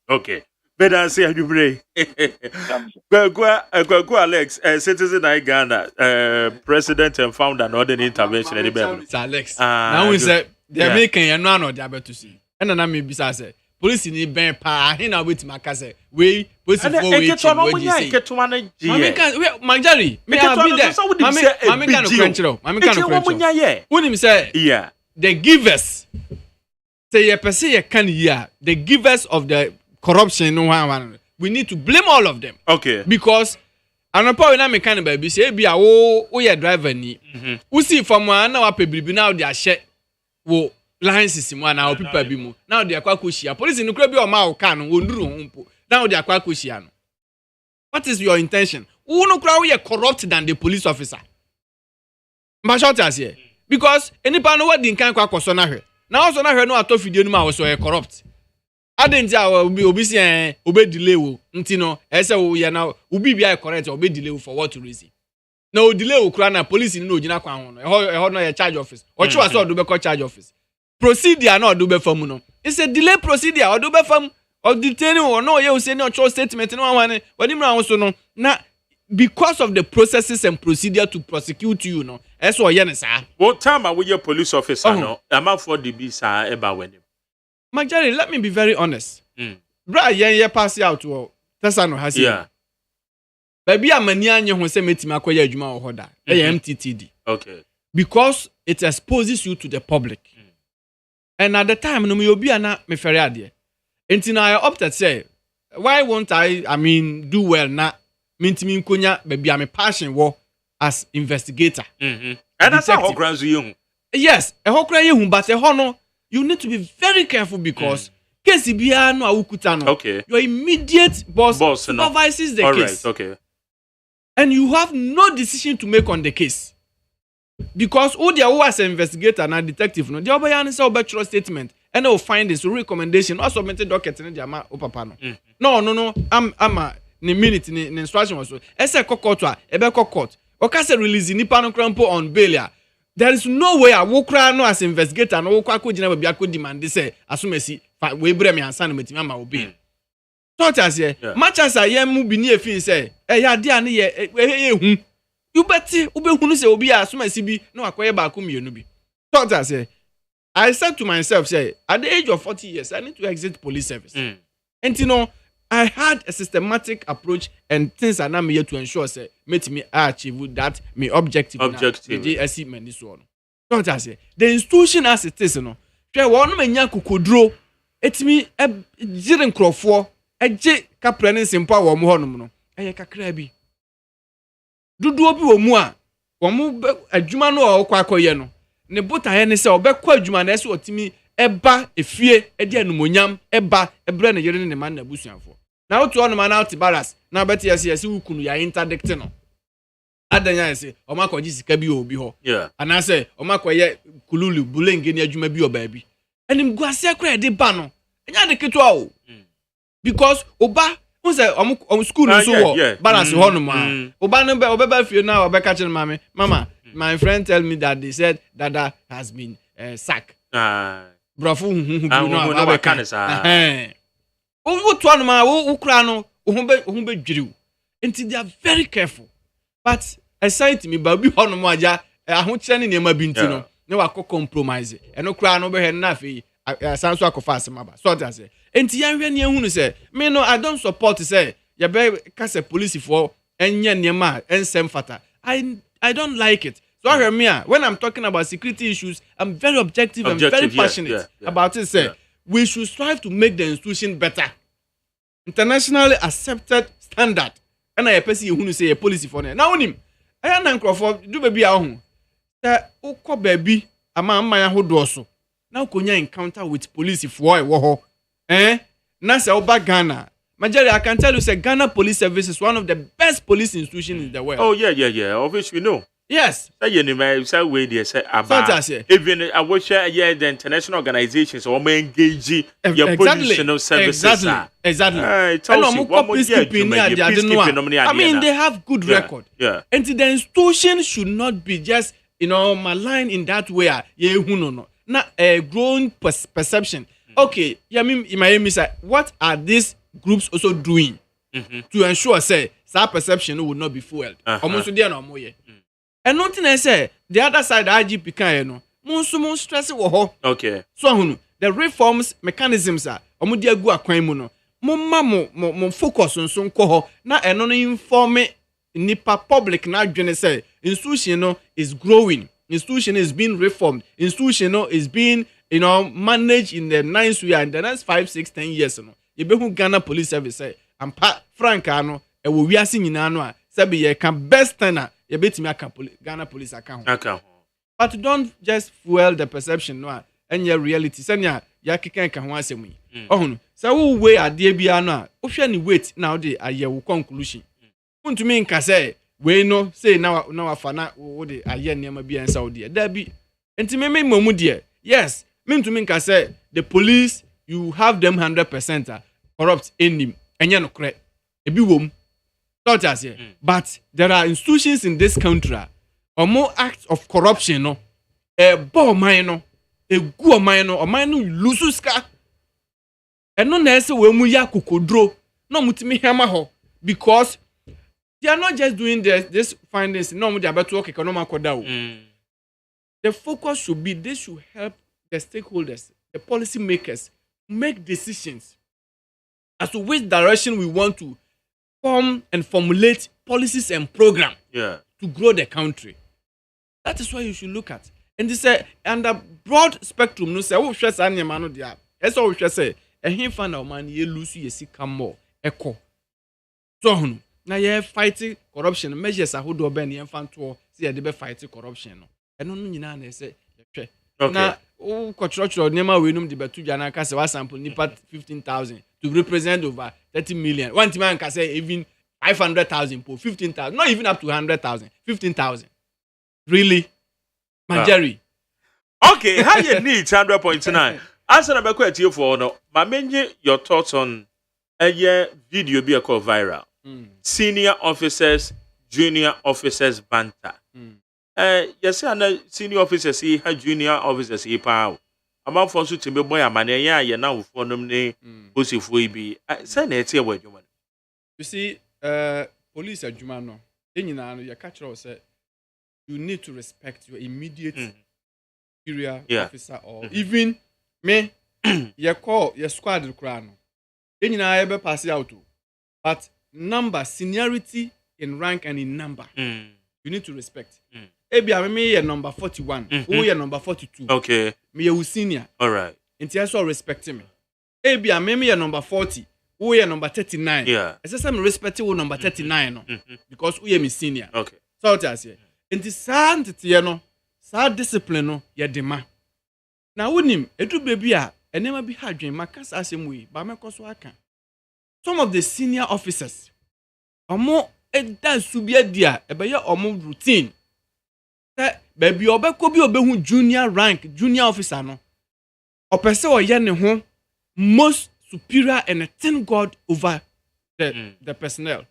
Okay. Better say you pray. Go Alex, citizen of Ghana, president and founder and other intervention in the Bible. Alex. Now we say they're making a no they are to see. And then I may be say police ni ben pa he na wait maka say we police for wait what you say. Manjari me have been there. Mami can control. Mami can control. When him say yeah. The givers say you person you can hear the givers of the corruption no one we need to blame all of them. Okay. Because anopa we na me kan ba bi say bia wo ye driver ni. Wo see from na wa pe bibi na they share wo license mu na wo people bi mu. Now they akwa koshia. Police no kura bi o ma wo kan wo nduru ho mpo. Now they akwa koshia no. What is your intention? Who no kura we corrupt than the police officer? Mba short as here. Because anypa no what din kan kwa koso na hwe. Na also na hwe no atofidie no ma wo so corrupt. Adenja obi si obe delay wo ntino ese wo ya na obi bia correct obe delay for what reason No delay Ukraine police no gina kwa ho no. Eho no ye charge office. Ochi wa so do be call charge office. Procedure no do be fam no. It's a delay procedure or do be fam or detaining or no you say no cho statement no one wani mra so no. Na because of the processes and procedure to prosecute you no. Eso ye ne sa. What time are we your police officer no? Am I for the be sa eba when? Majari, let me be very honest. Bra ye pass out to Tesano has yeah. Baby amani anye ho se metima akoya adwuma wo hoda. MTTD. Okay. Because it exposes you to the public. And at the time no me obi ana me fere ade. Enti na I opted say why won't I mean do well na mentimi nkonya baby am passion wo as investigator. And that's how grants you. Yes, e ho kra ye hu but e ho no you need to be very careful because case bia no awukuta no. Okay. Your immediate boss supervises the case. Right, okay. And you have no decision to make on the case. Because who as an investigator and a detective no, the obayan say obetro statement and they will find this recommendation or submitted docket in the ama papa no. No. I'm a ni minute ni instruction was so. Ese court ebe court. Okase release nipa no crampo on bail. There is no way I will cry no as investigator no kwa ko gina bia ko demand say asumesi we bre me ansa no metimi ama obi. Thought as here much as I am mu bi ni efin say ya de ane ye hu you beti ube hunu say obi asumesi bi no akoye ba ko mienu bi. Thought as here I said to myself say at the age of 40 years I need to exit police service. And you know I had a systematic approach and things are now here to ensure say metimi achieve that me objective. JSC mani so no. Thought as here the institution as it is no hwe won manya kokodro etimi jire nkrofo eje kapre ne simpa wo mo honom no eye kakra bi dudu obi wo mu a wo mu adwuma no o kwa akoye no ne botaye ne se obekọ adwuma na ese otimi eba efie edi anumonyam eba ebre ne yere ne man na busuanfo na otu onu man out balance na beti yesi wukunu ya interdict no adanya ese o makoji sika bi obi ho ana se o makoye kululu bulenge ni adwuma bi oba bi enim guase akra de ba no enya de keto o because oba unse om school no so wo balance ho no ma oba no be obeba fie na obeka che mama my friend tell me that they said Dada has been sacked brofu no abeka to no ma wo kura no wo be dwiriw until they are very careful but aside me ba bi ho no mo aja aho kire ne niam bi ntino ne wa compromise eno kura no be he na afei sanso akofa asema so that say enti yan hwe ne ehunu say me no I don't support say ya be kase police for enye niam ensem fata I don't like it. So I hear me when I'm talking about security issues I'm very objective and very passionate about it say we should strive to make the institution better, internationally accepted standard. And I person ehunu say a policy for now onim I na nkrofo do baby ahun that ukọ baby ama ya hodo so na ukonya encounter with police for e wo ho na say oba Ghana Majari, I can tell you say Ghana Police Service is one of the best police institutions in the world. Oh yeah obviously we know. Yes. Say way they say about even I wish the international organizations or engage your police services. Exactly. I mean they have good record. Yeah. And the institution should not be just malign in that way. Not a growing perception. Okay, what are these groups also doing to ensure say that perception will not be fueled? And nothing I say, the other side IGP can monso stress wo ho. Okay. So the reforms mechanisms are omudi agu akwan mu no. Mo focus on so nko ho na eno no inform nipa public na adwene say institution is growing. Institution is being reformed. Institution is being managed in the nice way in the next 5, 6, 10 years You be Ghana Police Service say ampa franka no e wo wiase nyina no a sabi ye can best na ye betimi aka Ghana Police account. But don't just fuel the perception no and your reality senya ya keka ka ho asem yi. Ohunu say wo we ade bia no a wo hwe ni wait now dey aye wo conclusion. Untumi nka say we no say na wafa na wo dey aye niam bia nsa wo dey da bi enti me momu dey. Yes, me ntumi nka say the police you have them 100% corrupt in him enye no kre ebi wom Not as here. But there are institutions in this country or more acts of corruption, no. A ball minor, a good minor, or minor lususka. And no necessarily when we are kukodro, no mutimi hamaho, because they are not just doing this findings, no, they are about to work economic kodao. The focus should be this should help the stakeholders, the policy makers, make decisions as to which direction we want to form and formulate policies and programs to grow the country. That is what you should look at. And they say, and the broad spectrum, no say, oh, stress and your man, dear. That's all we say. And he found out man, you lose you see come more echo. So now you fighting corruption measures. I would do ben and fan to see a debate fighting corruption. And no, you know, they say, okay. Now, oh, cultural nema we know the betu jana kase wa sample nipa 15,000 to represent over 30 million. One man can say even 500,000 for 15,000, not even up to 100,000, 15,000. Really? Manjeri. Okay, how you need 100.9? Answer number question for no. Ma menye your thoughts on a video be called viral. Senior officers, junior officers banter. Yes, I senior officers see how junior officers see power. Among for to be boy, a man, ya now for them, pussy for be. Send it here with you. You see, police at Jumano, then you know, your catcher said you need to respect your immediate area officer or even me, you call your squad crown. Then you know, I ever pass out to. But number, seniority in rank and in number, you need to respect. Ebi me number 41, who you number 42. Okay. Me you senior. All right. And you also respect me. Ebi me number 40, who you number 39. Yeah. I say me respect you number 39 no. Because we me senior. Okay. So what I say. And the sanctity no, sa discipline no, ye dema. Na wonim edu baby a enema bi hadwen makasa asem we ba mekoso aka. Some of the senior officers omo eda subia dia ebeye omo routine. Baby obeko bi obehu junior rank, junior officer no. Opese oye ne ho most superior and thank God over the personnel.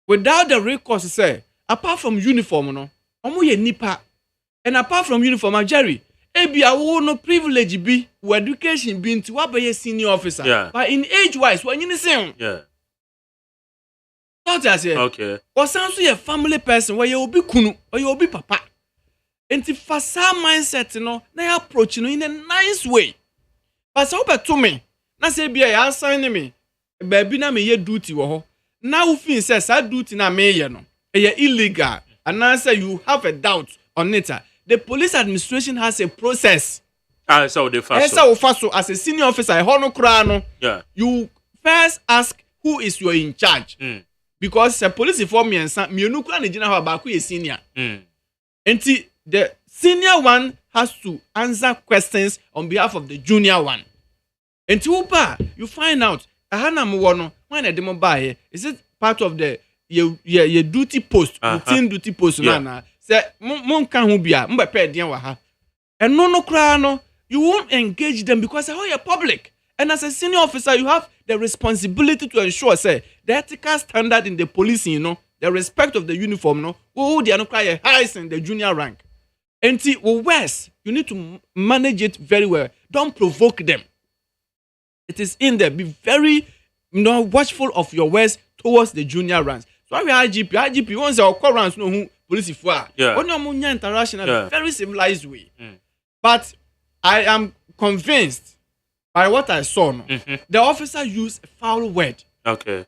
Without the recourse say apart from uniform no, omo ye nipa. And apart from uniform, Jerry, ebi awo no privilege be, who education be into what be a senior officer. Yeah. But in age wise, when you the same. Yeah. Not as okay. Or sounds to a family person where you will be kunu or you will be papa. And if for some mindset, you know, they approach you in a nice way. But so to me, na say be a assign me, baby na me ye duty wo. Now who says I duty na me ye no. Ye illegal. And now say you have a doubt on it. The police administration has a process. So they first. As a senior officer, yeah. You first ask who is your in charge. Because the police inform me and some me no general about who is senior. And the senior one has to answer questions on behalf of the junior one. And you find out when a demo buy is it part of the your duty post, routine duty post na. Say mon kan hu bia mba pe den wa ha. And no you won't engage them because you're public. And as a senior officer, you have the responsibility to ensure say the ethical standard in the policing, you know, the respect of the uniform, no, they are not quite highest in the junior rank. And worse, you need to manage it very well. Don't provoke them. It is in there. Be very, watchful of your words towards the junior ranks. So we IGP once our core ranks know who police for. Yeah. When you interaction in a very civilized way. But I am convinced by what I saw. No, the officer used a foul word. Okay.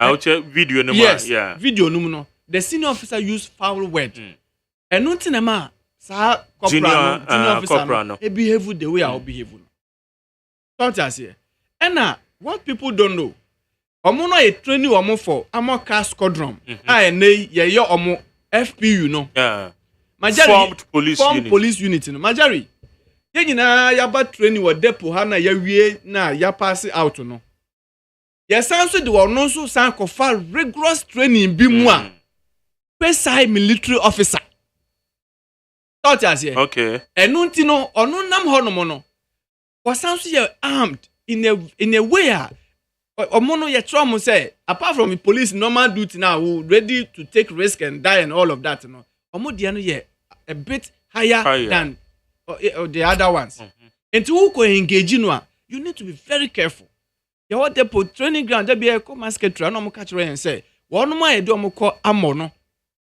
I'll check video number. Yes. Yeah. Video number. The senior officer used foul word. And nothing ama sa junior officer no. He behave the way I behave. Thought I say. And what people don't know. Omo no a training omo for amo car squadron. Nay ye omo FPU no. Yeah. Formed police unit no. Majari. Ye nyina ya ba training wo depot ha na ya wie na ya pass out no. Ye sanso de wo no so san ko fa rigorous training bi mu a. Pesai military officer. Thought I say. Okay. Enunti no ono nam ho no mo no. Was sanso ye armed in a way Omono ye trauma say apart from the police normal duty now who ready to take risk and die and all of that no. Omo dia no ye a bit higher. Than the other ones. And to who engage no you need to be very careful. You want to put training ground there be a come basket no mo catch and say one more e do mo call ammo no.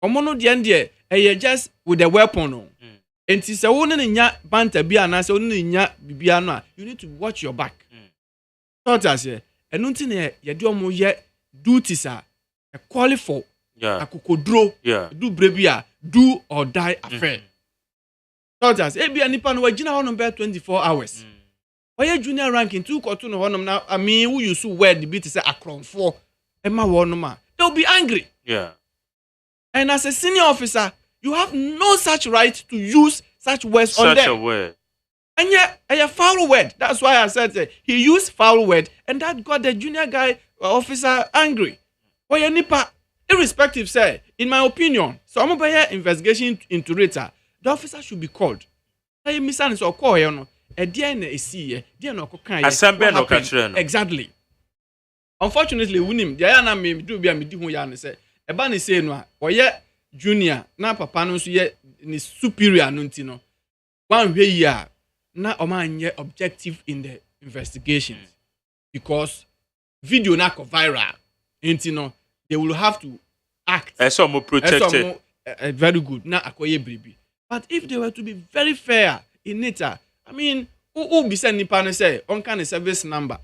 Omo no dia ndie e just with the weapon no. And ti say won nya banter bi ana say won nya bibia no you need to watch your back. Thought as here enu nti ne ye de omo ye duties a call for akokodro do brebia do or die affair. Thought as e bia nipa no wagina hono be 24 hours. Why junior ranking 2 quarter no hono na I mean who you so word be to say akronfo e ma wo no ma they'll be angry. And as a senior officer you have no such right to use such words on them. Such a word. And yet, a foul word. That's why I said he used foul word, and that got the junior guy officer angry. Well, nipa, irrespective, say, in my opinion, so I'm going to investigation into it. The officer should be called. Hey, Miss Anis or call you know, a DNA is see, dear no cocaine. Exactly. Unfortunately, we him. The ayana me do be a me do yan say. A bani say no, or yet junior na papa no so ye ni superior no ntino. One way ya. Na omanye objective in the investigations because video na go viral enti no they will have to act as more protected very good na akoye bribi but if they were to be very fair in it I mean who be send nipa no say on kind service number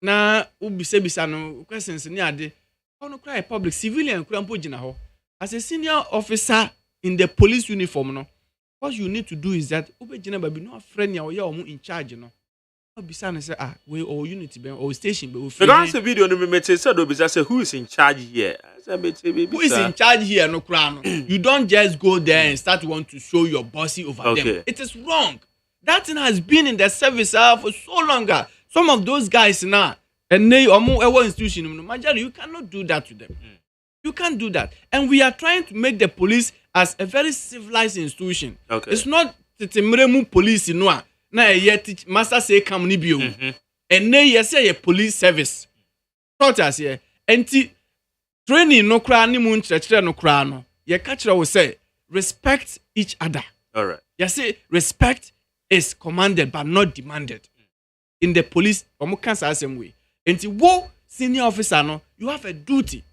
na who be say bisa no questions ni ade ono cry public civilian kura mpo gina ho as a senior officer in the police uniform no. What you need to do is that Ubejina baby no friend ya or in charge, no. Obisana say we or unity be or station be. The answer video no me say Obisa say who is in charge here? Who is in charge here no crown. You don't just go there and start want to show your bossy over them. It is wrong. That thing has been in the service for so long. Some of those guys now and they or institution no you cannot do that to them. You can't do that. And we are trying to make the police as a very civilized institution. It's not the police in Noah. Na yet master say come ni bio. And then you say a police service. Thought as here. And training no cry ni mun church no cry no. Your catcher will say respect each other. All right. You say respect is commanded but not demanded. In the police, omo can say same way. And wo senior officer no, you have a duty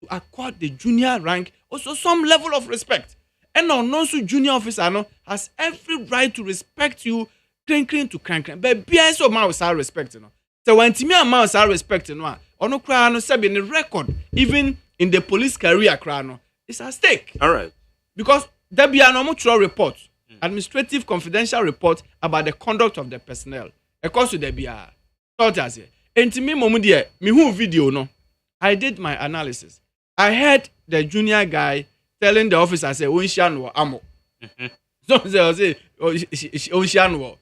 to accord the junior rank also some level of respect. And also junior officer no has every right to respect you, crank to crank. But be so mouse are respect no. So when Timmy and mouse are respect no, ono cry no sabi in the record, even in the police career cry no, it's at stake. All right. Because there be an mutual report, administrative confidential report about the conduct of the personnel. Of course there be a thought as here. And to me momudie, me who video no. I did my analysis. I heard the junior guy telling the officer, say, Unshan ammo. So say, Unshan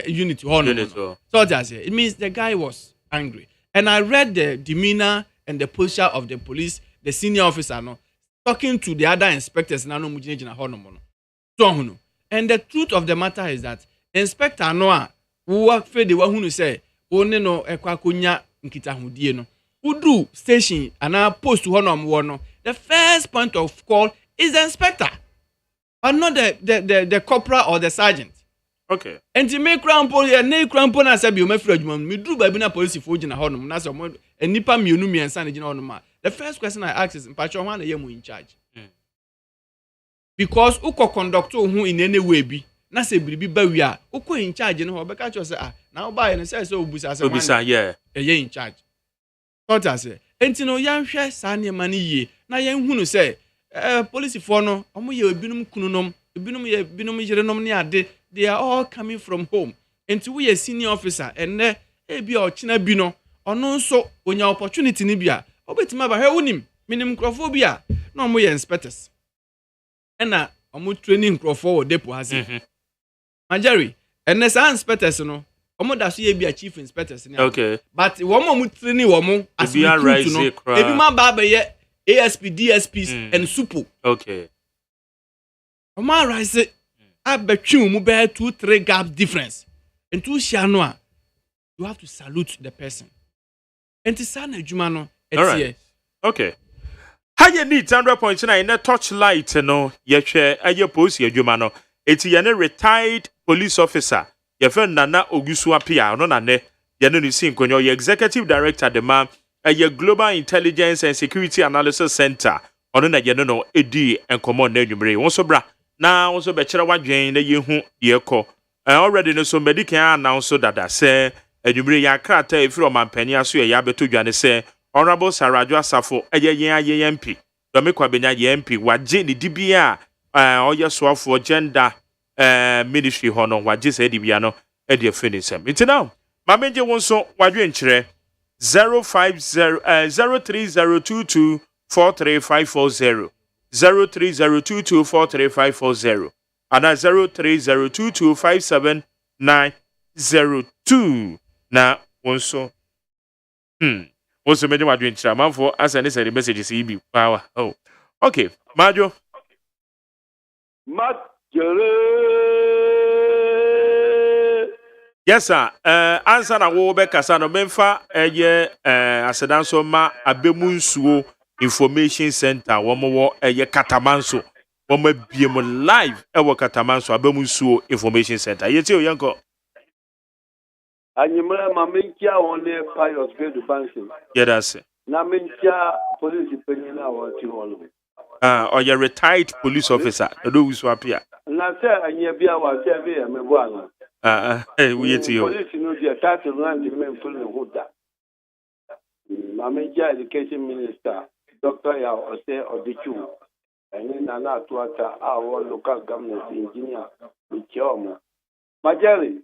unit honor. So that's it. It means the guy was angry. And I read the demeanor and the posture of the police, the senior officer, no, talking to the other inspectors. And the truth of the matter is that Inspector Noah, who work for the one who say, only no ekwakunya nkitahudie no. Udu station and our post to one. The first point of call is the inspector, but not the corporal or the sergeant. Okay. And to make crown police and nay crown pona sabi o mefrejum me do ba bi na police fo gina honum na so mo enipa mienu mi ensa na gina honum. The first question I ask is mpacho ho na ye mu in charge. Because uko conduct who in any way bi na se biribi ba wi a uko in charge no ho be ka cho say na oba ye say obusa yeah ye in charge. Thought I say entino yan hwe sa ne mani ye na yan hunu say police for no omo ye ebinum kununom ebinum ye binum yerenom ne ade they are all coming from home enti we a senior officer and e bia o china bi no ono nso onya opportunity ni bia obetima ba hwe wonim minim crofo bia na omo ye inspectors na omo training crofo wo depo hase Majari and sa inspectors no omo da so ye bia chief inspectors ni okay but womo training womo as we no ebi ma ba ba ye ASP DSPs and supo okay omo rise abetwe mu be 2-3 gap difference into shano you have to salute the person enti sa na adwuma no All right. etie Okay. How you need 100.9 in a torchlight no yehwe aye post adwuma no eti ye ne retired police officer ye friend Nana Ogusu apia no na ne ye no si nkonyo ye executive director de ma aye global intelligence and security analysis center ono na ye no edi enkomo na adwumre won so bra na won so be kire wadwen na ye hu ye kɔ already no so medical announce dada say adwumre ya krata efiri omampani aso ye ya beto dwane say Honorable Sarajo Asafo eye MP Domekwa Benya MP waje ni dibia oye soafo gender ministry hono waje say dibia no e de finisem it now ma menje won so wadwe nkyere 03022 43540 03022 43540 and 03022 57902 na won so also, many what doing chairman for as an essay messages EB power. Oh, okay, Majo. Yes, sir. Answer na wo be kasa no memfa asedanso ma abemunsuo information center wo mo katamanso wo ma biem live wo katamanso abemunsuo information center. Yeti o yanko. Anyimra mamenkia wone pious grade banking. Yeah, that's it. Na menkia police penina awati holo. Or retired police officer. Do we swap here? Na say anya bia wa say be me bo ana. We yet you. Police no dey start run the men full hoda. Mamenkia education minister Dr. Ya Ose Odichu. And na na atuata our local government engineer Michomo. Majari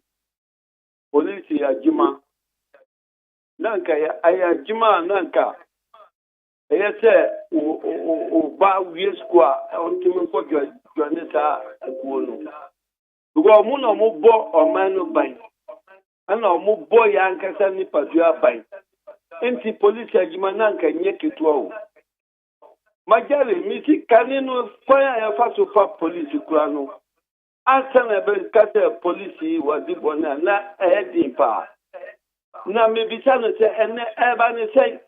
Polisi ya jima nanka ya aya jima nanka se ba wies kwa ontimi ko jonesa akuonu dugo mu no mo bo omanu ban ana mo bo ya nkasa ni padua ban enti polisi ya jima nanka nye kitwa o majale misi kanino kwa ya faso fa polisi kurano asana be kata polisi wadibona na edimpa na mebisano se ene eba ni sei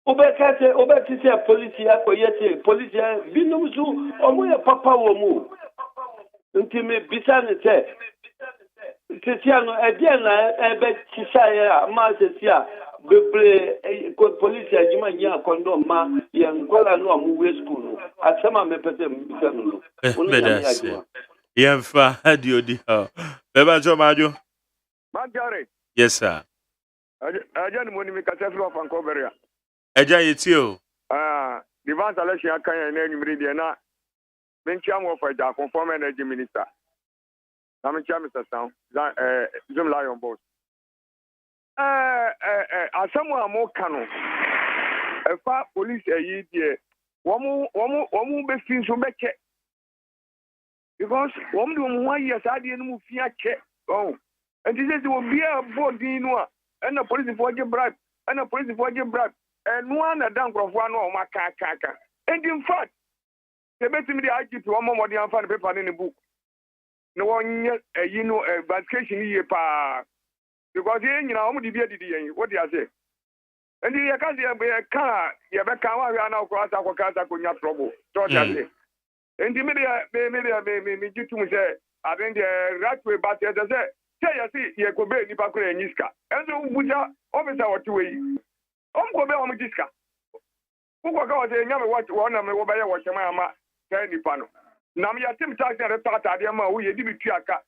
obekate obetise polisi akoyete polisi binumzu omoye papa wo mu nti mebisano se tisiano ediana ebe tisaya ma sesia bebre polisi ajima nya kondo ma yangola no amuwe school asema mepete mbisano no Yemfa adio di ha beba jo majo Manjare. Yes sir. Aja ni moni mi kasa flo fan ko beria. Eja yetio. Divance election akan na enumri de na menchia mo fa ja conform energy minister. Na menchia Mr. Sound Zoom Lion boss. Asamu amoka no. Efa police eyi de womu be fin so beke. Because womu do mo ayi asade no mu fi ake. Oh. And this is will be a body no and the police for give bribe and the police for give bribe and one a down of one or my kaka. And in fact, the best me the IGP one more than find paper in the book. No one you know a vacation year pa because you know how the what do you say? And you can't be a car, you have a car, we are now cross our cars, I could not trouble. So and the media may do to me say, I think the right way back there, say. Say ye go be ni pakure nyiska enzo buja officer what way go be o mjiska uko ka wase nyame what wona me wo ba ye wo chema ama kai ni pano na me yatim tax na report ade ma wo ye di bitu aka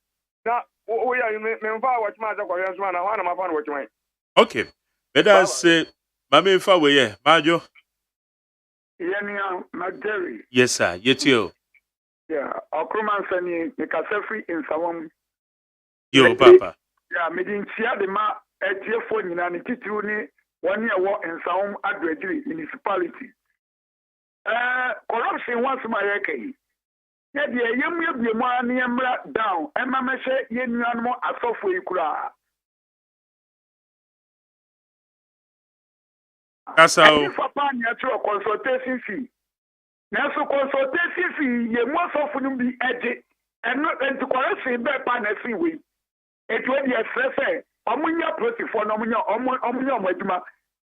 na wo ya me mfa wo chema za kwa yeso na ho na ma fa no wo chema. Okay, better say mama fa we ye majo Yenia Magdari. Yes sir, yetio. Yeah, Okruman sani ni kasefri in sawam. Yo, Papa. Yeah, meeting chia de ma etiefo nyina ne titiru ni woni ewo nsawom adwagiri municipality. Corruption once my yake. Yeah, the yemu ani emra down. Emma me se ye nuanmo asofo ikura. Kasao. Papa nya tro consultation fee. Na so consultation fee ye mo asofo no bi eje. Eno enti corruption be pa na fee we. It will be a stress omunya police for no omunya adwuma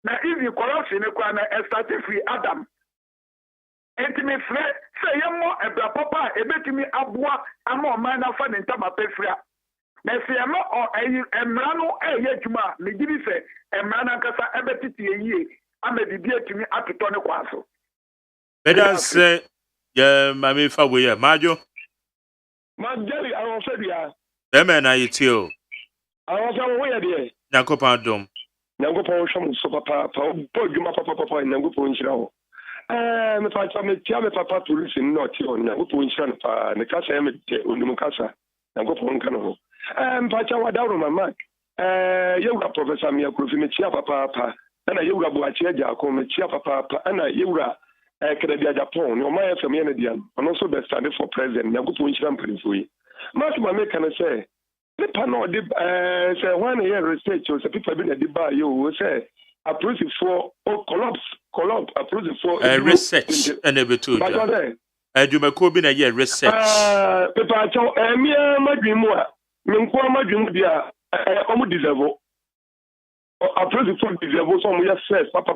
na easy corruption e kwa na start free Adam entimi frɛ sɛ yɛmmɔ ɛbra papa ebetimi aboa ama ɔman na fa ne ntama pɛfria na sɛ yɛmmɔ ɛmmra no ɛyɛ adwuma me gidi sɛ ɛmmra no ankasa ɛbɛtete yie ama bibi atumi atotɔ ne kwa so bɛda sɛ yɛ mame fa wo yɛ majo Majali awofabia bɛmɛ na yɛtie o awofa wo yɛ de nyankopɔn dom nyankopɔn hwɛ mo so papa pa bo dwuma papa nyankopɔn nhyira wo me fa cha me tia me papa police no ti on nyankopɔn nhyira no pa ne kasa yɛ me de onum kasa nyankopɔn nka no ho me fa cha wadawro mama yewura professor me akrofi me tia papa na yewura bo achi agya akon me tia papa na yewura Canada Japan no my FM yɛ dia ɔno so be stand for president nyankopɔn nhyira mpanifo yi ma me kan sɛ nipa no de say when you research so people be na de ba you say approach for collapse approach for research and ebetu adwumako bi na yɛ research people acho me madwin mu a me nko madwin mu dia omo deserve approach for deserve so mo yɛ stress papa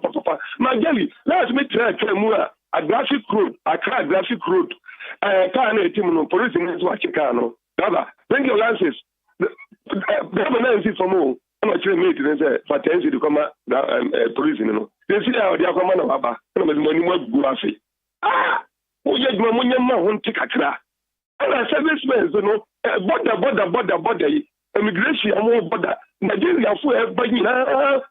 Majali let's me try mu a graphic road Accra graphic road car na etim no police ni so achika no baba bring your license baba na nsi fomo na chere me ti say for 10 city come police ni no they see how they come na baba na me money mo gu afi o ye duma mo nyama ho ntikakra na servicemen no border immigration amo border Nigeria for everybody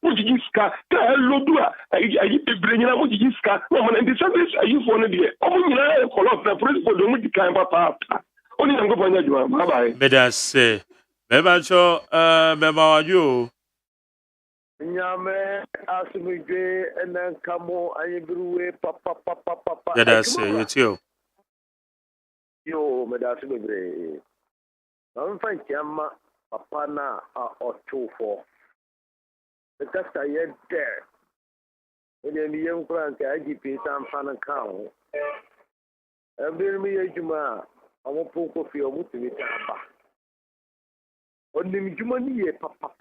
mujiji ska ka lodu ayi bebre nyina mujiji ska no man the service ayi for no de omo nyina collect na principal do mujiji kan papa oni ngo bonya juma bye bye bedas beba cho beba wajo nyame asumuje enen kamo ayegruwe papa bedas yetio yo medas bebre am fanchama papa na otufo the kasta yet there when the young plan ka IGP sam fan kan every me yejuma amo poko fi omo timi tamba onim juma ni ye papa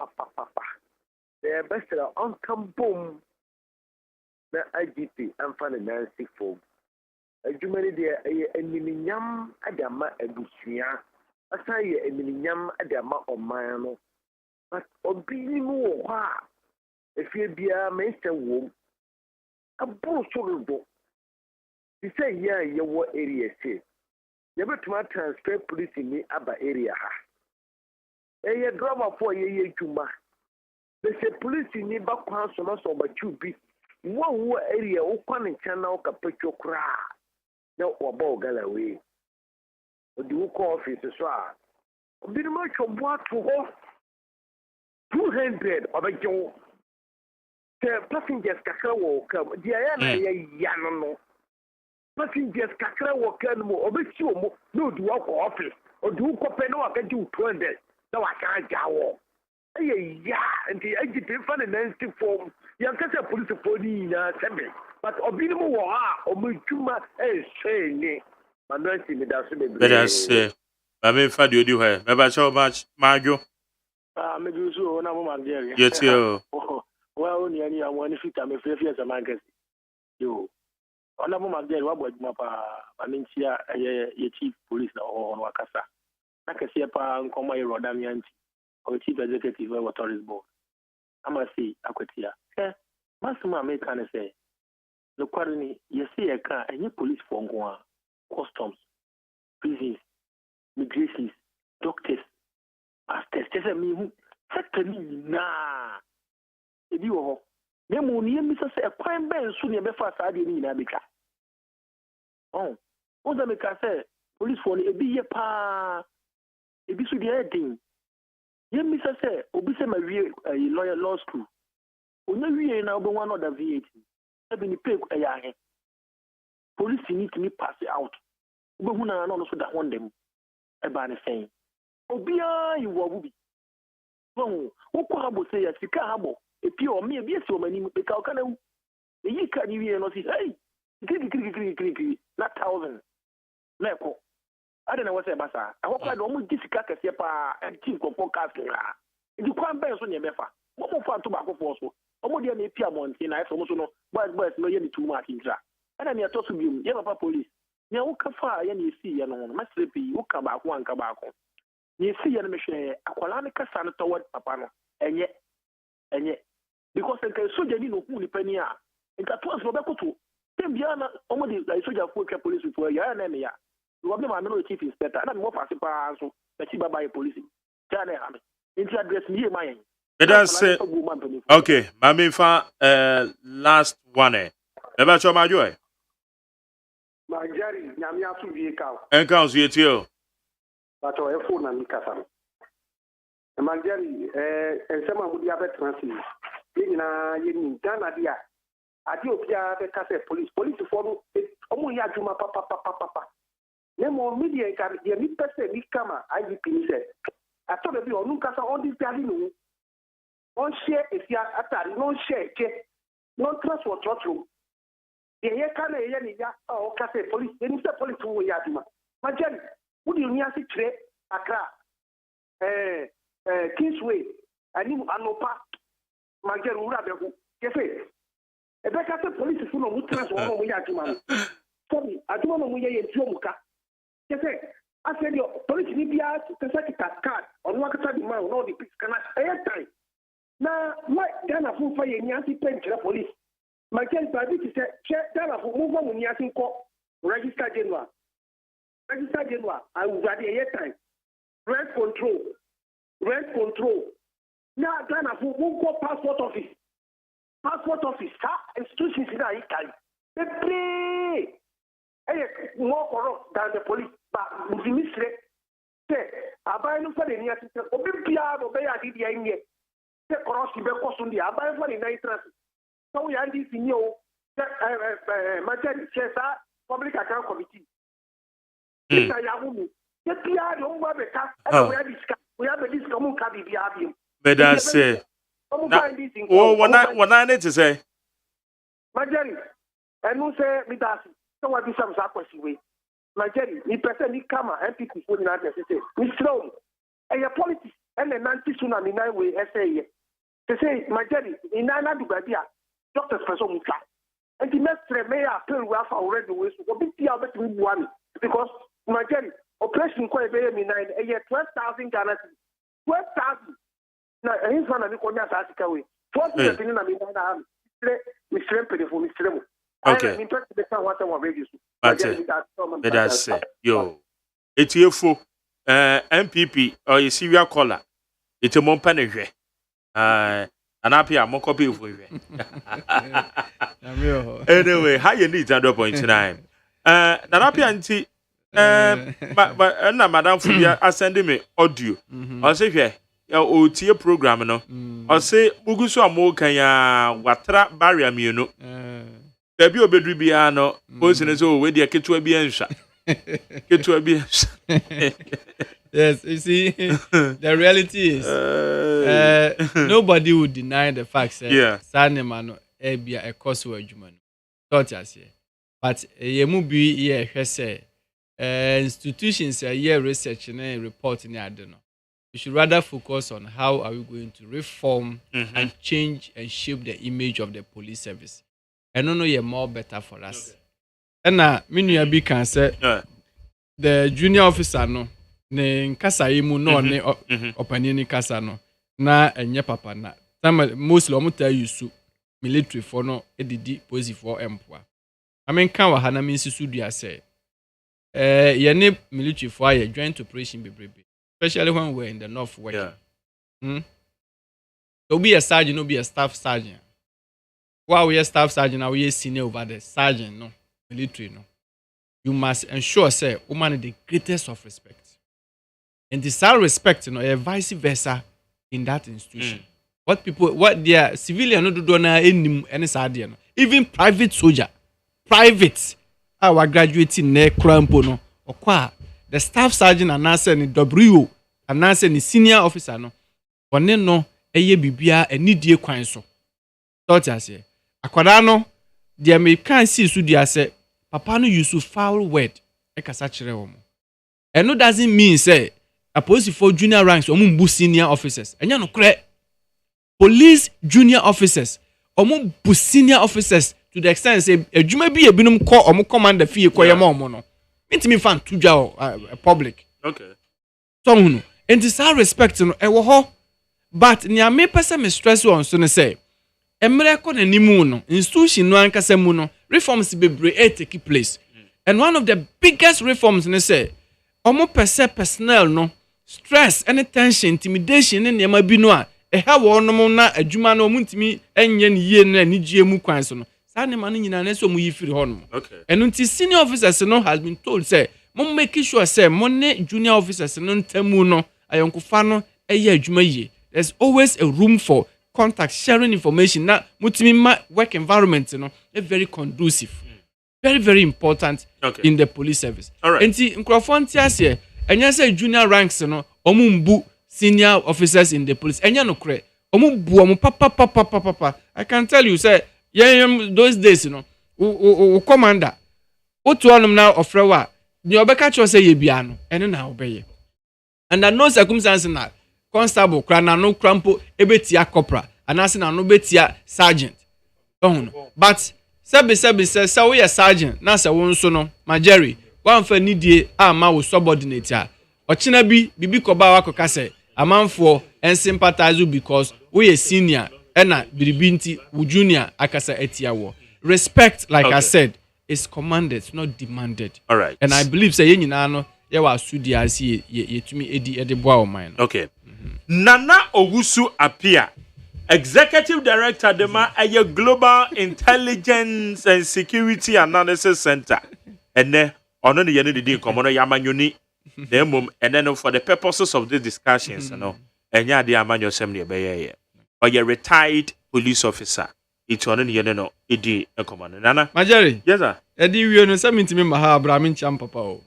the best on come boom the IGP am fan Nancy fo ejuma ni de eniminyam adama abusuya asaye emininyam adama oman no but obini mu wo ha efie bia mense wo aburu sorodo ti say ya ye wo area se ye betuma transfer police ni aba area ha eye drama for ye dwuma the say police ni ba kwan so no so ba chubi wo area wo kwan nkyana wo kapetwo kra na oba ogalawe odi uko office so a obi no chobwa to ho 200 obejo the passengers kakra wo kam dia ya na ya no passengers kakra wo kan mo obesi omo na odi uko office odi uko pe no aka di 200 na wa ka jawo ya nti agite fa na nancy form ya kasa police for ni na sebe but obi no wo ha omedwuma say ni Manasi me da so be. Bedas mame fa de odi ho me ba cho majo me du so na mo magere yetio wa oni ani amoni fita me frefie za mangasi yo ona mo magere wa boduma pa minchia ye chief police na ono akasa akase pa nkoma ye roda mianti o chief executive of authorities board amasi akwatia masuma me kan say no kwarni ye see e kan enye police for nko customs, prisons, migrations, doctors, pastors. Tese mi hu sector ni na ebi wo ho. Me mo ni mi se kwan ben so ne be fa sa de ni na beka. Oh, o da me ka say police for ebi ye pa ebi so de edin. Ye mi se obi se ma wie lawyer law school. Onya wie na obo one other VAT. Ebi ni pay ayahe. Police need to pass it out. Ubehu na no so da won dem. Eba ne sen. Obia yiwo bubi. Won, wo ko habo say ya sika habo. Epi o me ebi esi o mani mu beka o kana wu. Eyi ka ni wie no si, hey. Kiri na 1000. Na ko. Ade na wo say basa. Ahokwa do mo gisika kese pa team kokko cast la. nti kwan bɛn so ne ɛbɛfa mo fa to baako fo so ɔmo deɛ na epia mɔnten na ɛfɛ mo so no boys no yɛ ne too much ntira ɛna ne ɛtɔ so biom yɛ papa police nea woka fa yɛ ne esi yɛ no no masere pii woka baako anka baako ne esi yɛ no mehwɛ akwala ne kasa no toward papa no ɛnyɛ because nka soja ni no hu nipa ni a nka to aso bɛkoto tem bia na ɔmo de soja fo atwa police fo ya na ya wo be ma no chief inspector na me mo fa se pa so na chi baba police ja na ha me nti address me ma yen okay mami fa last one eba cho ma joy ma jari nyame aso wie ka enka so yetio but o efo na mi kasa no ma jari ensema mu dia betrasi nyina yeni Ghana dia ade opia be kasa police for no omo ya juma papa nemo media ka dia mi pese mi kama IGP ni se ato be onu kasa on this daddy no on share efia atari no share ke no transport trotro ye kana ye ni ya o kasa police ni se police wo ya juma majani wudi ni asi tre Accra Kingsway ani anopa majani ura be ku kefe ebe kasa police fu no mu transport no mu ya juma no sorry aduma no mu ye tuo muka kefe after the police ni bia kasa card onu akata di man no di pick kana time na why Ghana fu fa ye ni asi penchira police Michael Babi say Ghana fu move on ni asi ko register general I will ready a time rent control na Ghana fu move ko passport office ha institutions in ai kai they play more corrupt than the police but the ministry say abai no for the near system obi bia no be ya di dia nye say cross be cost on the abai for the night traffic so we and this new majority chesa public account committee ita ya hunu ye bia no ngwa be ka we have this come ka bi bia bi but that say what I need to say majority enu say me that so what this am sakwasi we majority ni person ni kama MPP for na dey say we slow e politics and nanti suna ni nine way say say majority in na du bia doctors person muka and the next may appeal we have already we so be bia bet we buami because majority operation ko e be me nine 12,000 Ghana 12,000 na his one na mi ko nya sa sika we 40 na mi na mi strempe for mi stremo. Okay. That's yo. It's your full MPP or your serial caller. It's a monpanage. And up here, more copy of you. Anyway, how you need that point tonight? Nanapi auntie, but Madame Fubia are sending me audio. I say, yeah, your program, no. I say, Bugusu Amokaya, Watra Barrier, you know. Baby obedri bia no position so we dey ketua bia nsha ketua bia. Yes, you see the reality is nobody would deny the fact that Sanema no e bia e cost wo adwuma no thought as here but ye mu bi ye hwe say institutions ye research and report ni ade no we should rather focus on how are we going to reform and change and shape the image of the police service. I don't know you're more better for us. And now, me be can say the junior officer no ne nkasa imu no ne opani ni kasa no na enye papa na. Some mostly omo tell you so military for no edidi police for empoa. I mean kan wa hana me nsisu dua say ye ne military for aye joint operation bebrebe. Especially when we're in the north working. So be a sergeant, no be a staff sergeant. While we are staff sergeant, now we are senior over the sergeant, no military, no. You must ensure, say, woman the greatest of respect, and this respect, you know, vice versa in that institution. What their civilian no do na any sergeant, even private soldier, private. Our graduating ne crampo no, or qua the staff sergeant and answer ni W and answer ni senior officer no, or no, eye bibia and need ye kwan so. Thought I say. Akwada no the American see so dia say papa no use foul word e kasa kire wo mo. And no doesn't mean say a police for junior ranks omu senior officers enya no kre police junior officers omu senior officers to the extent say adwuma bi ebinum kọ omu commander fie kọ yema omu no ntimi fan tudwa public okay so hunu enti sa respect no ewo ho but nia me pese me stress on so ne say emre ko na nimu no institution no ankasa mu no reforms bebre take place and one of the biggest reforms ne say omu personnel no stress and tension intimidation ne niam bi no a ha wonom na adwuma no omu ntimi enye ne yie na nigie mu kwan so no sa ne ma no nyina na so mu yi firi honom okay and until senior officers no has been told say mo make sure say mo ne junior officers no ntamu no ayonkofa no eye adwuma yie. There's always a room for contact, sharing information. Now, mutimima work environment, very conducive, very, very important in the police service. All right. And see, here, and you say junior ranks, omumbu senior officers in the police. And you know, omumbu, papa. I can tell you, say, those days, commander, otuanum now of Frewa, the obeka cho say yebiano, and now obey. And there no circumstance now. Constable krana no crampo ebetia corporal anase na no betia sergeant but say we sergeant na say won so no Majeri wan fa nidie ama wo subordinate a ochina bibi koba wakoka say amanfo en sympathize because we senior na biribi nti wo junior akasa etia wo respect like I said is commanded not demanded. All right. And I believe say nyina no ye wa sudi asi yetumi edi boa o man. Okay. Nana Owusu appear Executive Director Dema a Global Intelligence and Security Analysis Center. And then on the end of the day, Commander Yamanyuni, the mum, and then for the purposes of these discussions, and ya the Amanyo Assembly Bay, or your retired police officer. It's on the end of the Commander Nana. Majeri, yes, sir. Eddie, we know something to me, Maha Brahmin Champapa.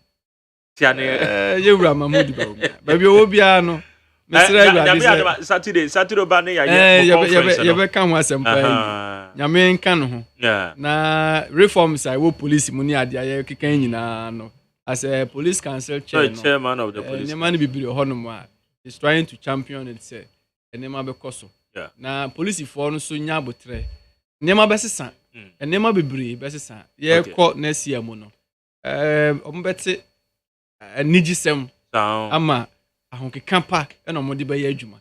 Tiane, you were Mahmoud, baby, Obiano. Saturday bane ya you be kan wasem pa nyame nka no ho na reforms I wo police mu ni ade aye kekan nyina no as a police council chairman of the police ne man bibiri ho no ma is trying to champion it say enema be koso na police for no so nya abotre enema be sesa enema bibiri be sesa ye ko na sia mu no ombete anigisem ama ahonke kampa na omode be ya adwuma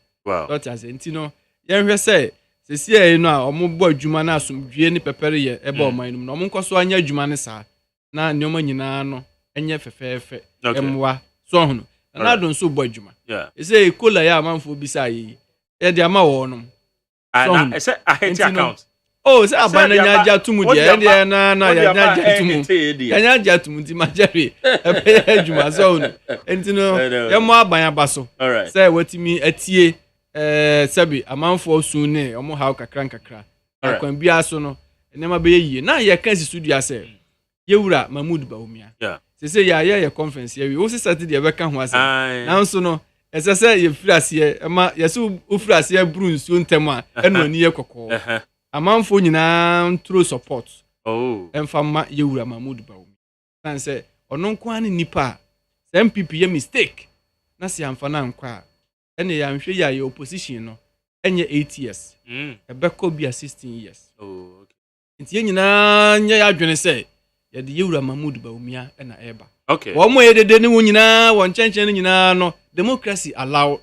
that as entino ye hwe say sesie no a ombo adwuma na asomdwie ni pepere ye ebe oman no omonkoso anya adwuma ne sa na neoma nyina no enye fefefe emwa so hono na don so bo adwuma say kola ya amanfo bi say ye de ama wo no na say aheti account say abana nya ja tumu de na ya nya ja tumu ya nya ja tumu ti Majeri ebe adwuma so hono entino ye mo abanya baso say watimi atie sabi amanfo sune omo haw kakra akwan bia so no enema be yie na ye kan si studio ase yewura Mahmoud Bawumia say ye conference ye we Saturday be kan ho ase na so no ese say ye frase ma ye so frase bru nsu ntem a eno ani ye kokko amanfo nyina through support emfama yewura Mahmoud Bawumia san say ono nko ani nipa MPP ye mistake na si amfa na nkwa ene ya nhwe ya ye opposition no enye 8 years ebeko bia 16 years okay nti ye nyina nya ya adwene say ye de yewura Mahmoud Bawumia na eba okay wo mo ye de ne wo nyina wo nchenchen ne nyina no democracy allow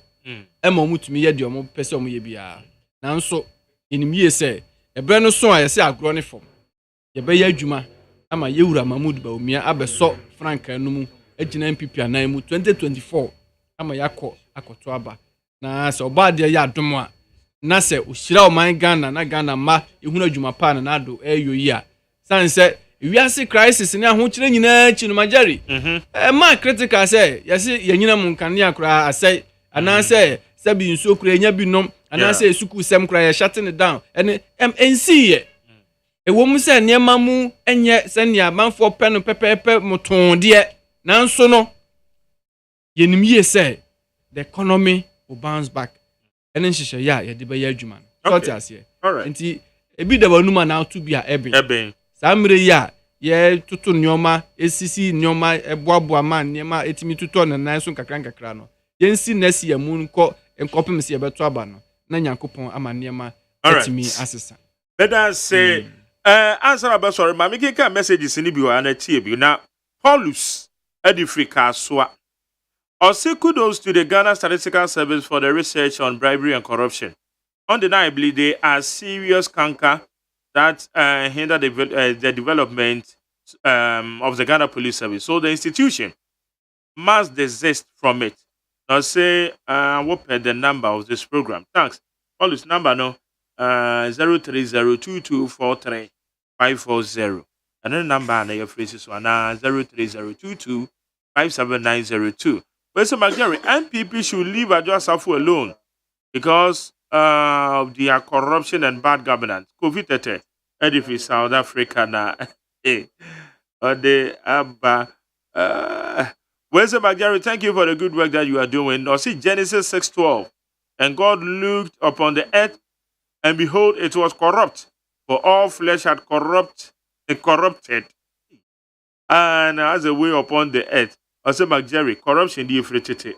ema mutumi ye de omo pese omo ye bia na nso enimie say ebre no so a ye say agro ne fom ye be ya adwuma ama yewura Mahmoud Bawumia abeso franka no mu agina MPP anan mu 2024 ama yakọ akoto aba na se obade ya adom a na se ohyira o man Ghana na Ghana ma ehunu adwuma pa na ado eyoyi a san se wiase crisis ne aho kire nyina chi no Majeri ma critical say yesi yenyina mu nkane akura asai anan se sabi nso kura nya binom anan se suku sem kura ya shutting down ene MNC ye ewo mu se niema mu enye se nia manfo pe no pepepe muton de nanso no yenimie say the economy will bounce back and then she ya de be ya adwuma so ti ase nti ebi da banuma na to bia eben samre ya ye tutu nyoma esisi nyoma eboaboa man nyema etimi tutu na nan so kakra no Yensi next year mu nkopem se yebeto aba no na Nyankopon ama niema etimi asesa. Let us say answer about sorry ma make ka messages ni bi wa na tie bi na Paulus Edifrika Soa. Also, kudos to the Ghana Statistical Service for the research on bribery and corruption. Undeniably, they are serious canker that hinder the development of the Ghana Police Service. So the institution must desist from it. Now say, what the number of this program? Thanks. Paulus number no 03022435540. Another number na your phrases one 03022579002. Well, so Jerry, NPP should leave Adjua alone because of their corruption and bad governance. COVID-19, edifice South Africa na or the well, so Jerry, thank you for the good work that you are doing. Now see Genesis 6:12, and God looked upon the earth, and behold, it was corrupt, for all flesh had corrupted, and as a way upon the earth. Also, Jerry, corruption, the fretted.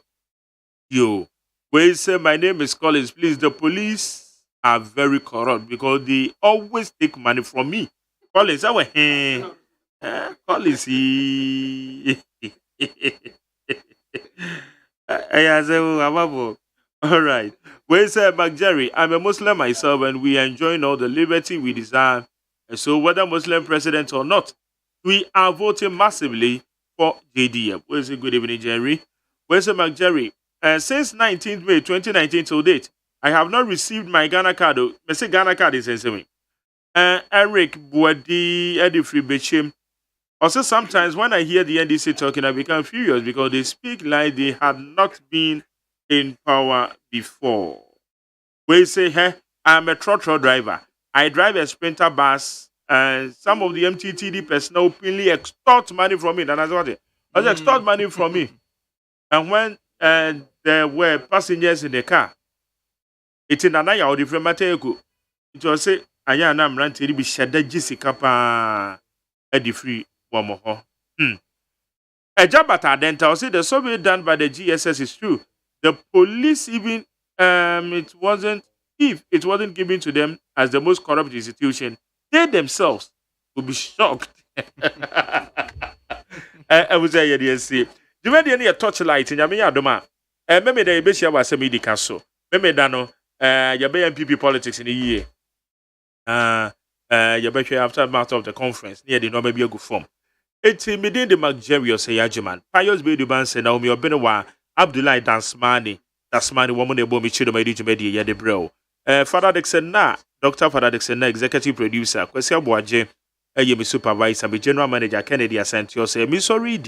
Yo, where say my name is Collins, please. The police are very corrupt because they always take money from me. Collins, I went, Collins, all right. Where say Jerry, I'm a Muslim myself, and we are enjoying all the liberty we desire. And so, whether Muslim president or not, we are voting massively for JDM. Where's it? Good evening, Jerry. Where's it, Jerry? Since 19th May 2019 till date, I have not received my Ghana card. I say Ghana card is sensing. Eric Boadi Edifri Bechim. Also, sometimes when I hear the NDC talking, I become furious because they speak like they had not been in power before. We say, hey, I'm a trotro driver. I drive a Sprinter bus. And some of the MTTD personnel openly extort money from me. And I said, they extort money from me. And when there were passengers in the car, it's in another or different matter. It was say, I am ranting to be shaded Jessica pa at the free one more. A job at Adenta, say the survey done by the GSS is true. The police even it wasn't given to them as the most corrupt institution. They themselves will be shocked. I was say, yes, see. Do you need a torchlight in Yamia Doma? Maybe the Bishia was a midi castle. Maybe Dano, your MPP politics in a year. Your Bishia after matter of the conference near the no maybe a good form. It's within the Magjerio say Yajiman. Pius Beduban said, Naomi or Benawa, Abdullah Dansmani, woman, the bomb, Chido Medi Media, the bro. Father Dixon na. Dr. Father Dixon, executive producer, Kwesi Abuaje, Yemi supervisor, general manager, Kennedy Asantio, say, Missouri.